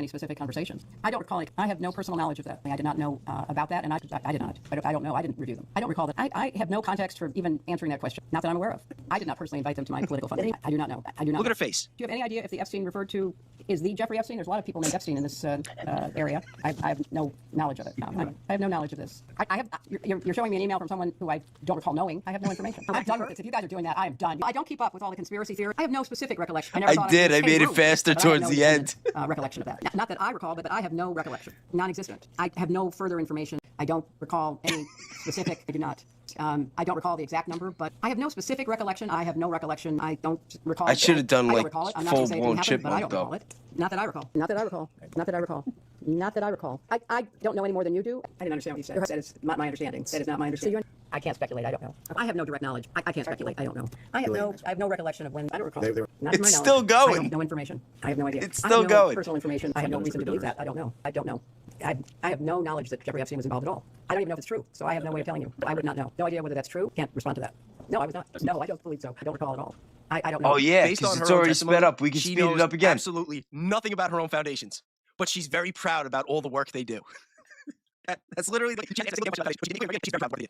Any specific conversations. I don't recall. I have no personal knowledge of that. I did not know about that, and I did not. I don't know. I didn't review them. I don't recall that. I have no context for even answering that question. Not that I'm aware of. I did not personally invite them to my political fund. I do not know. I do not. Look at her face. Do you have any idea if the Epstein referred to is the Jeffrey Epstein? There's a lot of people named Epstein in this area. I have no knowledge of it. I have no knowledge of this. You're showing me an email from someone who I don't recall knowing. I have no information. I'm done with this. If you guys are doing that, I am done. I don't keep up with all the conspiracy theories. I have no specific recollection. I did. I made it faster towards the end. Recollection of that. Not that I recall, but I have no recollection. Non-existent. I have no further information. I don't recall any specific. I do not. I don't recall the exact number, but I have no specific recollection. I have no recollection. I don't recall. I should have done like full-blown chipmunk though. Not that I recall. Not that I recall. Not that I recall. Not that I recall. I don't know any more than you do. I didn't understand what you said. That is not my understanding. That is not my understanding. I can't speculate. I don't know. I have no direct knowledge. I can't speculate. I don't know. I have no recollection of when. I don't recall. Not to my It's knowledge. still going. I have no information. I have no idea. It's still going. Personal information. I have no reason to believe that. I don't know. I don't know. I have no knowledge that Jeffrey Epstein was involved at all. I don't even know if it's true, so I have no way of telling you. I would not know. No idea whether that's true. Can't respond to that. No, I was not. No, I don't believe so. I don't recall at all. I don't know. Oh yeah, Based because on it's her own already testimony, sped up. We can she speed it knows up again. Absolutely nothing about her own foundations, but she's very proud about all the work they do. That's literally like she's very proud of what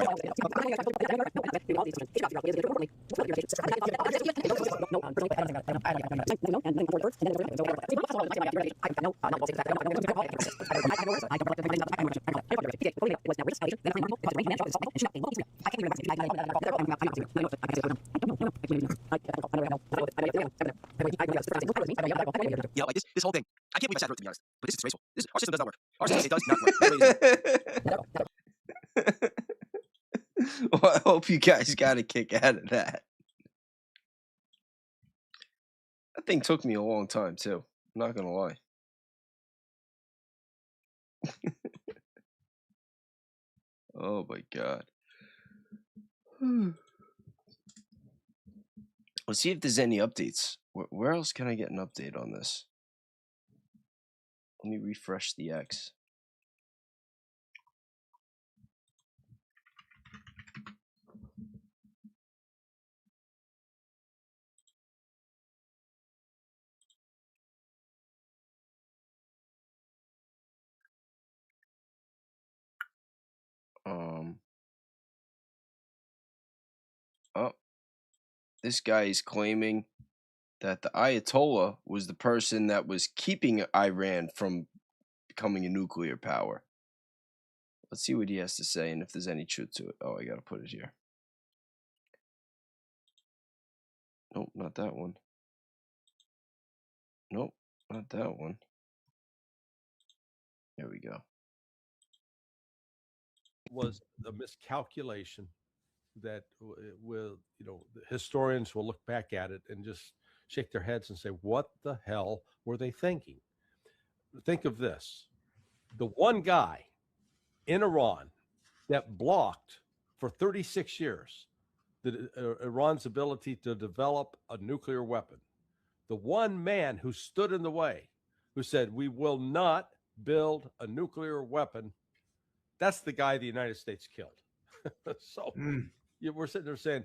Yeah, like this whole thing. I can't believe I sat through it, to be honest. But this is disgraceful. Our system does not work. Our system does not work. Well, I hope you guys got a kick out of that. That thing took me a long time too. I'm not gonna lie. Oh my god. Let's see if there's any updates. Where else can I get an update on this? Let me refresh the X. Oh, this guy is claiming that the Ayatollah was the person that was keeping Iran from becoming a nuclear power. Let's see what he has to say and if there's any truth to it. Oh, I gotta put it here. Nope, not that one. Nope, not that one. There we go. Was a miscalculation that will, you know, the historians will look back at it and just shake their heads and say, what the hell were they thinking? Think of this. The one guy in Iran that blocked for 36 years Iran's ability to develop a nuclear weapon, the one man who stood in the way, who said, we will not build a nuclear weapon, that's the guy the United States killed. So we're sitting there saying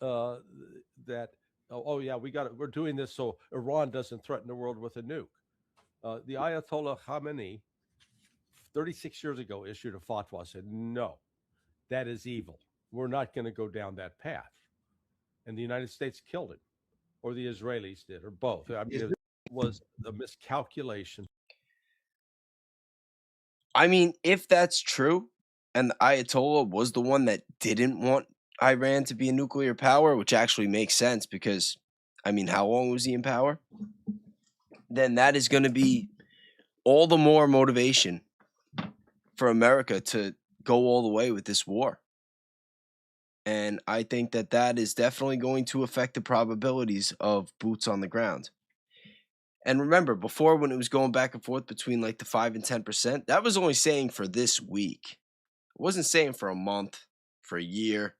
that, oh yeah, we're doing this so Iran doesn't threaten the world with a nuke. The Ayatollah Khamenei, 36 years ago, issued a fatwa, said, no, that is evil. We're not going to go down that path. And the United States killed him, or the Israelis did, or both. I mean, it was a miscalculation. I mean, if that's true, and the Ayatollah was the one that didn't want Iran to be a nuclear power, which actually makes sense because, I mean, how long was he in power? Then that is going to be all the more motivation for America to go all the way with this war. And I think that that is definitely going to affect the probabilities of boots on the ground. And remember, before when it was going back and forth between like the 5 and 10%, that was only saying for this week. It wasn't saying for a month, for a year.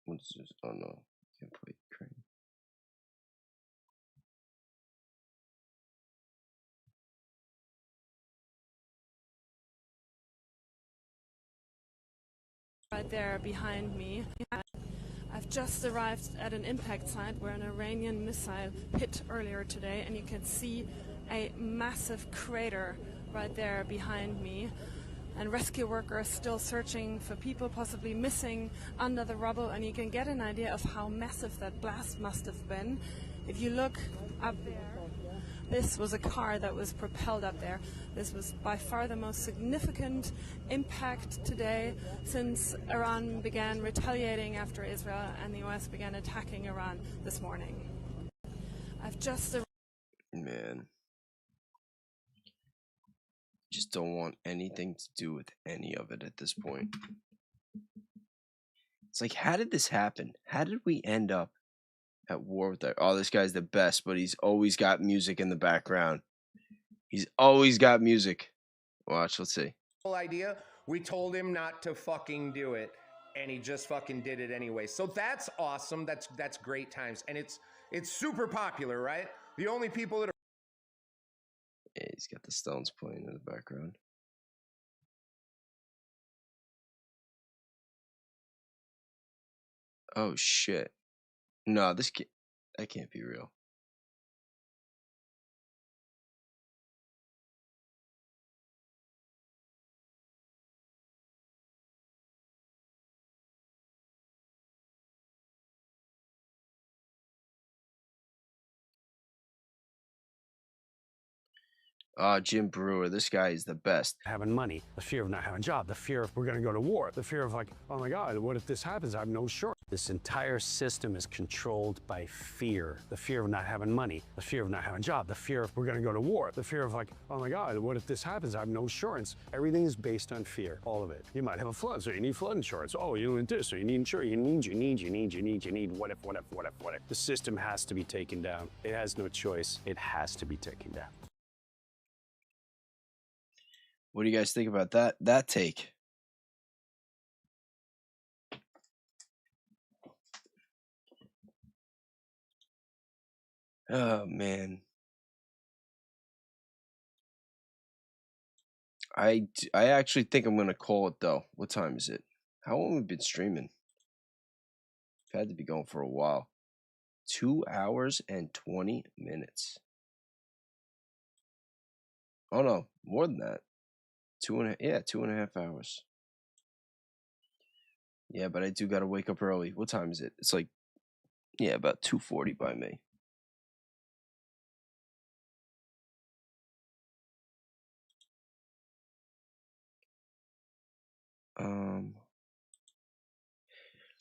What's this? Oh no, can't play Ukraine. Right there behind me, I've just arrived at an impact site where an Iranian missile hit earlier today, and you can see a massive crater right there behind me. And rescue workers still searching for people possibly missing under the rubble, and you can get an idea of how massive that blast must have been. If you look up there, this was a car that was propelled up there. This was by far the most significant impact today since Iran began retaliating after Israel and the US began attacking Iran this morning. I've just... Man. Just don't want anything to do with any of it at this point. It's like, how did this happen? How did we end up at war with that? Oh, this guy's the best, but he's always got music in the background. He's always got music. Watch, let's see. Whole idea, we told him not to fucking do it, and he just fucking did it anyway. So that's awesome. That's great times, and it's super popular, right? The only people that are... Yeah, he's got the Stones playing in the background. Oh shit! No, that can't be real. Jim Brewer, this guy is the best. Having money, the fear of not having a job, the fear of we're going to go to war, the fear of like, oh my God, what if this happens? I have no insurance. This entire system is controlled by fear. The fear of not having money, the fear of not having a job, the fear of we're going to go to war, the fear of like, oh my God, what if this happens? I have no insurance. Everything is based on fear, all of it. You might have a flood, so you need flood insurance. Oh, you need this, so you need insurance. You need, what if. The system has to be taken down. It has no choice. It has to be taken down. What do you guys think about that take? Oh man, I actually think I'm gonna call it though. What time is it? How long have we been streaming? I've had to be going for a while. 2 hours and 20 minutes. Oh no, more than that. 2.5 hours. Yeah, but I do gotta wake up early. What time is it? It's like, yeah, about 2:40 by me.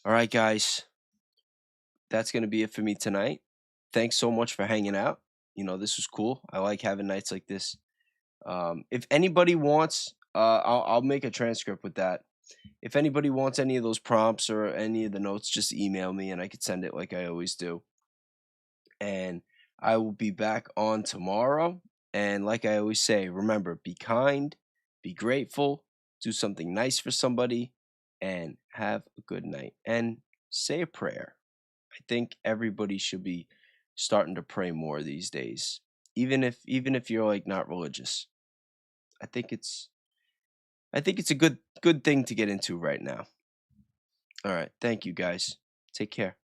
All right, guys. That's gonna be it for me tonight. Thanks so much for hanging out. You know, this was cool. I like having nights like this. If anybody wants, I'll make a transcript with that. If anybody wants any of those prompts or any of the notes, just email me and I could send it like I always do. And I will be back on tomorrow. And like I always say, remember, be kind, be grateful, do something nice for somebody, and have a good night. And say a prayer. I think everybody should be starting to pray more these days. Even if you're like not religious. I think it's a good thing to get into right now. All right. Thank you guys. Take care.